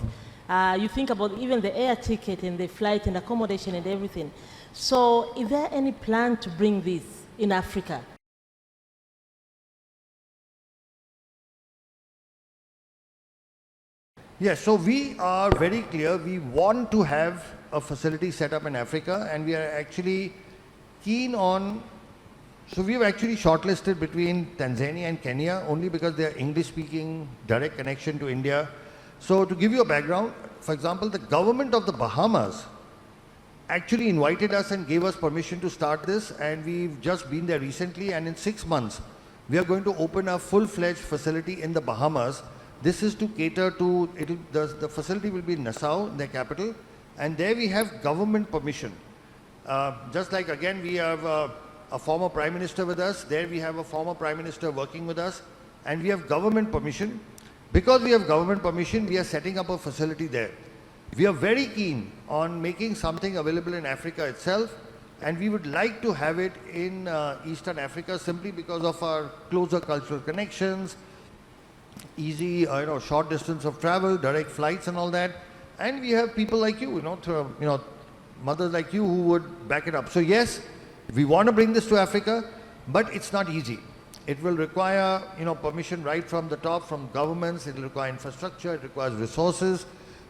you think about even the air ticket and the flight and accommodation and everything. So is there any plan to bring this in Africa? Yes, so we are very clear. We want to have a facility set up in Africa, and we are actually keen on, so we've actually shortlisted between Tanzania and Kenya only because they are English speaking, direct connection to India. So to give you a background, for example, the government of the Bahamas actually invited us and gave us permission to start this, and we've just been there recently, and in 6 months we are going to open a full-fledged facility in the Bahamas. This is to cater to, the facility will be in Nassau, their capital, and there we have government permission. Just like again we have a former Prime Minister with us, there we have a former Prime Minister working with us, and we have government permission. Because we have government permission, we are setting up a facility there. We are very keen on making something available in Africa itself, and we would like to have it in Eastern Africa simply because of our closer cultural connections, easy, short distance of travel, direct flights and all that. And we have people like you, mothers like you who would back it up. So yes, we want to bring this to Africa, but it's not easy. It will require, permission right from the top, from governments. It will require infrastructure. It requires resources.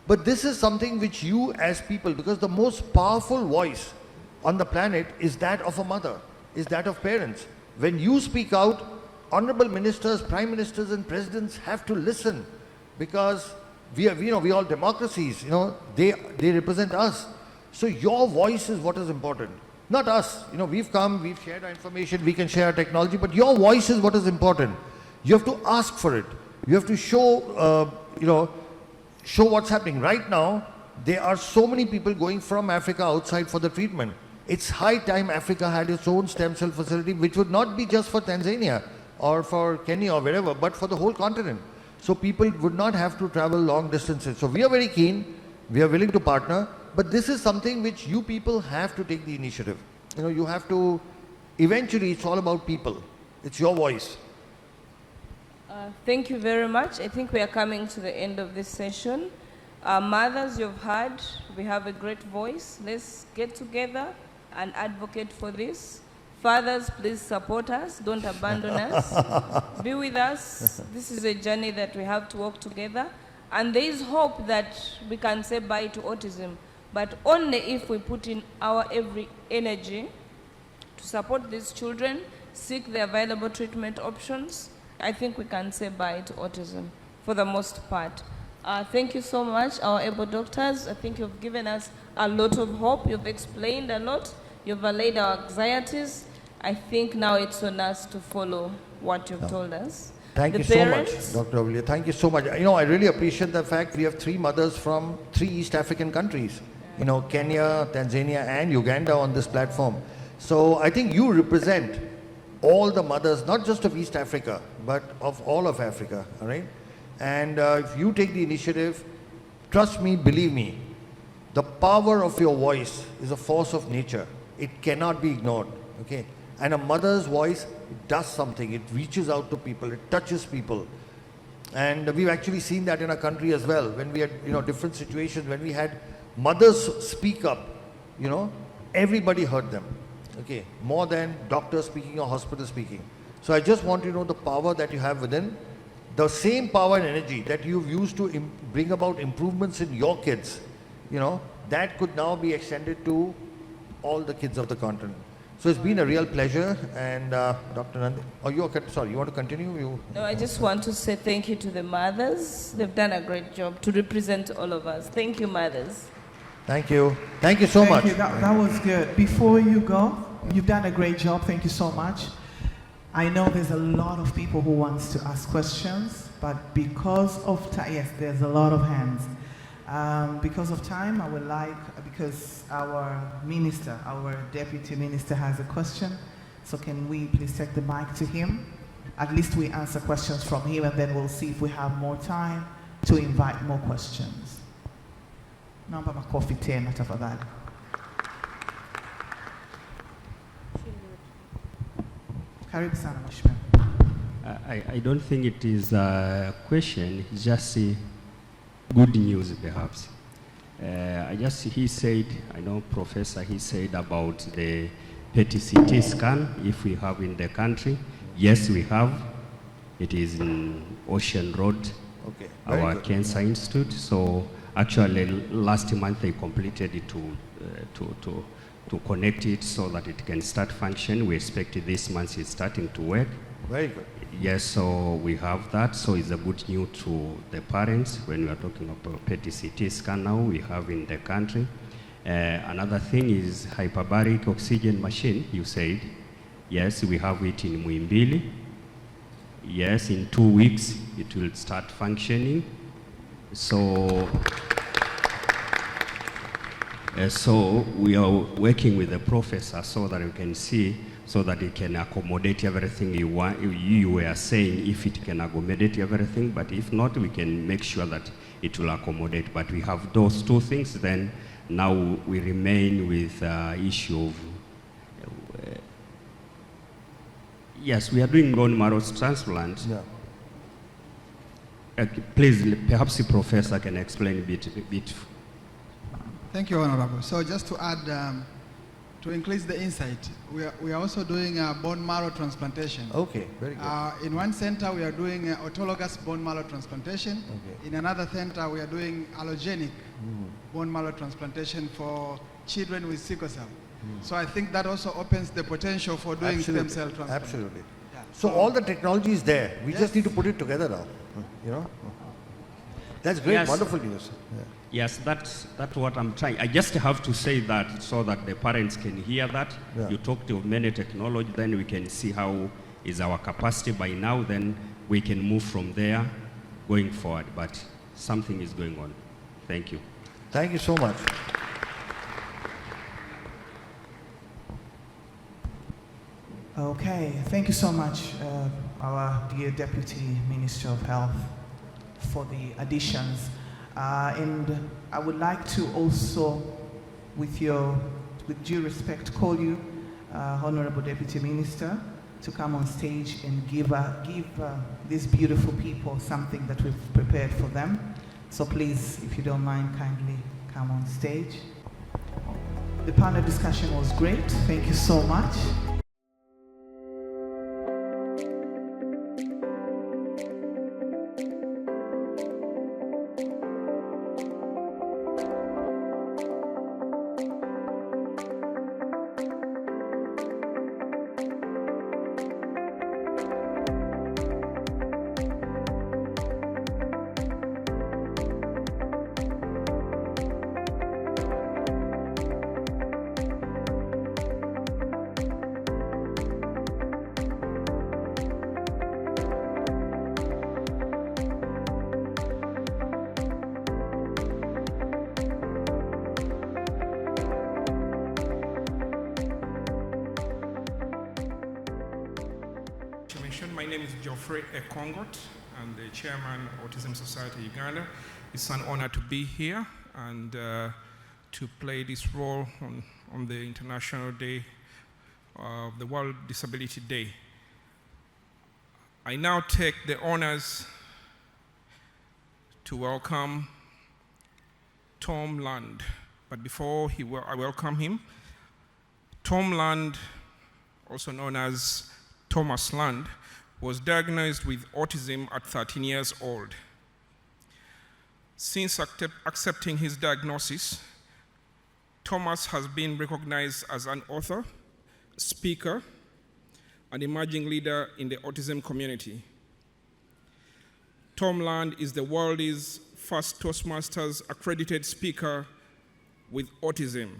But this is something which you as people, because the most powerful voice on the planet is that of a mother, is that of parents. When you speak out, honorable ministers, prime ministers and presidents have to listen, because we are all democracies, they represent us. So your voice is what is important, not us. We've come, we've shared our information, we can share our technology, but your voice is what is important. You have to ask for it. You have to show, show what's happening. Right now, there are so many people going from Africa outside for the treatment. It's high time Africa had its own stem cell facility, which would not be just for Tanzania or for Kenya or wherever, but for the whole continent. So people would not have to travel long distances. So we are very keen, we are willing to partner, but this is something which you people have to take the initiative. You have to, eventually it's all about people. It's your voice. Thank you very much. I think we are coming to the end of this session. Mothers, you've heard, we have a great voice. Let's get together and advocate for this. Fathers, please support us. Don't abandon us. Be with us. This is a journey that we have to walk together. And there is hope that we can say bye to autism, but only if we put in our every energy to support these children, seek the available treatment options. I think we can say bye to autism for the most part. Thank you so much, our able doctors. I think you've given us a lot of hope. You've explained a lot. You've allayed our anxieties. I think now it's on us to follow what you've told us. Thank you so much, Dr. Olivia. Thank you so much. I really appreciate the fact we have 3 mothers from 3 East African countries. Kenya, Tanzania and Uganda on this platform. So I think you represent all the mothers, not just of East Africa, but of all of Africa, all right? And if you take the initiative, trust me, believe me, the power of your voice is a force of nature. It cannot be ignored, okay? And a mother's voice does something. It reaches out to people. It touches people. And we've actually seen that in our country as well. When we had, different situations, when we had mothers speak up, everybody heard them, okay? More than doctors speaking or hospital speaking. So I just want you to know the power that you have within. The same power and energy that you've used to bring about improvements in your kids, that could now be extended to all the kids of the continent. So it's been a real pleasure. And Dr. Nandini, sorry, you want to continue? No, I just want to say thank you to the mothers. They've done a great job to represent all of us. Thank you, mothers. Thank you. Thank you so much. Thank you. That was good. Before you go, you've done a great job. Thank you so much. I know there's a lot of people who wants to ask questions, but because of time, yes, there's a lot of hands. Because of time, I would like, because our minister, our deputy minister has a question, so can we please take the mic to him? At least we answer questions from him, and then we'll see if we have more time to invite more questions. Naomba makofi tena tafadhali. Karibu sana mheshimiwa. I don't think it is a question, it's just good news perhaps. He said, I know Professor, he said about the PET-CT scan, if we have in the country. Yes, we have. It is in Ocean Road, okay, our Cancer Institute. So Actually, last month they completed it to connect it so that it can start function. We expect this month it's starting to work. Very good. Yes, so we have that. So it's a good news to the parents when we are talking about PET-CT scan now we have in the country. Another thing is hyperbaric oxygen machine, you said. Yes, we have it in Muimbili. Yes, in 2 weeks it will start functioning. So we are working with the professor so that we can see, so that it can accommodate everything you want. You were saying if it can accommodate everything, but if not, we can make sure that it will accommodate. But we have those two things, then now we remain with issue of, yes, we are doing bone marrow transplant. Yeah. Please, perhaps the professor can explain a bit. Thank you, Honorable. So just to add, to increase the insight, we are also doing bone marrow transplantation. Okay, very good. In one center, we are doing autologous bone marrow transplantation. Okay. In another center, we are doing allogenic bone marrow transplantation for children with sickle cell. So I think that also opens the potential for doing stem cell transplant. Absolutely. Yeah. So all the technology is there. We just need to put it together now. You know? That's great, yes. Wonderful news. Yeah. Yes, that's what I'm trying. I just have to say that so that the parents can hear that. Yeah. You talked of many technology, then we can see how is our capacity by now, then we can move from there going forward. But something is going on. Thank you. Thank you so much. Okay, thank you so much, our dear Deputy Minister of Health, for the additions. And I would like to also, with due respect, call you, Honorable Deputy Minister, to come on stage and give these beautiful people something that we've prepared for them. So please, if you don't mind, kindly come on stage. The panel discussion was great. Thank you so much. My name is Geoffrey Ekongot. I'm the chairman of Autism Society Uganda. It's an honor to be here and to play this role on the International Day of the World Disability Day. I now take the honors to welcome Tom Land. But before I welcome him, Tom Land, also known as Thomas Land, was diagnosed with autism at 13 years old. Since accepting his diagnosis, Thomas has been recognized as an author, speaker, and emerging leader in the autism community. Tom Land is the world's first Toastmasters accredited speaker with autism.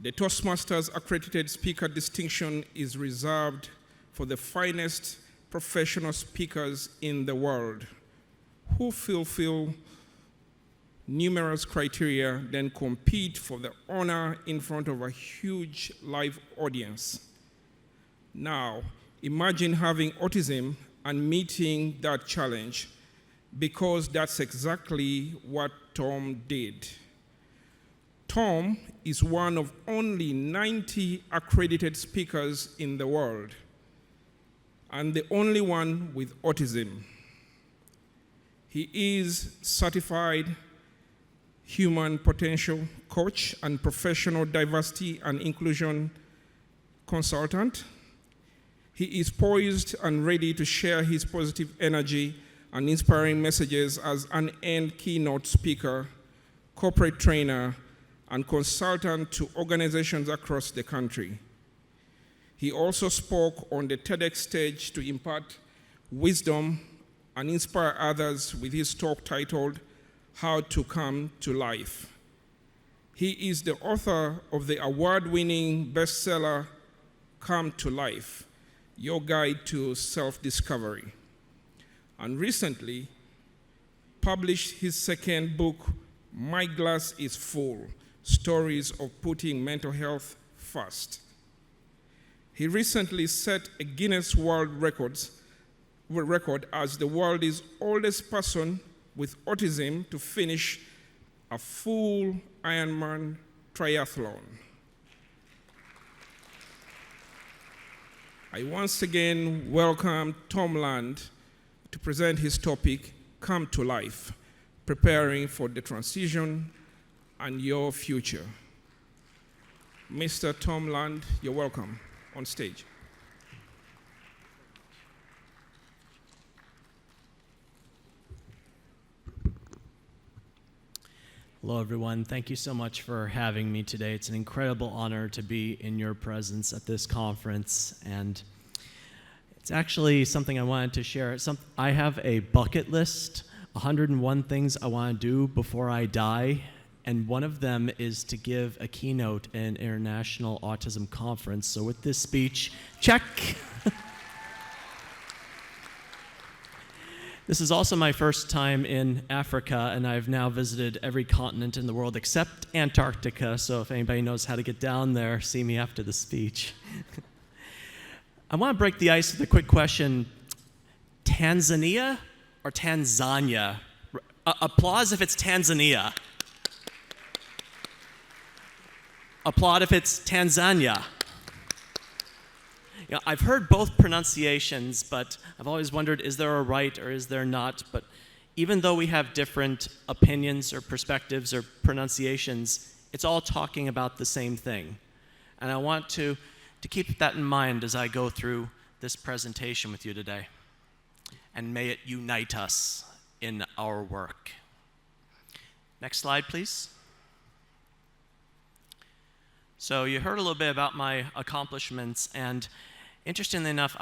The Toastmasters accredited speaker distinction is reserved for the finest professional speakers in the world who fulfill numerous criteria, then compete for the honor in front of a huge live audience. Now, imagine having autism and meeting that challenge, because that's exactly what Tom did. Tom is one of only 90 accredited speakers in the world, and the only one with autism. He is certified human potential coach and professional diversity and inclusion consultant. He is poised and ready to share his positive energy and inspiring messages as an end keynote speaker, corporate trainer, and consultant to organizations across the country. He also spoke on the TEDx stage to impart wisdom and inspire others with his talk titled, How to Come to Life. He is the author of the award-winning bestseller, Come to Life, Your Guide to Self-Discovery, and recently published his second book, My Glass is Full, Stories of Putting Mental Health First. He recently set a Guinness World Record as the world's oldest person with autism to finish a full Ironman triathlon. I once again welcome Tom Land to present his topic, Come to Life, Preparing for the Transition and Your Future. Mr. Tom Land, you're welcome on stage. Hello, everyone. Thank you so much for having me today. It's an incredible honor to be in your presence at this conference, and it's actually something I wanted to share. I have a bucket list, 101 things I want to do before I die, and one of them is to give a keynote at an international autism conference. So with this speech, check. This is also my first time in Africa, and I've now visited every continent in the world except Antarctica, so if anybody knows how to get down there, see me after the speech. I want to break the ice with a quick question. Tanzania or Tanzania? Applause if it's Tanzania. Applaud if it's Tanzania. You know, I've heard both pronunciations, but I've always wondered, is there a right or is there not? But even though we have different opinions or perspectives or pronunciations, it's all talking about the same thing. And I want to keep that in mind as I go through this presentation with you today. And may it unite us in our work. Next slide, please. So you heard a little bit about my accomplishments, and interestingly enough,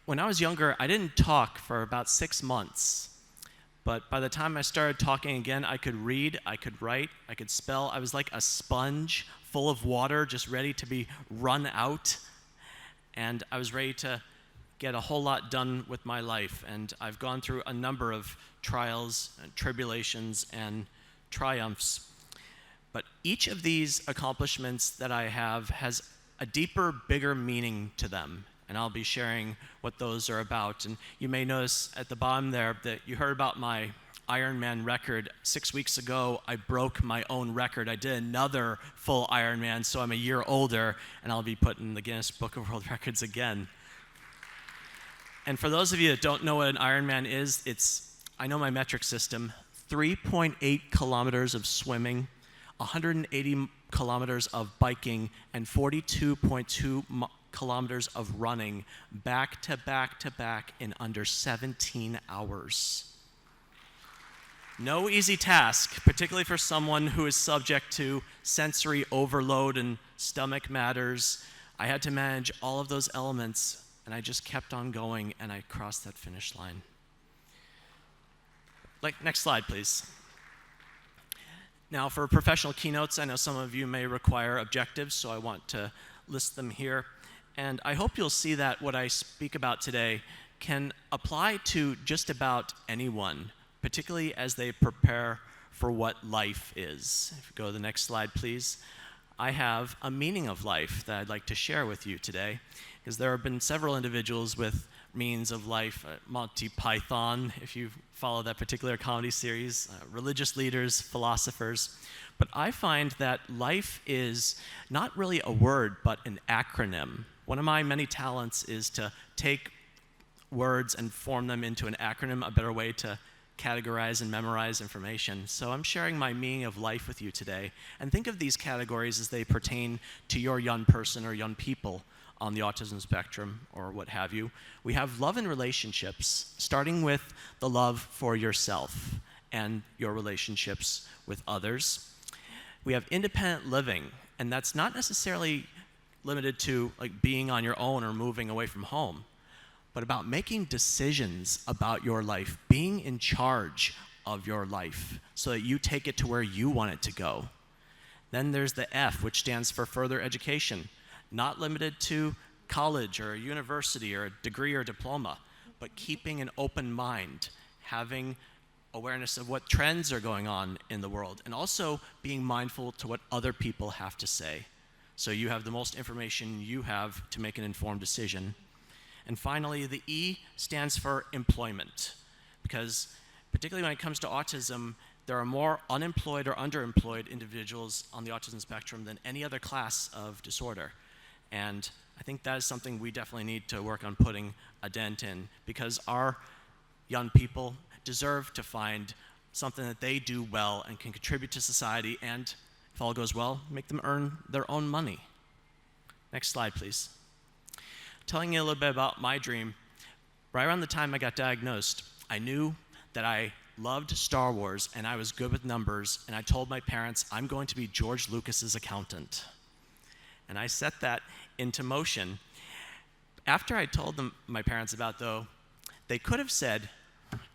when I was younger, I didn't talk for about 6 months. But by the time I started talking again, I could read, I could write, I could spell. I was like a sponge full of water, just ready to be run out. And I was ready to get a whole lot done with my life. And I've gone through a number of trials and tribulations and triumphs. But each of these accomplishments that I have has a deeper, bigger meaning to them. And I'll be sharing what those are about. And you may notice at the bottom there that you heard about my Ironman record. 6 weeks ago, I broke my own record. I did another full Ironman, so I'm a year older, and I'll be put in the Guinness Book of World Records again. And for those of you that don't know what an Ironman is, I know my metric system, 3.8 kilometers of swimming, 180 kilometers of biking, and 42.2 kilometers of running back to back to back in under 17 hours. No easy task, particularly for someone who is subject to sensory overload and stomach matters. I had to manage all of those elements, and I just kept on going, and I crossed that finish line. Next slide, please. Now, for professional keynotes, I know some of you may require objectives, so I want to list them here. And I hope you'll see that what I speak about today can apply to just about anyone, particularly as they prepare for what life is. If you go to the next slide, please. I have a meaning of life that I'd like to share with you today, because there have been several individuals with meanings of life, Monty Python, if you follow that particular comedy series, religious leaders, philosophers. But I find that life is not really a word, but an acronym. One of my many talents is to take words and form them into an acronym, a better way to categorize and memorize information. So I'm sharing my meaning of life with you today. And think of these categories as they pertain to your young person or young people. on the autism spectrum or what have you. We have love in relationships, starting with the love for yourself and your relationships with others. We have independent living, and that's not necessarily limited to like being on your own or moving away from home, but about making decisions about your life, being in charge of your life so that you take it to where you want it to go. Then there's the F, which stands for further education, not limited to college or a university or a degree or diploma, but keeping an open mind, having awareness of what trends are going on in the world, and also being mindful to what other people have to say. So you have the most information you have to make an informed decision. And finally, the E stands for employment, because particularly when it comes to autism, there are more unemployed or underemployed individuals on the autism spectrum than any other class of disorder. And I think that is something we definitely need to work on putting a dent in, because our young people deserve to find something that they do well and can contribute to society, and if all goes well, make them earn their own money. Next slide, please. Telling you a little bit about my dream, right around the time I got diagnosed, I knew that I loved Star Wars and I was good with numbers, and I told my parents I'm going to be George Lucas's accountant. And I set that into motion. After I told them, my parents about though, they could have said,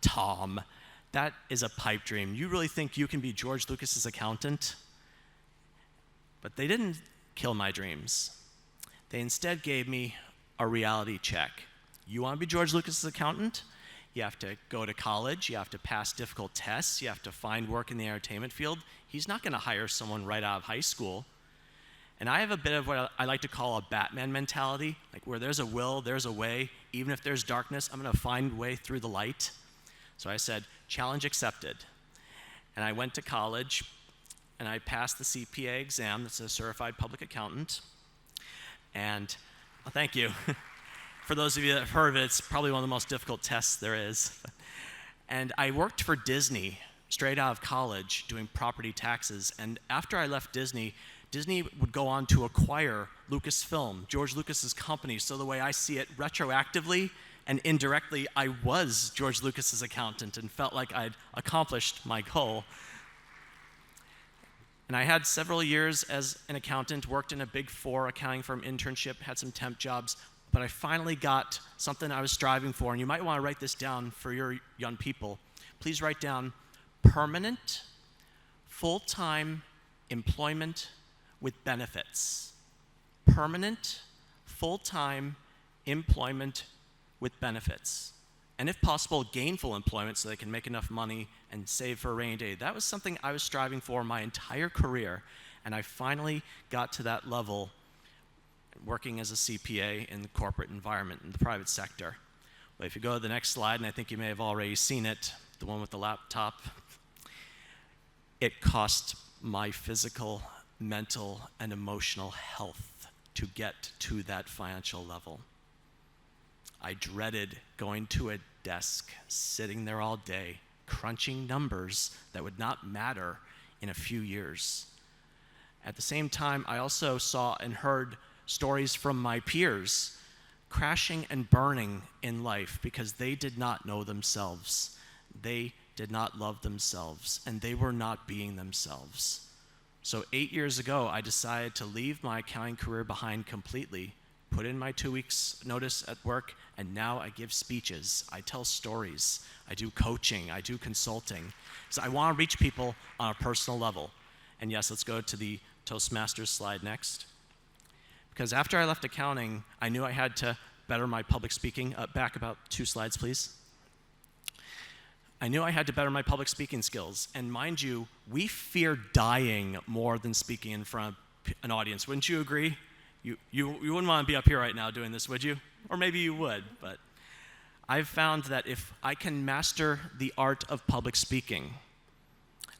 Tom, that is a pipe dream. You really think you can be George Lucas's accountant? But they didn't kill my dreams. They instead gave me a reality check. You want to be George Lucas's accountant? You have to go to college, you have to pass difficult tests, you have to find work in the entertainment field. He's not going to hire someone right out of high school. And I have a bit of what I like to call a Batman mentality, like where there's a will, there's a way. Even if there's darkness, I'm going to find a way through the light. So I said, challenge accepted. And I went to college, and I passed the CPA exam. That's a certified public accountant. And, well, thank you. For those of you that have heard of it, it's probably one of the most difficult tests there is. And I worked for Disney straight out of college doing property taxes. And after I left Disney, Disney would go on to acquire Lucasfilm, George Lucas's company. So the way I see it, retroactively and indirectly, I was George Lucas's accountant and felt like I'd accomplished my goal. And I had several years as an accountant, worked in a Big Four accounting firm internship, had some temp jobs, but I finally got something I was striving for, and you might want to write this down for your young people. Please write down permanent, full-time employment with benefits. Permanent, full-time employment with benefits. And if possible, gainful employment so they can make enough money and save for a rainy day. That was something I was striving for my entire career, and I finally got to that level working as a CPA in the corporate environment in the private sector. But if you go to the next slide, and I think you may have already seen it, the one with the laptop, it cost my physical, mental, and emotional health to get to that financial level. I dreaded going to a desk, sitting there all day, crunching numbers that would not matter in a few years. At the same time, I also saw and heard stories from my peers crashing and burning in life because they did not know themselves. They did not love themselves, and they were not being themselves. So 8 years ago, I decided to leave my accounting career behind completely, put in my 2 weeks notice at work, and now I give speeches, I tell stories, I do coaching, I do consulting. So I want to reach people on a personal level. And yes, let's go to the Toastmasters slide next. Because after I left accounting, I knew I had to better my public speaking. Back about 2 slides, please. I knew I had to better my public speaking skills. And mind you, we fear dying more than speaking in front of an audience. Wouldn't you agree? You wouldn't want to be up here right now doing this, would you? Or maybe you would, but I've found that if I can master the art of public speaking,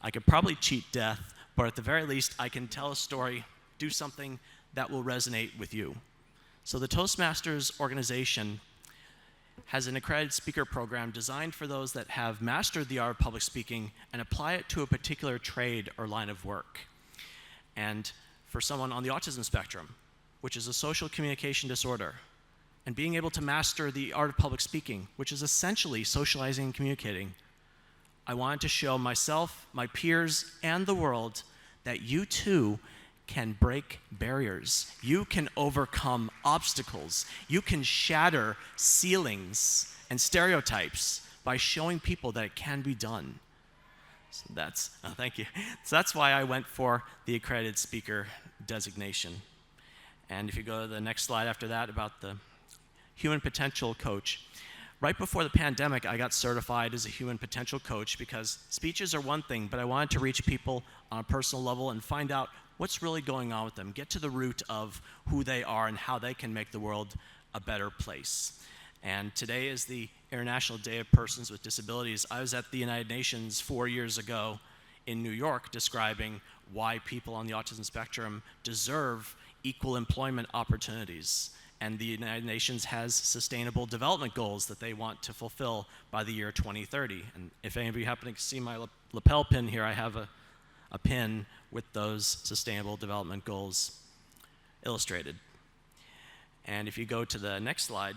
I could probably cheat death, but at the very least, I can tell a story, do something that will resonate with you. So the Toastmasters organization has an accredited speaker program designed for those that have mastered the art of public speaking and apply it to a particular trade or line of work. And for someone on the autism spectrum, which is a social communication disorder, and being able to master the art of public speaking, which is essentially socializing and communicating, I wanted to show myself, my peers, and the world that you too can break barriers. You can overcome obstacles. You can shatter ceilings and stereotypes by showing people that it can be done. So thank you. So that's why I went for the accredited speaker designation. And if you go to the next slide after that about the human potential coach. Right before the pandemic, I got certified as a human potential coach because speeches are one thing, but I wanted to reach people on a personal level and find out what's really going on with them, get to the root of who they are and how they can make the world a better place. And today is the International Day of Persons with Disabilities. I was at the United Nations 4 years ago in New York describing why people on the autism spectrum deserve equal employment opportunities. And the United Nations has sustainable development goals that they want to fulfill by the year 2030. And if any of you happen to see my lapel pin here, I have a pin with those sustainable development goals illustrated. And if you go to the next slide,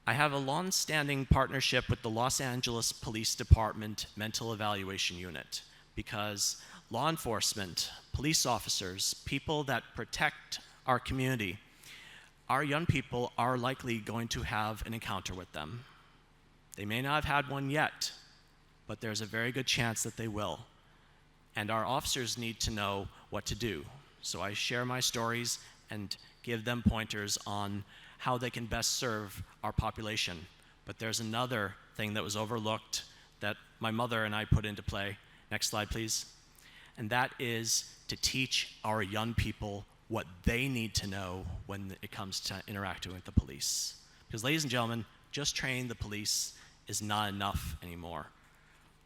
I have a long-standing partnership with the Los Angeles Police Department Mental Evaluation Unit because law enforcement, police officers, people that protect our community, our young people are likely going to have an encounter with them. They may not have had one yet, but there's a very good chance that they will. And our officers need to know what to do. So I share my stories and give them pointers on how they can best serve our population. But there's another thing that was overlooked that my mother and I put into play. Next slide, please. And that is to teach our young people what they need to know when it comes to interacting with the police. Because ladies and gentlemen, just training the police is not enough anymore.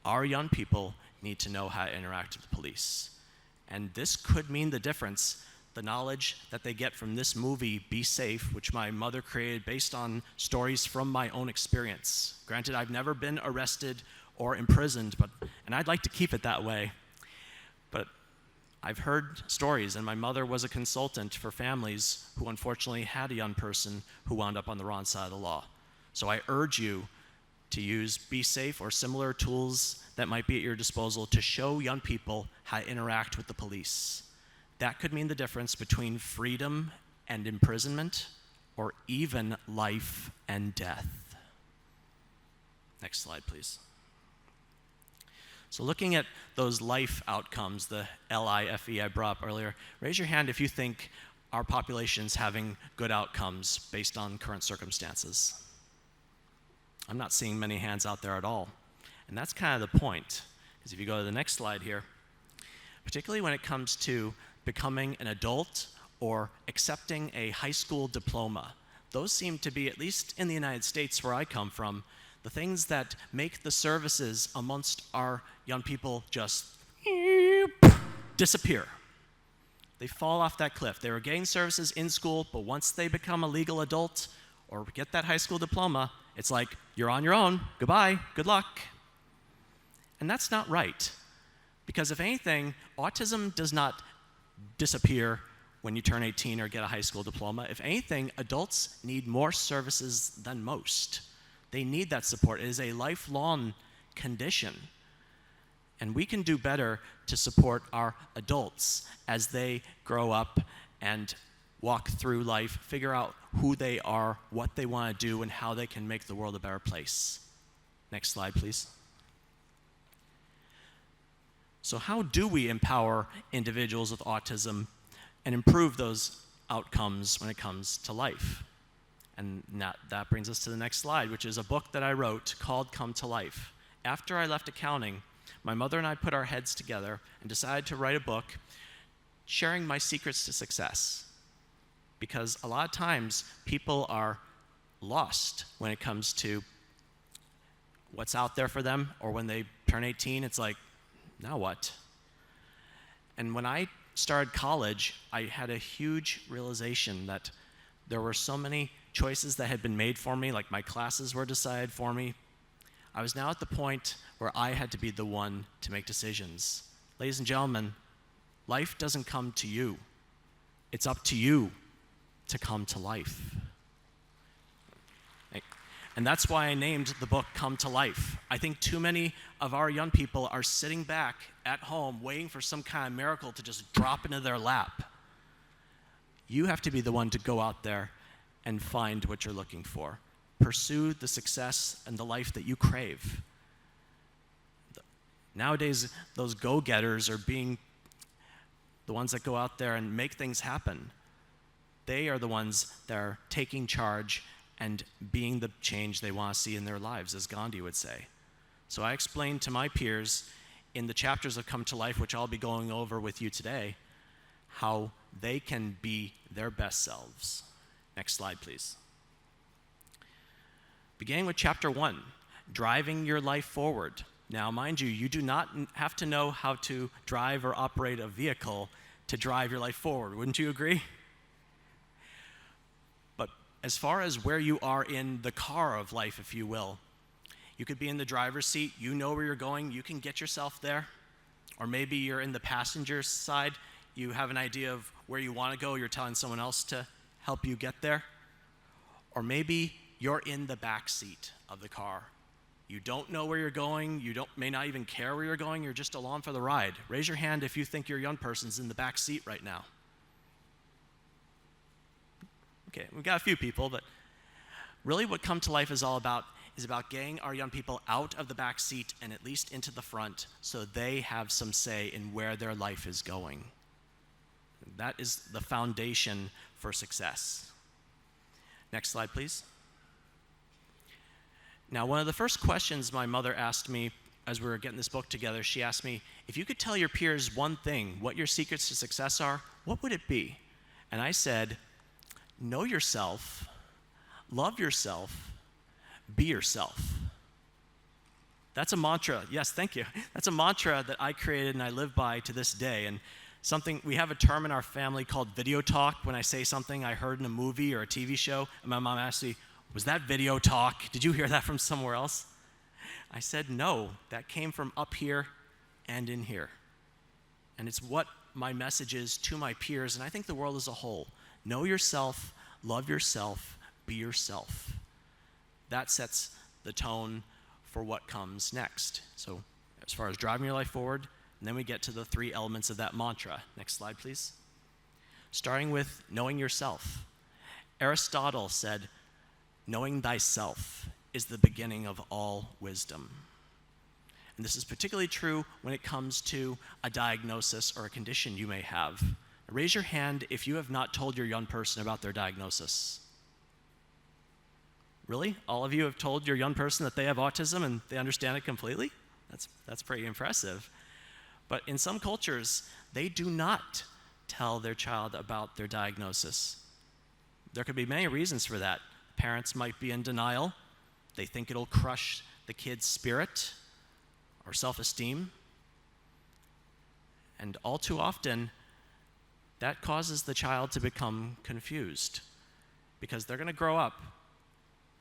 Our young people need to know how to interact with the police. And this could mean the difference. The knowledge that they get from this movie, Be Safe, which my mother created based on stories from my own experience. Granted, I've never been arrested or imprisoned, and I'd like to keep it that way. But I've heard stories, and my mother was a consultant for families who unfortunately had a young person who wound up on the wrong side of the law. So I urge you to use Be Safe or similar tools that might be at your disposal to show young people how to interact with the police. That could mean the difference between freedom and imprisonment, or even life and death. Next slide, please. So looking at those life outcomes, the LIFE I brought up earlier, raise your hand if you think our population's having good outcomes based on current circumstances. I'm not seeing many hands out there at all. And that's kind of the point, because if you go to the next slide here, particularly when it comes to becoming an adult or accepting a high school diploma, those seem to be, at least in the United States where I come from, the things that make the services amongst our young people just disappear. They fall off that cliff. They were getting services in school, but once they become a legal adult or get that high school diploma, it's like, you're on your own, goodbye, good luck. And that's not right. Because if anything, autism does not disappear when you turn 18 or get a high school diploma. If anything, adults need more services than most. They need that support. It is a lifelong condition. And we can do better to support our adults as they grow up and walk through life, figure out who they are, what they want to do, and how they can make the world a better place. Next slide, please. So how do we empower individuals with autism and improve those outcomes when it comes to life? And that brings us to the next slide, which is a book that I wrote called Come to Life. After I left accounting, my mother and I put our heads together and decided to write a book sharing my secrets to success. Because a lot of times people are lost when it comes to what's out there for them, or when they turn 18, it's like, now what? And when I started college, I had a huge realization that there were so many choices that had been made for me, like my classes were decided for me. I was now at the point where I had to be the one to make decisions. Ladies and gentlemen, life doesn't come to you. It's up to you to come to life. And that's why I named the book Come to Life. I think too many of our young people are sitting back at home waiting for some kind of miracle to just drop into their lap. You have to be the one to go out there and find what you're looking for. Pursue the success and the life that you crave. Nowadays, those go-getters are being the ones that go out there and make things happen. They are the ones that are taking charge and being the change they want to see in their lives, as Gandhi would say. So I explained to my peers in the chapters of Come to Life, which I'll be going over with you today, how they can be their best selves. Next slide, please. Beginning with chapter 1, driving your life forward. Now, mind you, you do not have to know how to drive or operate a vehicle to drive your life forward. Wouldn't you agree? But as far as where you are in the car of life, if you will, you could be in the driver's seat, you know where you're going, you can get yourself there. Or maybe you're in the passenger side, you have an idea of where you want to go, you're telling someone else to help you get there. Or maybe you're in the back seat of the car. You don't know where you're going, may not even care where you're going, you're just along for the ride. Raise your hand if you think your young person's in the back seat right now. Okay, we've got a few people, but really what Come to Life is all about is about getting our young people out of the back seat and at least into the front so they have some say in where their life is going. That is the foundation for success. Next slide, please. Now, one of the first questions my mother asked me as we were getting this book together, she asked me, if you could tell your peers one thing, what your secrets to success are, what would it be? And I said, know yourself, love yourself, be yourself. That's a mantra. Yes, thank you. That's a mantra that I created and I live by to this day. And we have a term in our family called video talk. When I say something I heard in a movie or a TV show, and my mom asked me, was that video talk? Did you hear that from somewhere else? I said, no, that came from up here and in here. And it's what my message is to my peers, and I think the world as a whole. Know yourself, love yourself, be yourself. That sets the tone for what comes next. So as far as driving your life forward, and then we get to the 3 elements of that mantra. Next slide, please. Starting with knowing yourself. Aristotle said, knowing thyself is the beginning of all wisdom. And this is particularly true when it comes to a diagnosis or a condition you may have. Raise your hand if you have not told your young person about their diagnosis. Really? All of you have told your young person that they have autism and they understand it completely? That's pretty impressive. But in some cultures, they do not tell their child about their diagnosis. There could be many reasons for that. Parents might be in denial. They think it'll crush the kid's spirit or self-esteem. And all too often, that causes the child to become confused because they're going to grow up,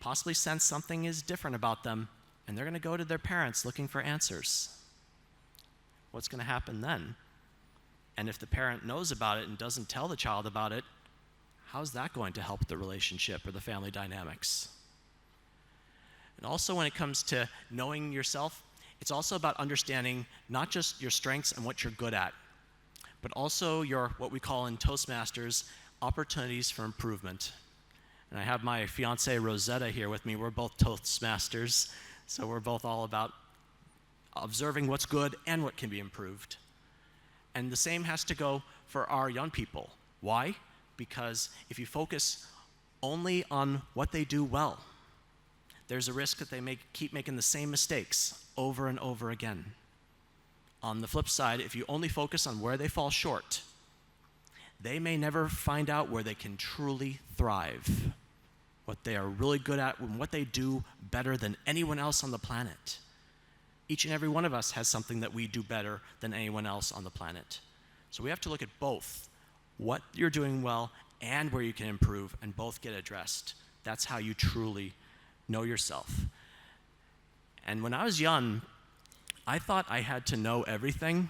possibly sense something is different about them, and they're going to go to their parents looking for answers. What's going to happen then? And if the parent knows about it and doesn't tell the child about it, how's that going to help the relationship or the family dynamics? And also when it comes to knowing yourself, it's also about understanding not just your strengths and what you're good at, but also your, what we call in Toastmasters, opportunities for improvement. And I have my fiancée Rosetta here with me. We're both Toastmasters, so we're both all about observing what's good and what can be improved. And the same has to go for our young people. Why? Because if you focus only on what they do well, there's a risk that they keep making the same mistakes over and over again. On the flip side, if you only focus on where they fall short, they may never find out where they can truly thrive, what they are really good at, and what they do better than anyone else on the planet. Each and every one of us has something that we do better than anyone else on the planet. So we have to look at both what you're doing well and where you can improve, and both get addressed. That's how you truly know yourself. And when I was young, I thought I had to know everything,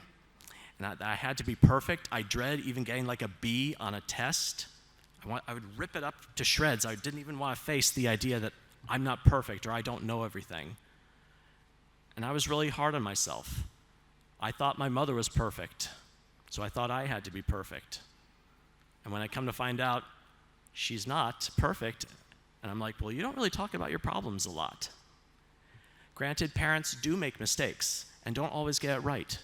And I had to be perfect. I dread even getting like a B on a test. I would rip it up to shreds. I didn't even want to face the idea that I'm not perfect or I don't know everything. And I was really hard on myself. I thought my mother was perfect, so I thought I had to be perfect. And when I come to find out she's not perfect, and I'm like, well, you don't really talk about your problems a lot. Granted, parents do make mistakes and don't always get it right.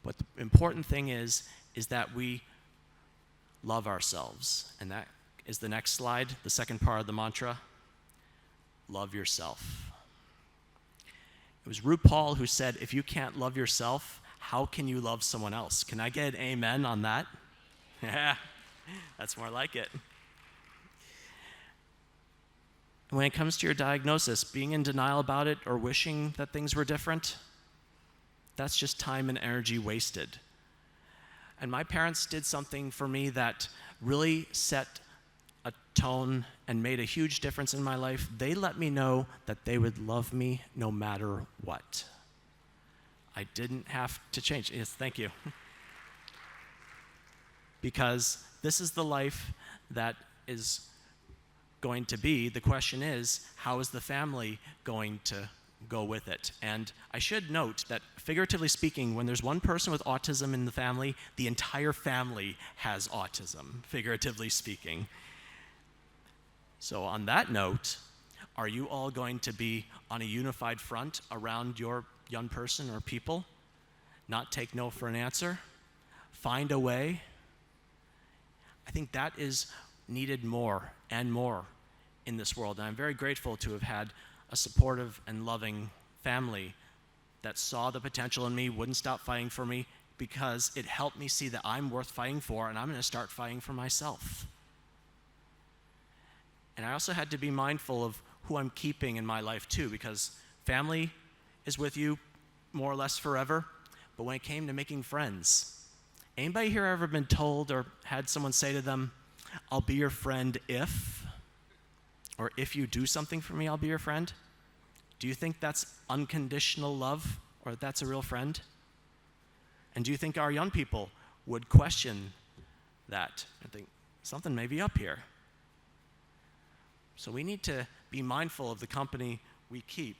But the important thing is that we love ourselves. And that is the next slide, the second part of the mantra. Love yourself. It was RuPaul who said, if you can't love yourself, how can you love someone else? Can I get an amen on that? Yeah, that's more like it. When it comes to your diagnosis, being in denial about it or wishing that things were different, that's just time and energy wasted. And my parents did something for me that really set a tone and made a huge difference in my life. They let me know that they would love me no matter what. I didn't have to change. Yes, thank you. Because this is the life that is going to be. The question is, how is the family going to go with it? And I should note that, figuratively speaking, when there's one person with autism in the family, the entire family has autism, figuratively speaking. So on that note, are you all going to be on a unified front around your young person or people? Not take no for an answer? Find a way? I think that is needed more and more in this world. And I'm very grateful to have had a supportive and loving family that saw the potential in me, wouldn't stop fighting for me, because it helped me see that I'm worth fighting for, and I'm going to start fighting for myself. And I also had to be mindful of who I'm keeping in my life too, because family is with you more or less forever, but when it came to making friends, anybody here ever been told or had someone say to them, I'll be your friend if, or if you do something for me, I'll be your friend? Do you think that's unconditional love, or that's a real friend? And do you think our young people would question that and think, something may be up here? So we need to be mindful of the company we keep,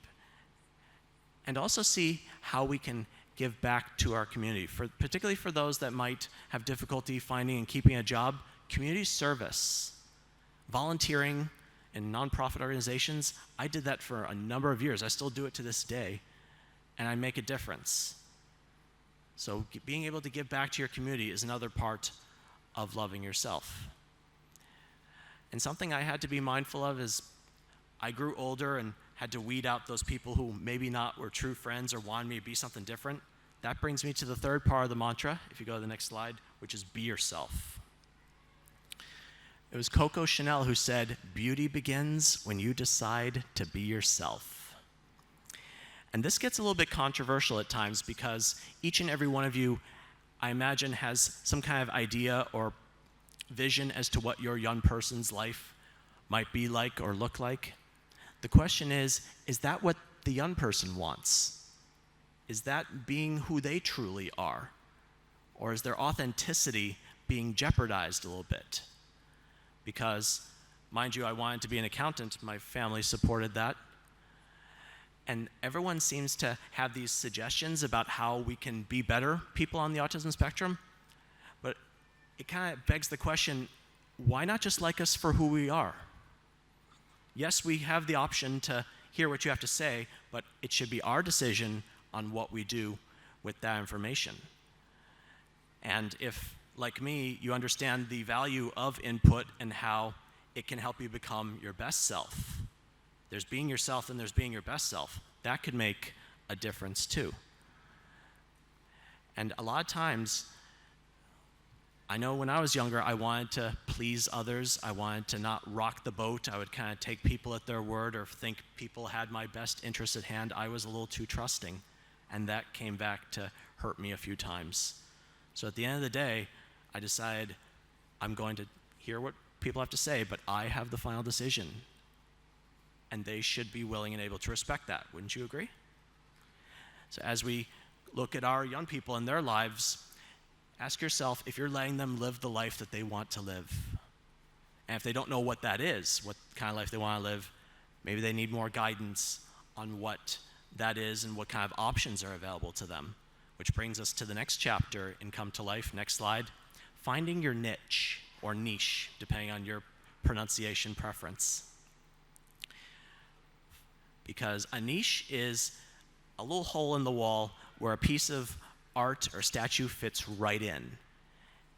and also see how we can give back to our community, particularly for those that might have difficulty finding and keeping a job. Community service, volunteering in nonprofit organizations, I did that for a number of years. I still do it to this day, and I make a difference. So being able to give back to your community is another part of loving yourself. And something I had to be mindful of is I grew older and had to weed out those people who maybe not were true friends or wanted me to be something different. That brings me to the third part of the mantra, if you go to the next slide, which is be yourself. It was Coco Chanel who said, beauty begins when you decide to be yourself. And this gets a little bit controversial at times, because each and every one of you, I imagine, has some kind of idea or vision as to what your young person's life might be like or look like. The question is that what the young person wants? Is that being who they truly are? Or is their authenticity being jeopardized a little bit? Because, mind you, I wanted to be an accountant. My family supported that. And everyone seems to have these suggestions about how we can be better people on the autism spectrum. But it kind of begs the question, why not just like us for who we are? Yes, we have the option to hear what you have to say, but it should be our decision on what we do with that information. And if, like me, you understand the value of input and how it can help you become your best self, there's being yourself and there's being your best self, that could make a difference too. And a lot of times, I know when I was younger, I wanted to please others. I wanted to not rock the boat. I would kind of take people at their word or think people had my best interest at hand. I was a little too trusting, and that came back to hurt me a few times. So at the end of the day, I decided I'm going to hear what people have to say, but I have the final decision, and they should be willing and able to respect that. Wouldn't you agree? So as we look at our young people and their lives, ask yourself if you're letting them live the life that they want to live. And if they don't know what that is, what kind of life they want to live, maybe they need more guidance on what that is and what kind of options are available to them. Which brings us to the next chapter in Come to Life. Next slide. Finding your niche, or niche, depending on your pronunciation preference. Because a niche is a little hole in the wall where a piece of art or statue fits right in.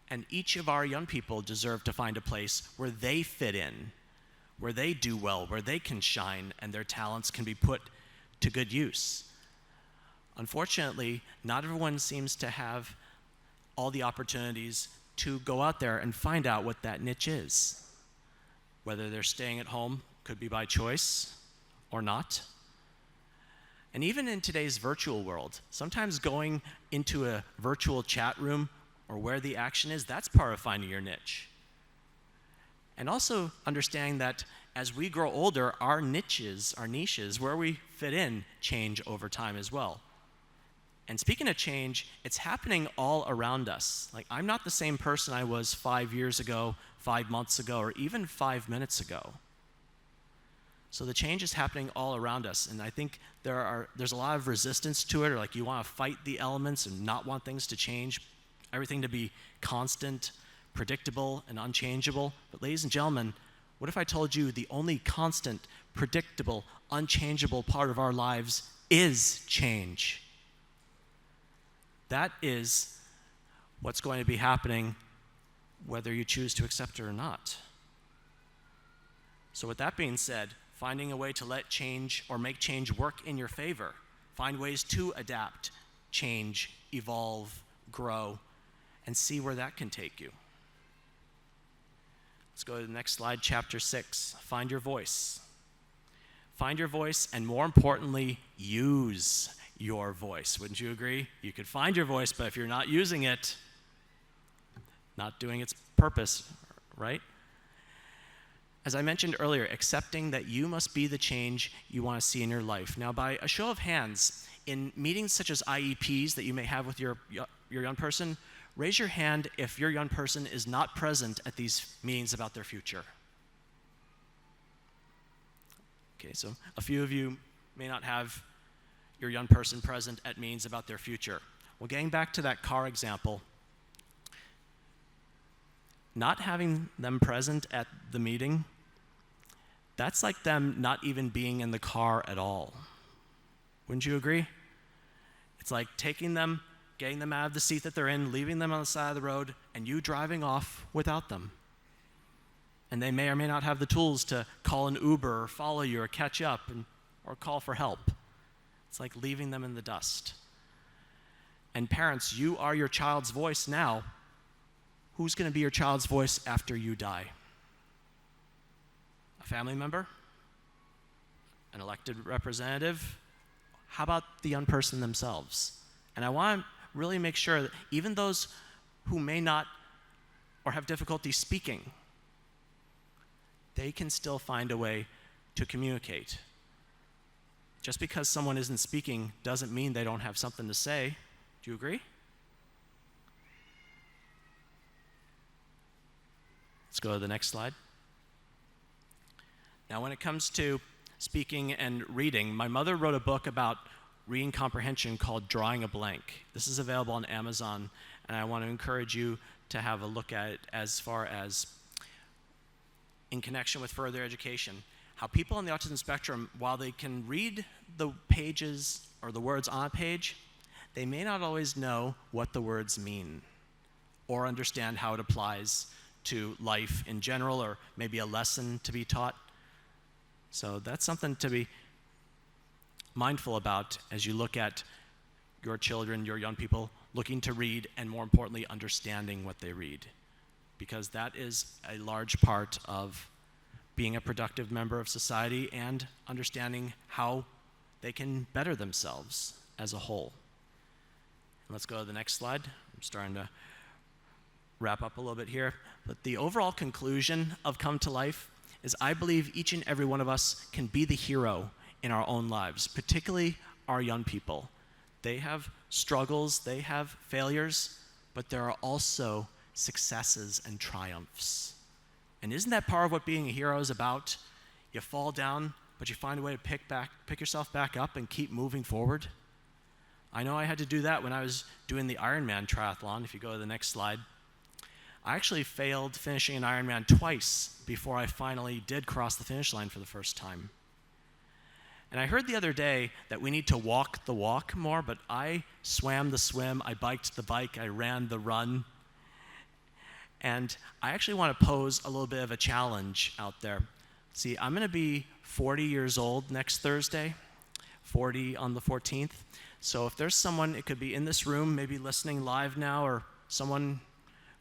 And each of our young people deserve to find a place where they fit in, where they do well, where they can shine, and their talents can be put to good use. Unfortunately, not everyone seems to have all the opportunities to go out there and find out what that niche is. Whether they're staying at home, could be by choice or not. And even in today's virtual world, sometimes going into a virtual chat room or where the action is, that's part of finding your niche. And also understanding that as we grow older, our niches, where we fit in, change over time as well. And speaking of change, it's happening all around us. Like, I'm not the same person I was 5 years ago, 5 months ago, or even 5 minutes ago. So the change is happening all around us, and I think there's a lot of resistance to it, or like you want to fight the elements and not want things to change, everything to be constant, predictable, and unchangeable. But ladies and gentlemen, what if I told you the only constant, predictable, unchangeable part of our lives is change? That is what's going to be happening whether you choose to accept it or not. So with that being said, finding a way to let change or make change work in your favor. Find ways to adapt, change, evolve, grow, and see where that can take you. Let's go to the next slide, chapter 6. Find your voice. Find your voice, and more importantly, use your voice. Wouldn't you agree? You could find your voice, but if you're not using it, not doing its purpose, right? As I mentioned earlier, accepting that you must be the change you want to see in your life. Now, by a show of hands, in meetings such as IEPs that you may have with your young person, raise your hand if your young person is not present at these meetings about their future. Okay, so a few of you may not have your young person present at meetings about their future. Well, getting back to that car example, not having them present at the meeting, that's like them not even being in the car at all. Wouldn't you agree? It's like taking them, getting them out of the seat that they're in, leaving them on the side of the road, and you driving off without them. And they may or may not have the tools to call an Uber or follow you or catch up or call for help. It's like leaving them in the dust. And parents, you are your child's voice now. Who's going to be your child's voice after you die? A family member? An elected representative? How about the young person themselves? And I want to really make sure that even those who may not or have difficulty speaking, they can still find a way to communicate. Just because someone isn't speaking doesn't mean they don't have something to say. Do you agree? Let's go to the next slide. Now, when it comes to speaking and reading, my mother wrote a book about reading comprehension called Drawing a Blank. This is available on Amazon, and I want to encourage you to have a look at it as far as in connection with further education. How people on the autism spectrum, while they can read the pages or the words on a page, they may not always know what the words mean or understand how it applies to life in general, or maybe a lesson to be taught. So that's something to be mindful about as you look at your children, your young people, looking to read, and more importantly, understanding what they read. Because that is a large part of being a productive member of society and understanding how they can better themselves as a whole. Let's go to the next slide. I'm starting to wrap up a little bit here. But the overall conclusion of Come to Life is I believe each and every one of us can be the hero in our own lives, particularly our young people. They have struggles, they have failures, but there are also successes and triumphs. And isn't that part of what being a hero is about? You fall down, but you find a way to pick yourself back up and keep moving forward. I know I had to do that when I was doing the Ironman triathlon. If you go to the next slide. I actually failed finishing an Ironman twice before I finally did cross the finish line for the first time. And I heard the other day that we need to walk the walk more, but I swam the swim, I biked the bike, I ran the run. And I actually want to pose a little bit of a challenge out there. See, I'm going to be 40 years old next Thursday, 40 on the 14th. So if there's someone, it could be in this room, maybe listening live now, or someone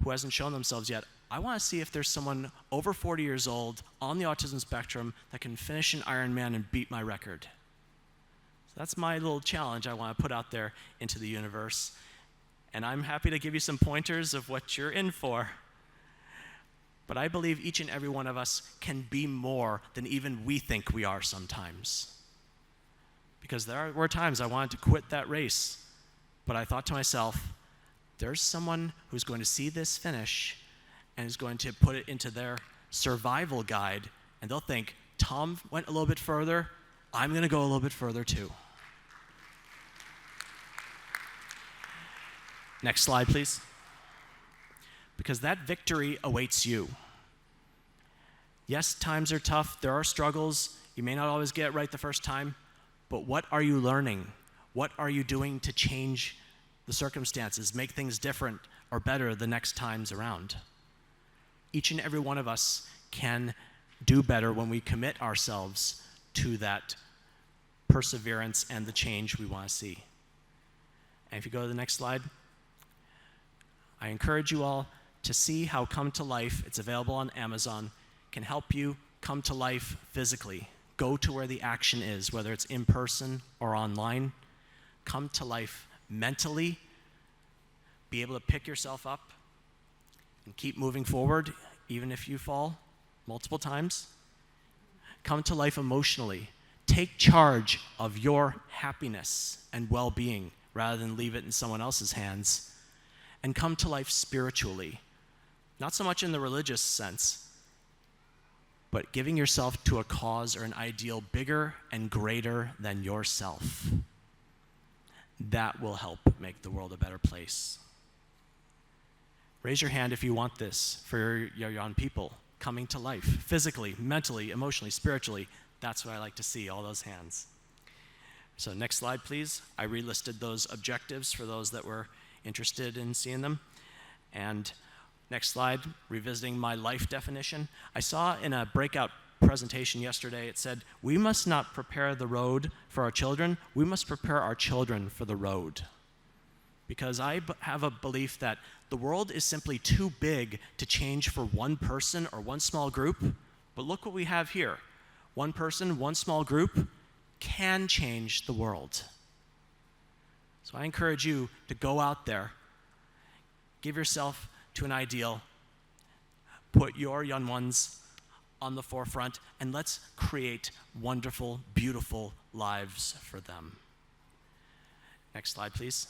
who hasn't shown themselves yet, I want to see if there's someone over 40 years old on the autism spectrum that can finish an Ironman and beat my record. So that's my little challenge I want to put out there into the universe. And I'm happy to give you some pointers of what you're in for. But I believe each and every one of us can be more than even we think we are sometimes. Because there were times I wanted to quit that race, but I thought to myself, there's someone who's going to see this finish and is going to put it into their survival guide, and they'll think, Tom went a little bit further, I'm going to go a little bit further too. Next slide, please. Because that victory awaits you. Yes, times are tough, there are struggles, you may not always get it right the first time, but what are you learning? What are you doing to change the circumstances, make things different or better the next times around? Each and every one of us can do better when we commit ourselves to that perseverance and the change we want to see. And if you go to the next slide, I encourage you all to see how Come to Life, it's available on Amazon, can help you come to life physically. Go to where the action is, whether it's in person or online. Come to life mentally, be able to pick yourself up and keep moving forward, even if you fall multiple times. Come to life emotionally. Take charge of your happiness and well-being rather than leave it in someone else's hands. And come to life spiritually. Not so much in the religious sense, but giving yourself to a cause or an ideal bigger and greater than yourself. That will help make the world a better place. Raise your hand if you want this for your young people coming to life, physically, mentally, emotionally, spiritually. That's what I like to see, all those hands. So next slide, please. I relisted those objectives for those that were interested in seeing them. And next slide, revisiting my life definition. I saw in a breakout presentation yesterday, it said, we must not prepare the road for our children, we must prepare our children for the road. Because I have a belief that the world is simply too big to change for one person or one small group. But look what we have here. One person, one small group can change the world. So I encourage you to go out there, give yourself to an ideal, put your young ones on the forefront, and let's create wonderful, beautiful lives for them. Next slide, please.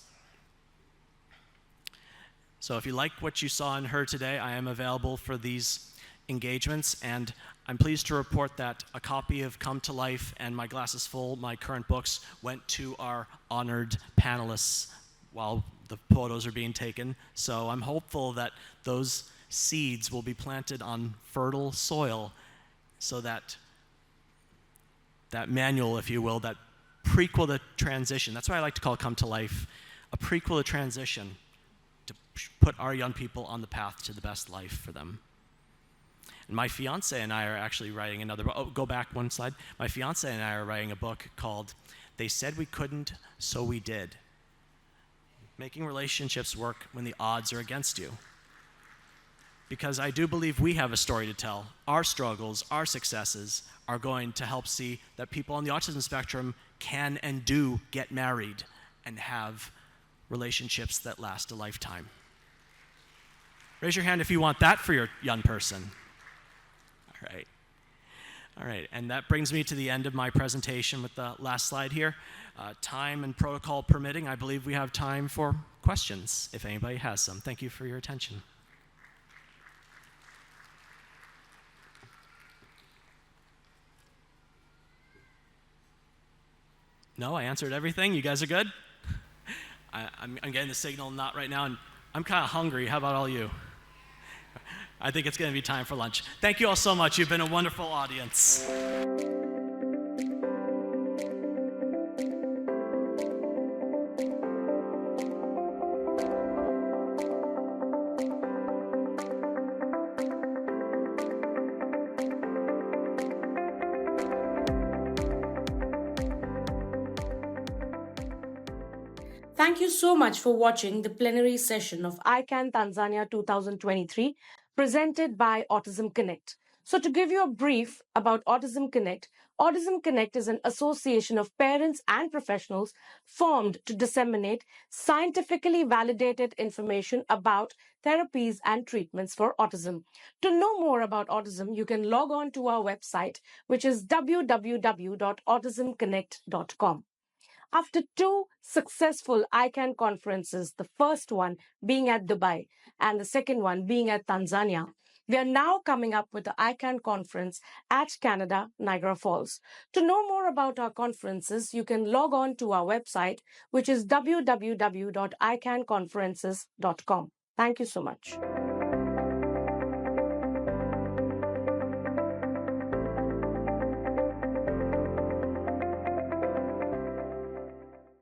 So if you like what you saw and heard today, I am available for these engagements, and I'm pleased to report that a copy of Come to Life and My Glass is Full, my current books, went to our honored panelists while the photos are being taken. So I'm hopeful that those seeds will be planted on fertile soil so that that manual, if you will, that prequel to transition, that's what I like to call Come to Life, a prequel to transition to put our young people on the path to the best life for them. And my fiance and I are actually writing another book. Oh, go back one slide. My fiance and I are writing a book called They Said We Couldn't, So We Did. Making relationships work when the odds are against you. Because I do believe we have a story to tell. Our struggles, our successes are going to help see that people on the autism spectrum can and do get married and have relationships that last a lifetime. Raise your hand if you want that for your young person. All right. All right, and that brings me to the end of my presentation with the last slide here. Time and protocol permitting, I believe we have time for questions, if anybody has some. Thank you for your attention. No, I answered everything. You guys are good? I'm getting the signal not right now, and I'm kind of hungry. How about all you? I think it's going to be time for lunch. Thank you all so much. You've been a wonderful audience. Thank you so much for watching the plenary session of ICAN Tanzania 2023 presented by Autism Connect. So to give you a brief about Autism Connect is an association of parents and professionals formed to disseminate scientifically validated information about therapies and treatments for autism. To know more about autism, you can log on to our website, which is www.autismconnect.com. After 2 successful ICAN conferences, the first one being at Dubai and the second one being at Tanzania, we are now coming up with the ICAN conference at Canada, Niagara Falls. To know more about our conferences, you can log on to our website, which is www.icanconferences.com. Thank you so much.